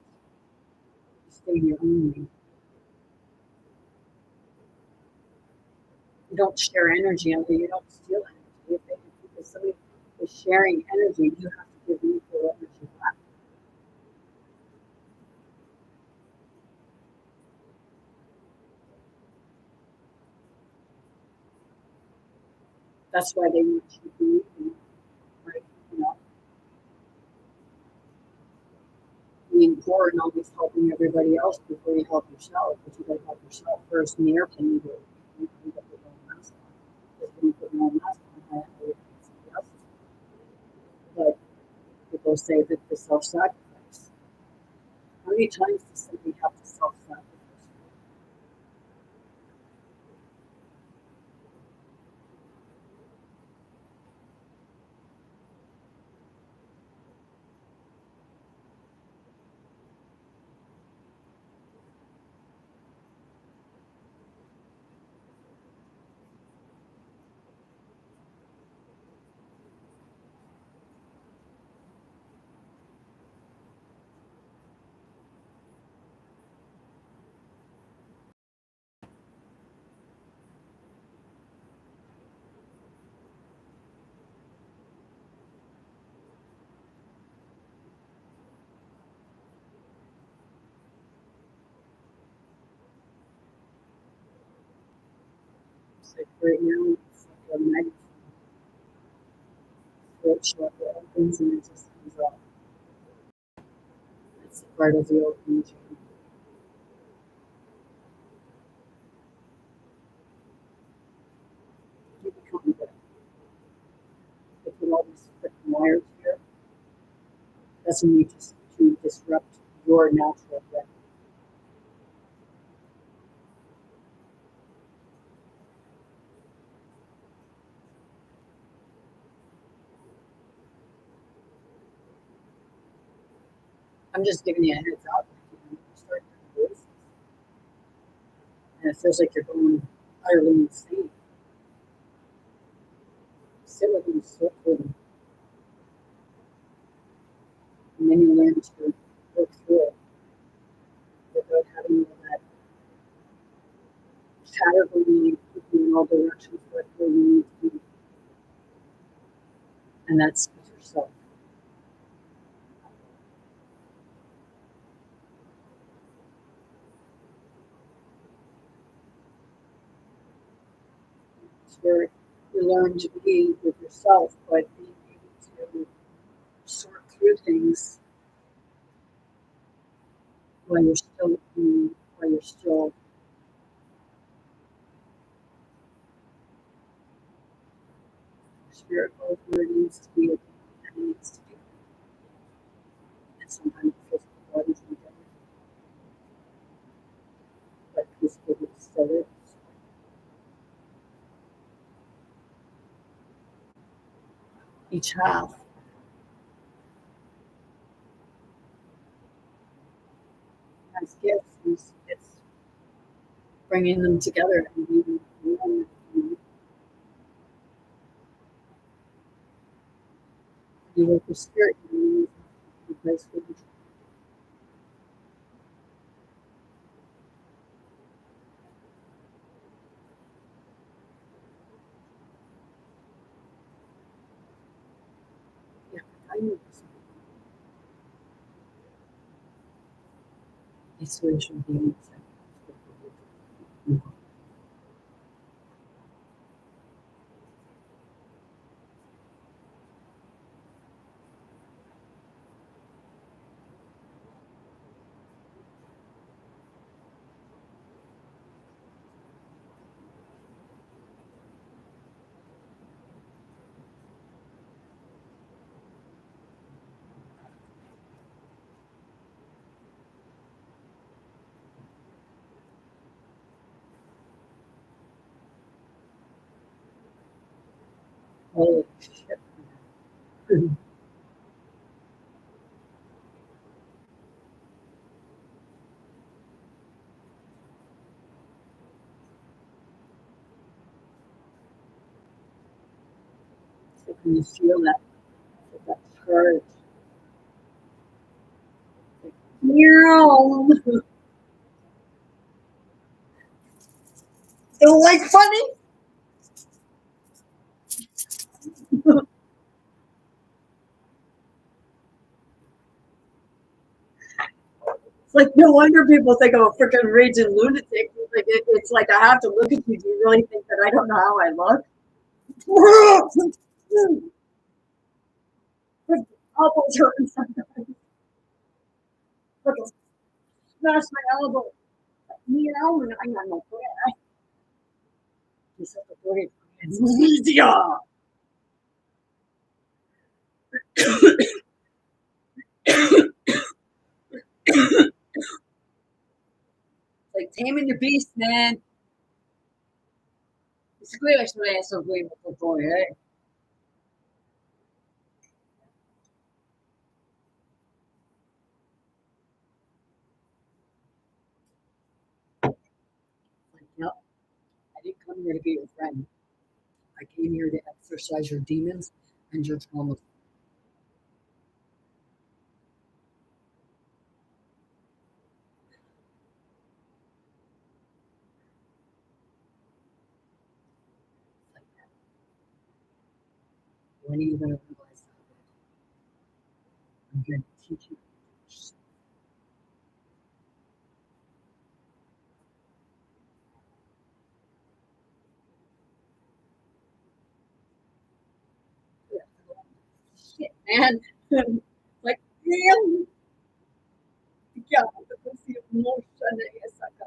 You stay in your own lane. You don't share energy, and you don't steal energy. If somebody is sharing energy, you have to give equal energy back. That's why they want you to be, right? You know, being poor and always helping everybody else before you help yourself. But you got to help yourself first. And the airplane, you put your own mask on. Because when you put your own mask on, I have to somebody else's. But people say that the self-sacrifice. How many times does somebody have to self-sacrifice? It's like right now, it's like a magnet. Which opens and it just comes off. It's part of the opening chain. You become good. If you always put wires here, doesn't need to disrupt your natural rhythm. I'm just giving you a heads up. You start doing this, and it feels like you're going utterly insane. Sit with them, sit with them, and then you learn to work through it without having all that chatter going in all directions, where you need to be. And that's with yourself. It's where you learn to be with yourself, but being able to sort through things while you're still spirit goes where it needs to be, and it needs to be. And sometimes physical bodies need everything, but physical is still is. Each half has gifts, and it's bringing them together and being one. You work with spirit, you replace with the yeah, I know this. Isolation being holy shit. So when you feel that courage, like, meow. Don't like funny? It's like no wonder people think I'm a freaking raging lunatic. Like it's like I have to look at you. Do you really think that I don't know how I look? My elbows hurting sometimes. Look, I smashed my elbow. Meow, and I'm not bad. He's such a great. Yeah. Like taming the beast, man. Squeamish when I so great with boy, eh? Like, yep, I didn't come here to be your friend. I came here to exercise your demons and your traumas. Like, when are you going to realize that? I'm here to teach you. Shit, man. Like, damn. Yeah, because the emotion is like a.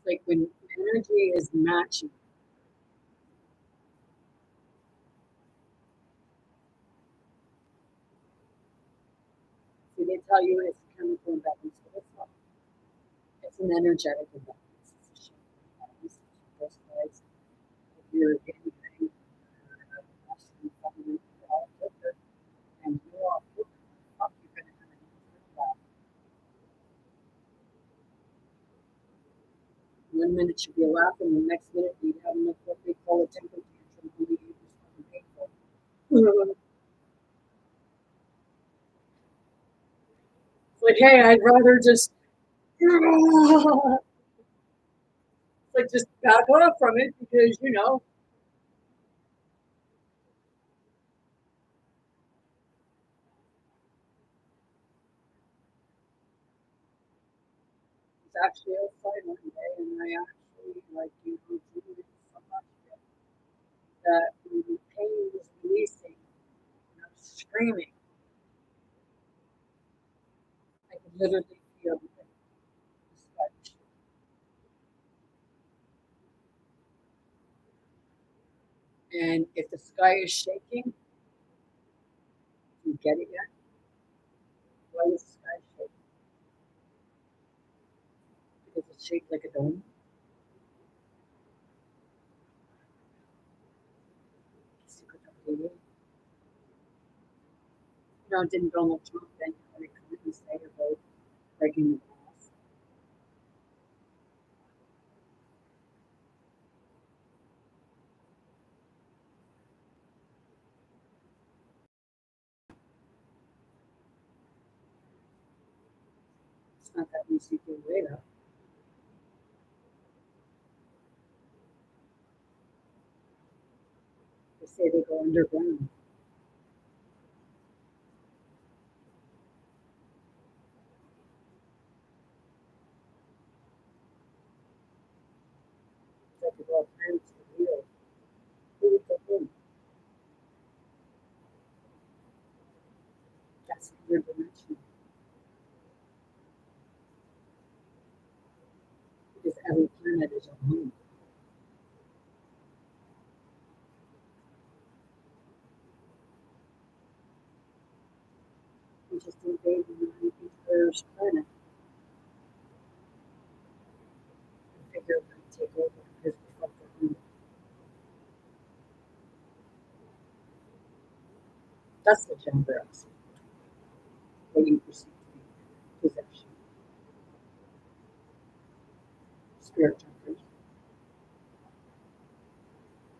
Like when energy is matching. So they tell you it's a chemical imbalance, but it's not. It's an energetic imbalance. It's a shape imbalance. Those guys, if you're getting anything, and you're all fuck, you're gonna have an answer. One minute you'd be laughing, the next minute you'd have enough what they call a temper tantrum. Only it was fucking painful. It's like, hey, I'd rather just like just back off from it because actually outside one day, and I actually drew it so much that when the pain was releasing, and I was screaming, I could literally feel the sweat. And if the sky is shaking, you get it yet? Why is the sky shaking? Because it's shaped like a dome. Secret of the year. Didn't Donald Trump then Hillary Clinton say about breaking the glass? It's not that easy to do later. They say they go underground. It's like all planets are real. Who would go in? That's your dimension. Because every planet is a home. We just invaded the entire planet and figure we're going to take over because we fucked our home. That's the gender aspect. What you perceive to be possession. Spirit jumpers.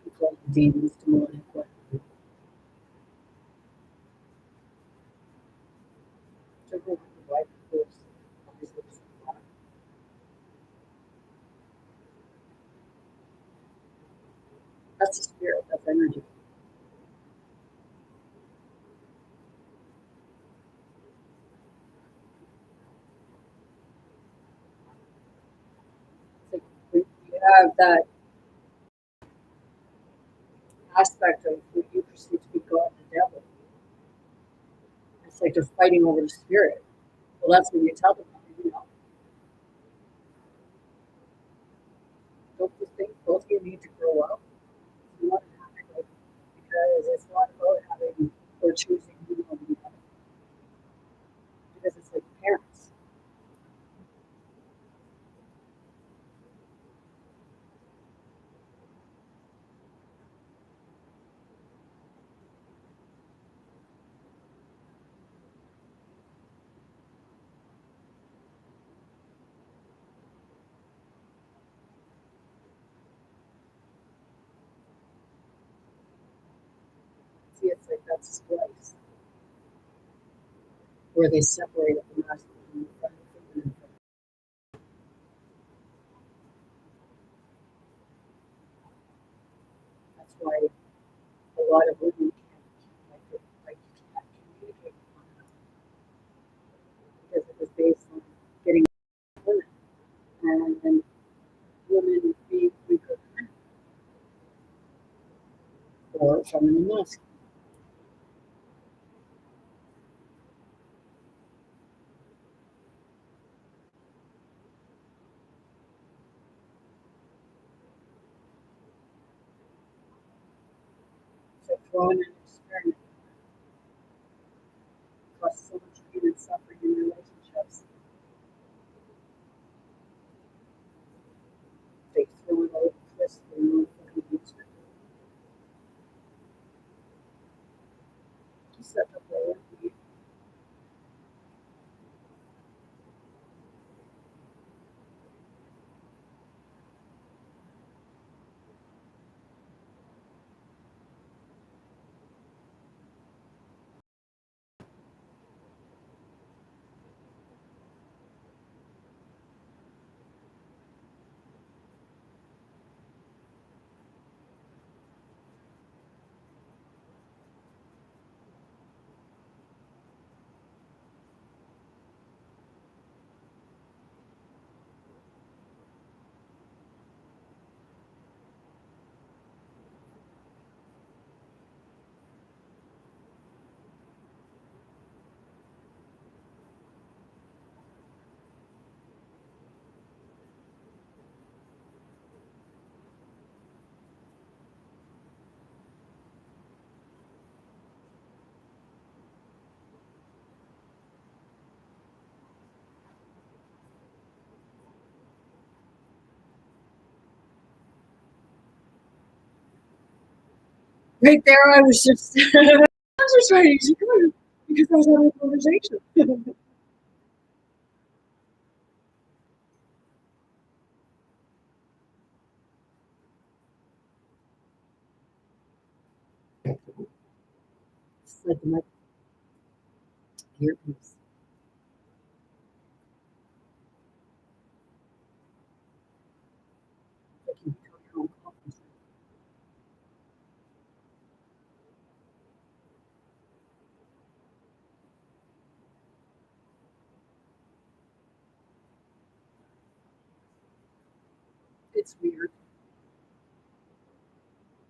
We call them demons, demonic, whatever. So we're the white force. Always looks like that. That's the spirit, that's energy. It's like you have that aspect of what you perceive to be God and the devil. It's like they're fighting over the spirit. Well, that's when you tell them, don't you think both of you need to grow up? You want to have it, because it's not about having or choosing who you want to be. Because it's like parents. See, it's like that's a splice where they separate it from masculine and feminine. That's why a lot of women can't communicate with one another because it was based on getting women and women being weaker than men or feminine masculine. So throwing an experiment causes so much pain and suffering in relationships. They throw it over the cliff for no fucking reason. Just set up there. Right there, I was just, I was just trying to use your phone because I was having a conversation. Slid my earpiece. I can go your own conference. It's weird,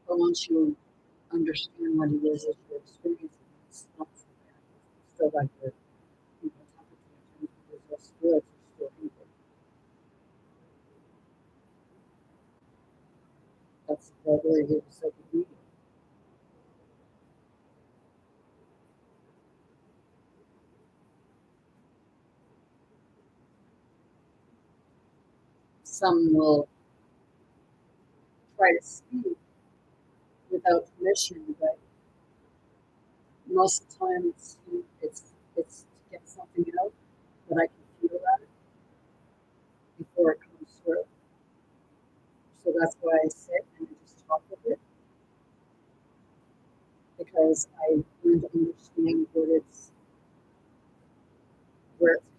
but once you understand what it is that you're experiencing, it's not so bad. It's still like the temperature because those spirits are still evil. That's probably the second meeting. Some will try to speak without permission, but most of the time it's to get something out that I can feel that before it comes through. So that's why I sit and I just talk with it because I learn to understand where it's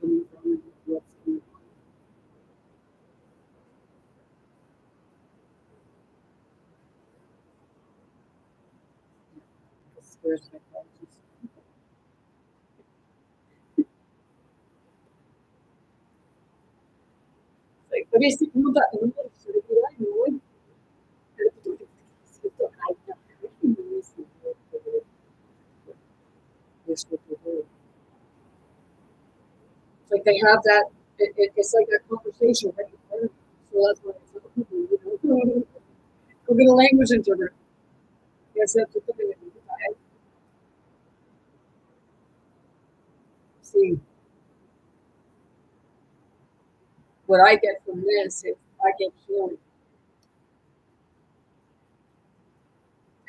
coming from and what's going on. The spirit psychologist. Like, but esse muda isso, ele lá muito. It's like they have that. It's like that conversation right in front of you. So that's why I tell people, go get a language interpreter. Yes, that's the thing. See, what I get from this is I get healing,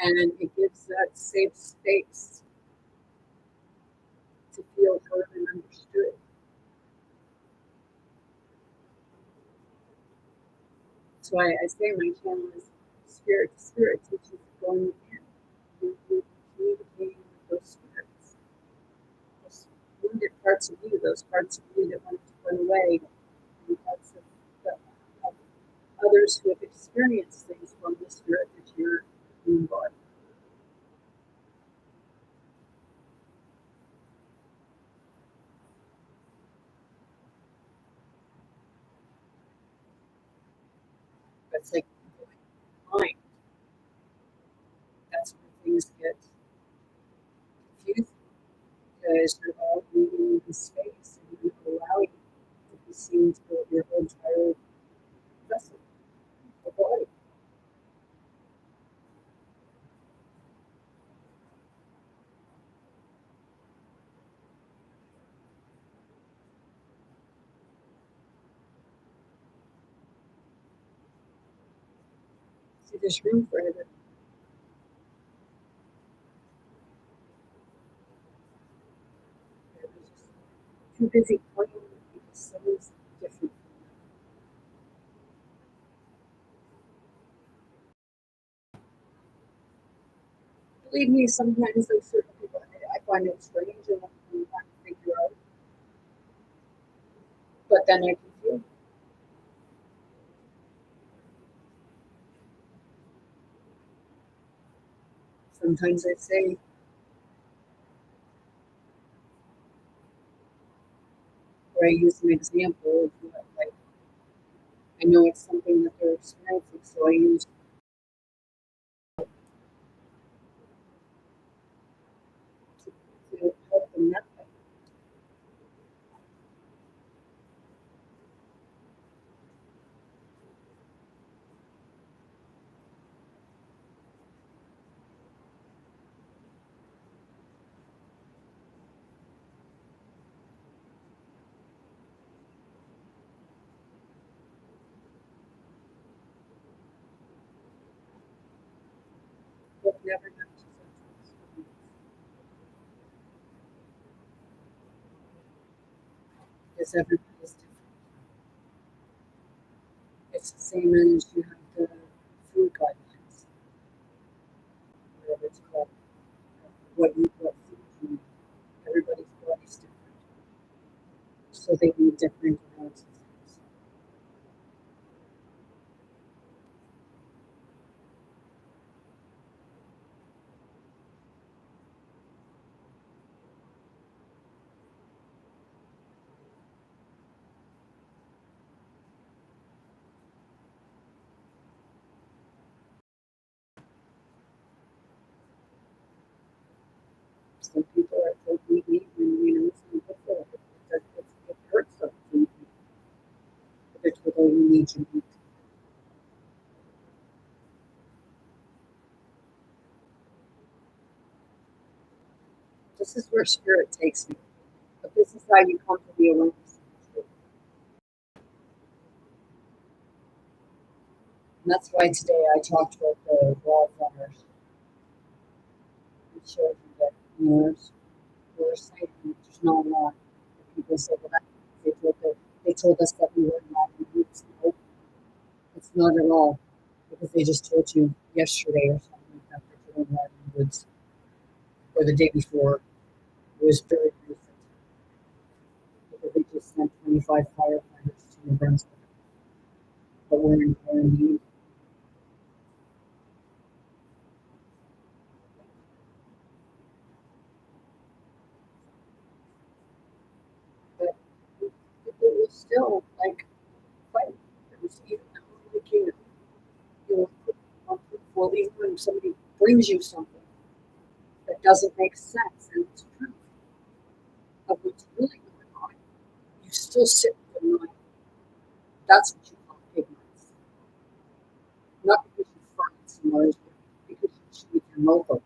and it gives that safe space to feel heard and understood. So I say my channel is spirit to spirit, which is going within. You're communicating with those spirits, those wounded parts of you, those parts of you that want to run away, and parts of others who have experienced things from the spirit that you're in body. It's like mind. That's where things get confusing because you're all moving in space and you're not allowing to be seen through your whole entire vessel, the body. See, there's room for everything. They're just too busy playing because someone's different. Believe me, sometimes there's certain people I find it strange and I'm not figure out. But then I can feel it. Sometimes I say, or I use an example of what, like, I know it's something that they're experiencing, so I use to help them that way. But never not. because everybody's different. It's the same as you have the food guidelines, whatever it's called, what food you eat. Everybody's body's different, so they need different amounts of things. Some people are told to eat when some people it hurts them to eat meat, but they're told, oh, you need to eat. This is where spirit takes me, but this is how you come to the awareness of the truth. And that's why today I talked about the wildfires. It showed you that we're saying there's not a lot. People say, well, they told us that we were not in groups. No, it's not at all. Because they just told you yesterday or something like that that you were not in the woods. Or the day before. It was very recent. Because they just sent 25 firefighters to New Brunswick. But we're in quarantine. But it was still like fight. It was even complicated. Well, even when somebody brings you something that doesn't make sense and it's true of what's really going on, you still sit with the mind. That's what you call ignorance. Not because you find somewhere, but because you choose your mobile.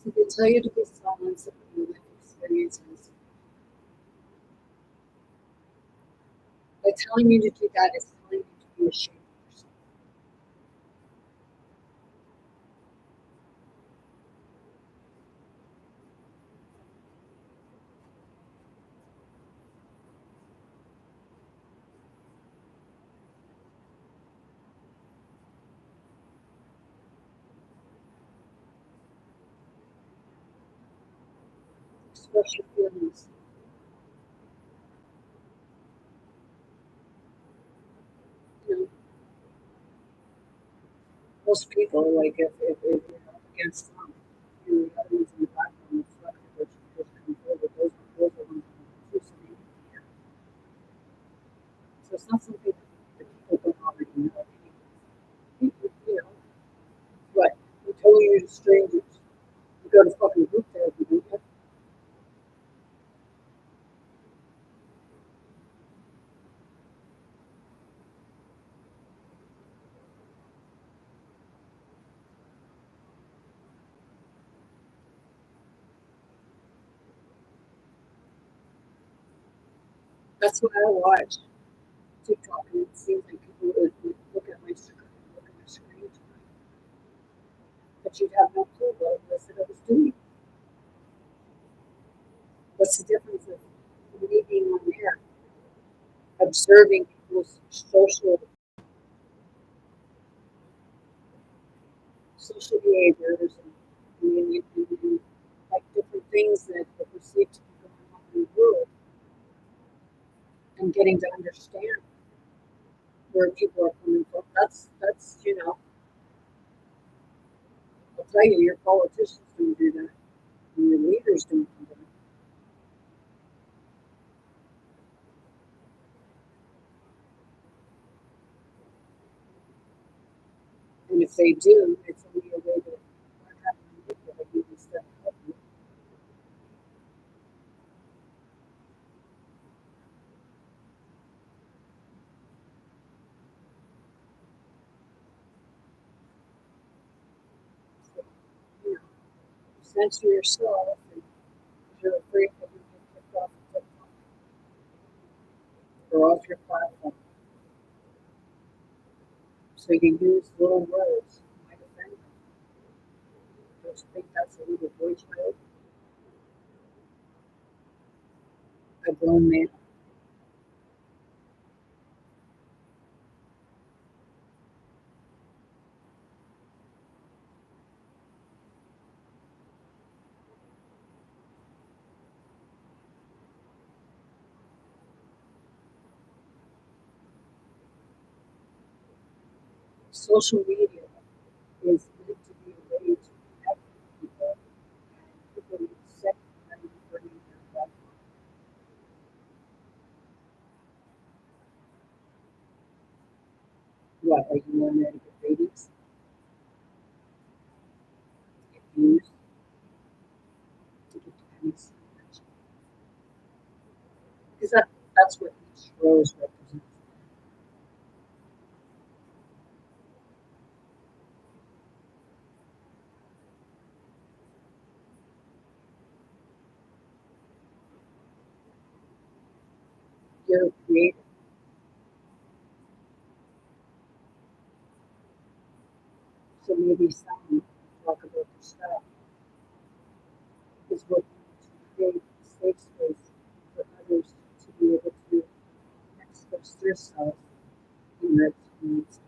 So they tell you to be silent about your life experiences. By telling you to do that, it's telling you to be ashamed of yourself. Express your feelings. You know, most people, like if you're up against them, the other ones in the background reflect what you just control, but those are the ones who hallucinate. So it's not something that people don't already know. People, what? Who told you to strangers? You go to fucking group therapy, don't you? That's what I watch TikTok, and it seems like people would look at my screen, but you'd have no clue what it was that I was doing. What's the difference of me being on there, observing people's social behaviors and like different things that are perceived to be going on in the world, and getting to understand where people are coming from. That's I'll tell you, your politicians don't do that, and your leaders don't do that. if they do, it's only a way to learn how to manipulate you instead of help you. So, you know, censor yourself and you're afraid that you get kicked off of TikTok or off your platform. So you use little words to might offend them. Don't you think that's a little boy child? A grown man. Social media is meant to be a way to connect with people, and people need to set and bring their platform. What, are you on there to get ratings, to get views, to get comments? Because that's what each rose represents. You're a creator. So maybe some talk about your stuff is what you need to create a safe space for others to be able to express themselves in their experiences.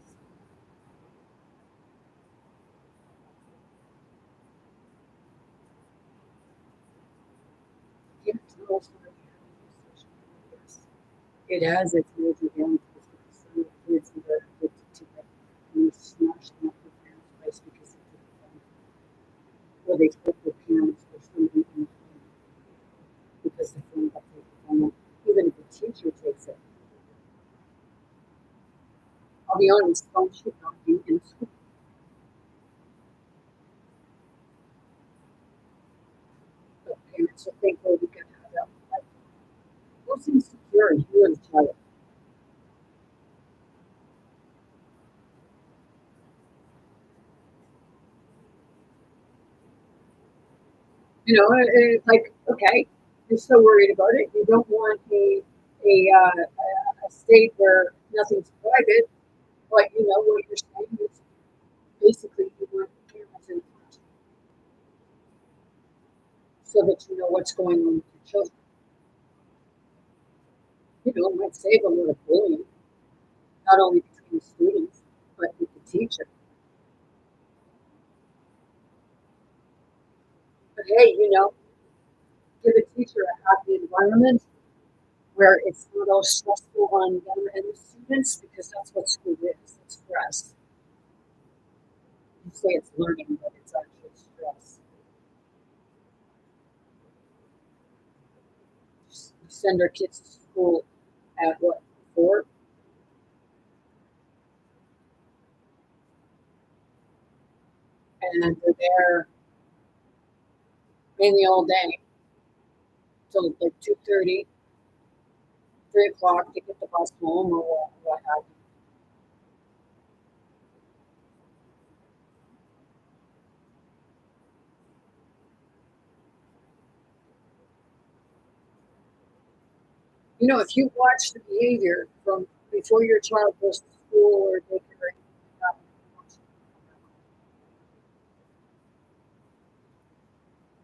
Yeah, tell us why you have to use social media. Yes. It has its major dangers because some of the kids that are addicted to it and you smash them up with parents' place because they took a phone call. Or they took their parents or somebody in the phone because the phone got taken from them. Even if the teacher takes it. I'll be honest, phone should not be in school. But parents will think, oh, we can have that. Like, those insecurities, you as a child. Like, okay, you're so worried about it. You don't want a state where nothing's private, but you know what you're saying is basically you want cameras in the classroom so that you know what's going on with your children. It might save a lot of bullying, not only between the students, but with the teacher. But hey, give a teacher a happy environment where it's not all stressful on them and the students because that's what school is. It's stress. You say it's learning, but it's actually stress. We send our kids to school at what, 4? And they're there mainly all day till like 2:30, 3 o'clock to get the bus home or what have you. If you watch the behavior from before your child goes to school or daycare or anything like that,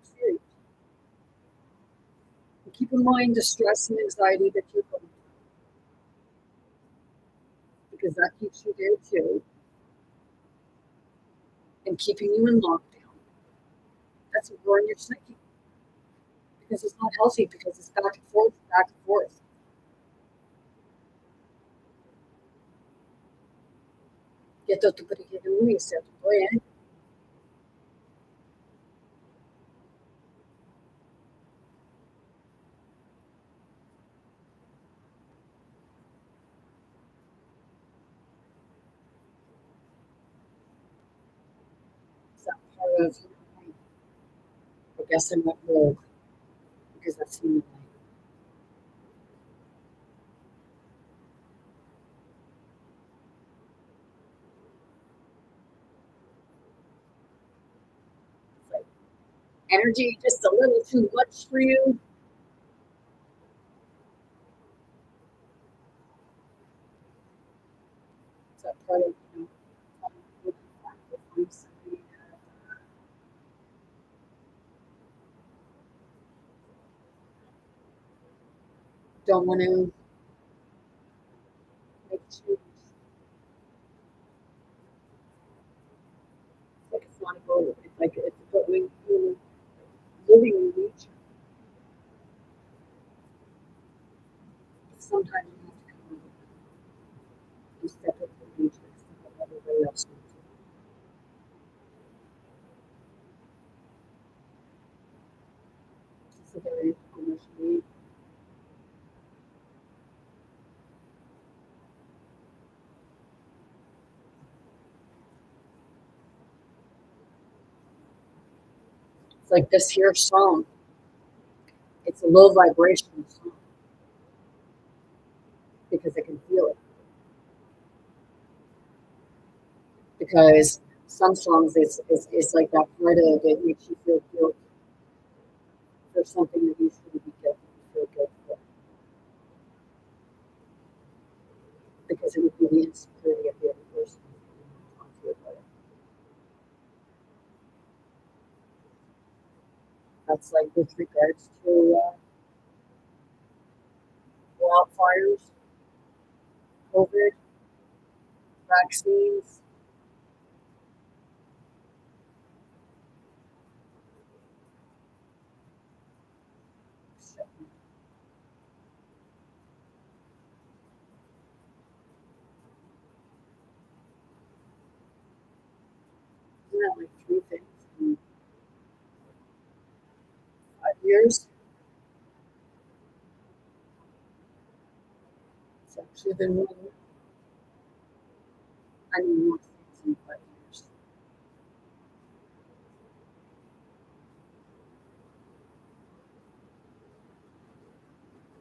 serious. And keep in mind the stress and anxiety that you're going through because that keeps you there too and keeping you in lockdown. That's a war in your psyche because it's not healthy because it's back and forth, back and forth. Y entonces tú puedes get a reset, pues. of, I guess I went rogue because I've seen the light. It's like energy just a little too much for you. Is that part of, looking for somebody that don't want to make change? It's like it's not a goal. It's like it's going living in nature. Sometimes you have to come and step up from nature instead of everybody else. It's a very commercially it's like this here song. It's a low vibrational song because I can feel it. Because some songs it's like that part of it makes you feel guilt for something that you shouldn't be guilty, feel guilt for. Because it would be the insecurity of the other person who talks to you about it. That's like with regards to wildfires, COVID, vaccines. Isn't that like 3 things in 5 years? It's actually been more. I mean, more things in 5 years.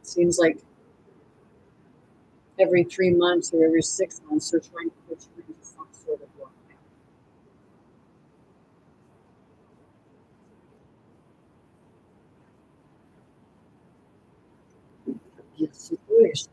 It seems like every 3 months or every 6 months they're trying to put you into some sort of lockdown. Yes, situation.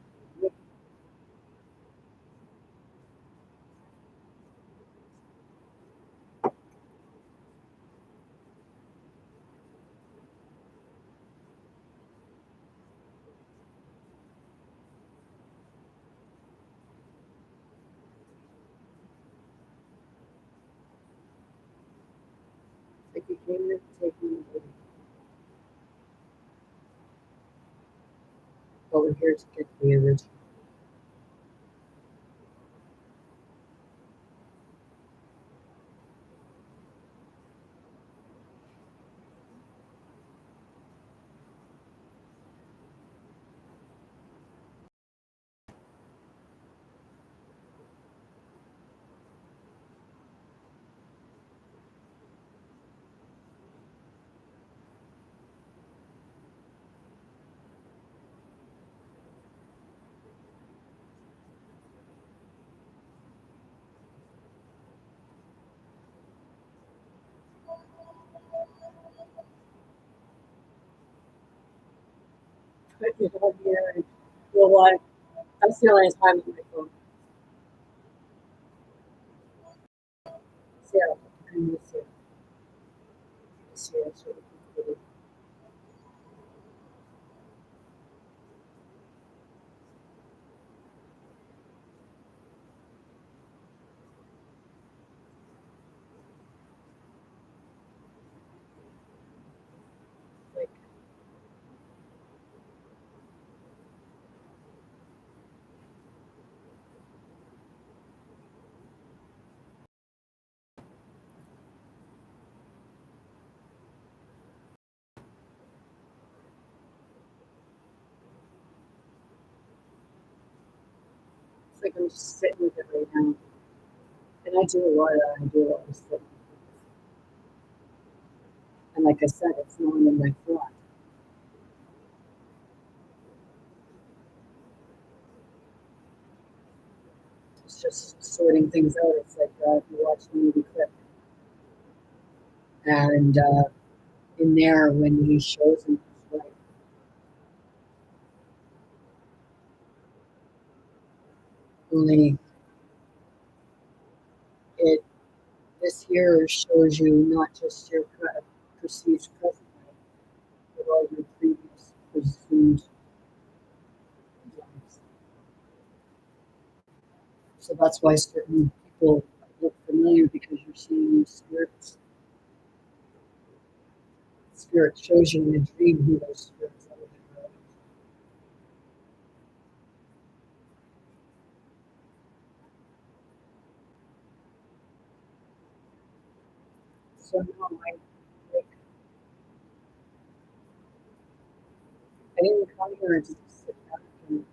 Like you came here to take me away, but we're here to get the original. Put you over here and you know what? That's the only time on my phone. Sarah, I miss you. Sarah, sort of. Like, it's like I'm just sitting with it right now. And I do a lot of that. I do a lot of stuff. like I said, it's not in my flat. It's just sorting things out. It's like if you watch the movie Clip, and in there when he shows him his wife, only it this here shows you not just your perceived present life, but all your previous presumed lives. So that's why certain people look familiar, because you're seeing spirits. Spirit shows you in a dream who those spirits are. So no, like, I didn't come here and just sit back and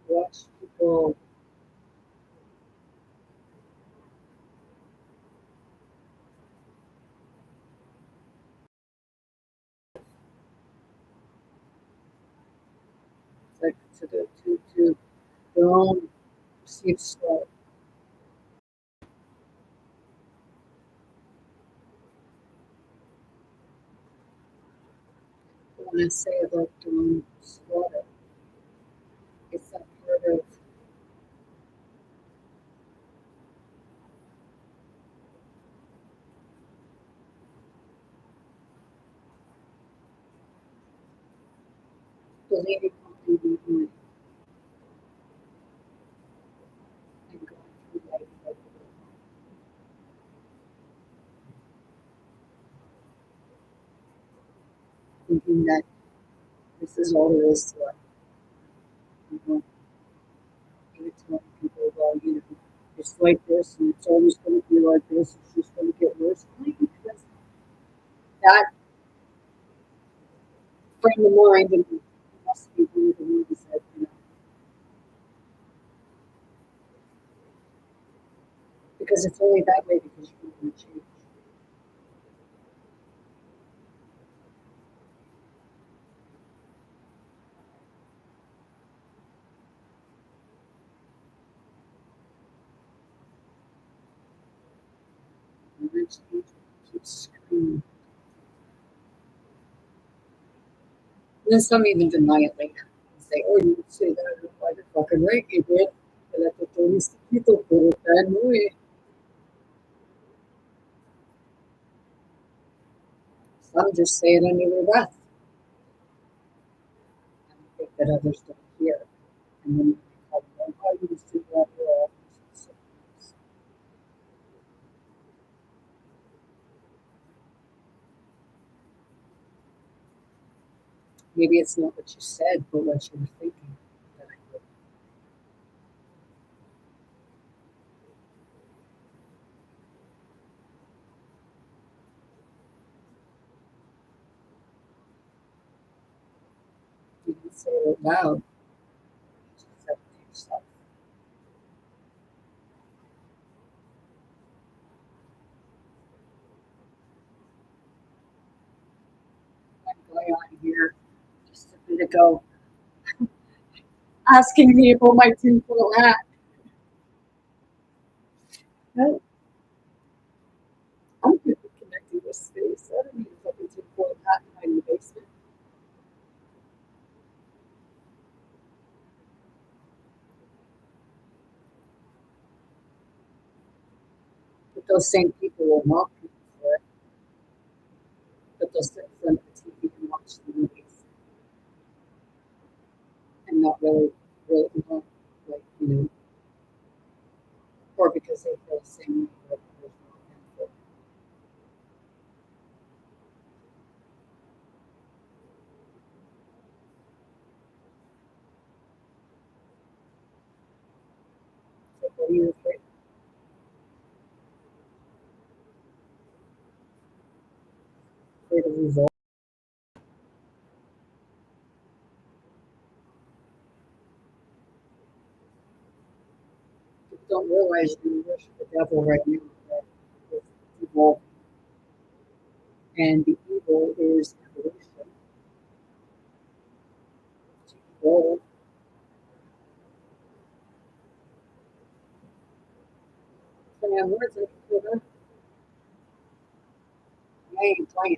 watch people like to their own perceived story. When I say about their own slaughter, it's that part of believing completely in and going through life like thinking that this is all there is to life. You know, even telling people, well, you know, it's like this and it's always going to be like this, it's just going to get worse. Only because that frame of mind and must be one of the movies that, you know, because it's only that way because you're not going to change. And then she keeps screaming. And then some even deny it later and say, oh, you would say that, why the fucking right you did. And that the police people put it that way. Some just say it under their breath. And I think that others don't hear. And then they call them, oh, you just do that, you're all maybe it's not what you said, but what you were thinking. That I would. You didn't say it out loud. You just said it to yourself. One guy on here just a bit ago asking me about my tinfoil hat. No, I'm good with connecting with space. I don't need a fucking tinfoil hat in the basement. But those same people will mock people for it. But they'll sit in front of the TV and watch the movies and not really not like, you know, or because they feel the same way like others mock them for it. So what are you afraid of results? Don't realize you worship the devil right now. That it's evil, and the evil is evolution. It's evil. So I have words I can put on. I ain't playing.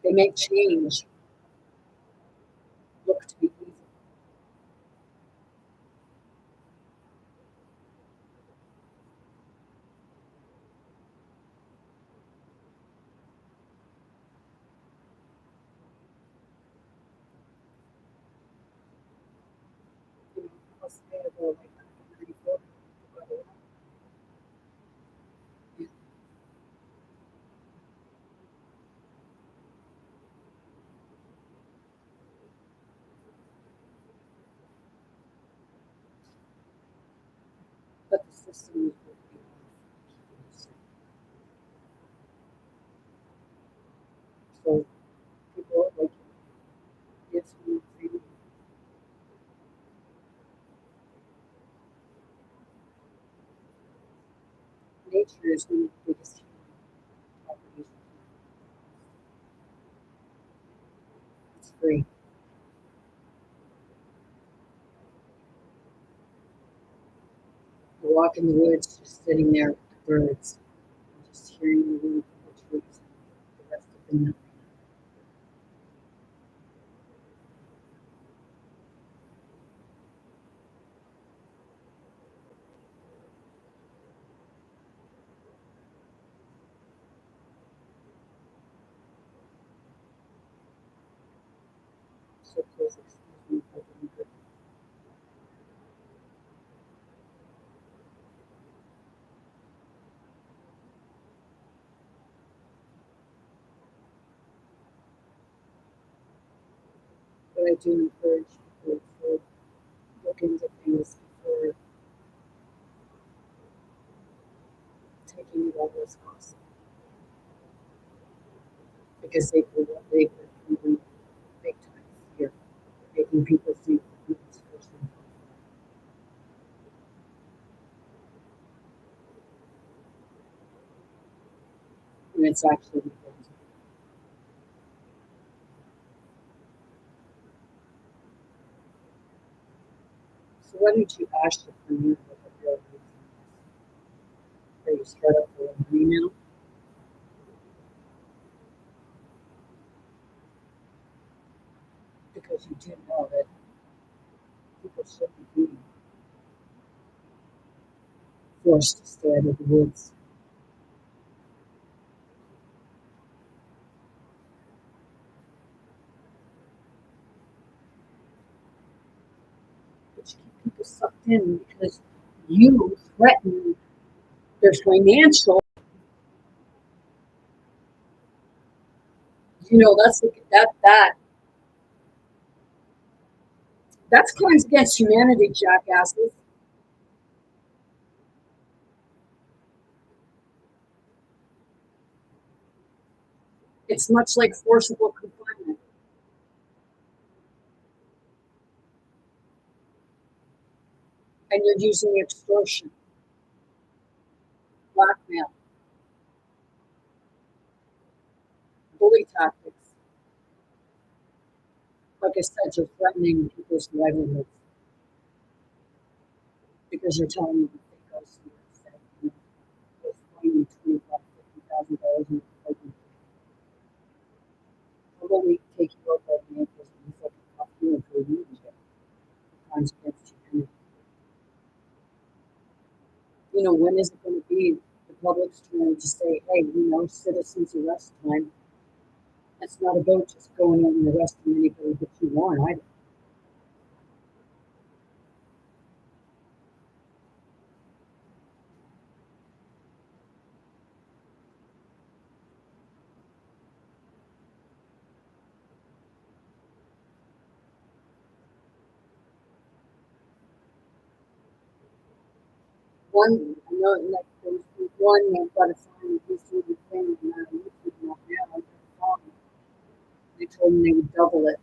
They make change look to be easy. You know, plus they have like 94. But the system is working off. So people like it's more freedom. Nature is one of the biggest human properties. It's free. I walk in the woods, just sitting there with the birds, and just hearing the wind from the trees, and the rest of the night. So please excuse me if I don't good. But I do encourage people to look into things before taking it over as possible. Because they were from big time fear, making people think that it's personal. And it's actually important. So why don't you ask your friend what the real reason is? Are you scared of the money now? Because you do know that people shouldn't be forced to stay out of the woods. But you keep people sucked in because you threaten their financial. You know that's crimes against humanity, jackasses. It's much like forcible confinement, and you're using extortion, blackmail, bully tactics. Like I said, you're threatening people's livelihoods because you're telling them if they go somewhere and say, you know, we'll fine you $25,000, $50,000 and we'll only take you out by the ankles and fucking cuff you and throw you in jail. Crimes against humanity. You know, when is it going to be the public's turn to say, hey, you know, citizens arrest time? It's not about just going out and arresting anybody that you want either. One, I know, like, there's one that got a sign that he's doing the thing, and YouTube now, they told him they would double it.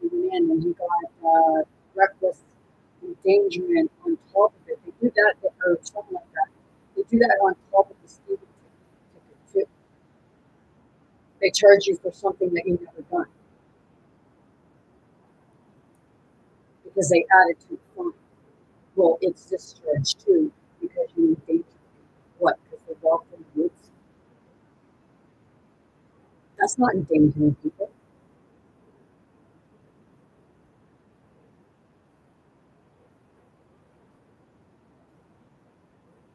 He coming in and you got reckless endangerment on top of it. They do that, or something like that. They do that on top of the speeding ticket too. They charge you for something that you've never done because they add it to the fine. Well, it's discharged too because you endanger people. What? Because they walked in the woods? That's not endangering people.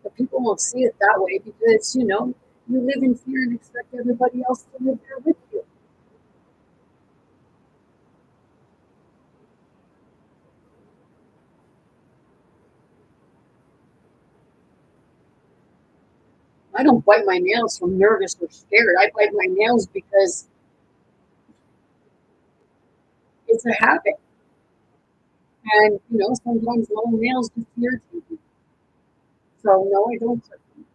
But people won't see it that way because, you know, you live in fear and expect everybody else to live there with you. I don't bite my nails from nervous or scared. I bite my nails because it's a habit. And, you know, sometimes long nails just irritate me. So, no, I don't clip them.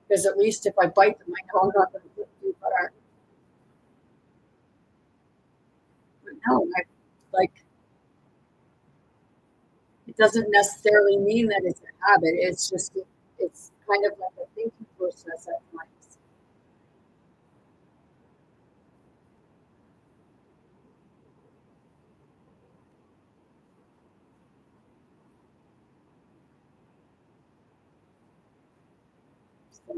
Because at least if I bite them, I know I'm not going to clip too far. But no, like, it doesn't necessarily mean that it's a habit. It's just, it's kind of like a thinking process at times. So,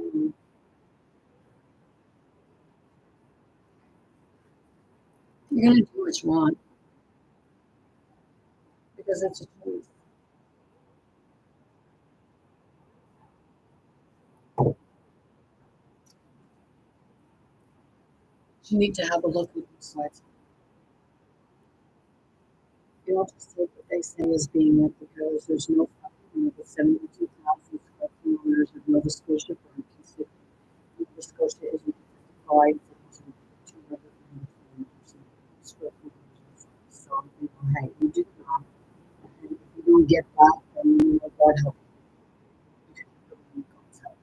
you're going to do what you want because it's a choice. You need to have a look at both sides. You don't just take what they say as being it because there's no fucking with 72,000 square kilometers of Nova Scotia for considering Nova Scotia isn't 55,200 square kilometers. So, you know, hey, you do not. And if you don't get that, then you know, God help you. You can God's help.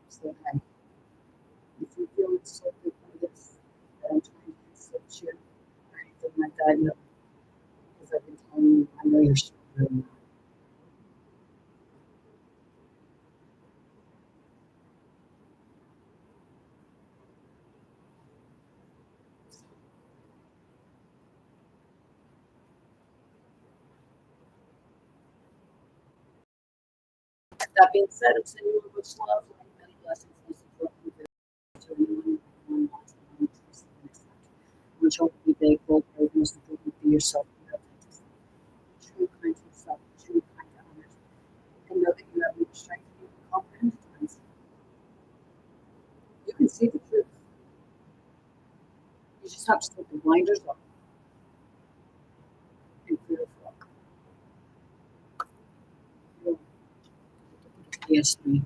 So, hey, if you feel insulted by this, that I'm trying to insult you or anything like that, no, because I've been telling you, I know you're stronger than that. That being said, I'm sending you much love, light, many blessings, and support from the to anyone who wants to which hope to be big, bold, brave, most importantly, be yourself, be authentic, true, kind to yourself, true, kind to others, and know that you have the strength to be confident at times. You can see the truth. You just have to take the blinders off and clear the fog. Yes, me.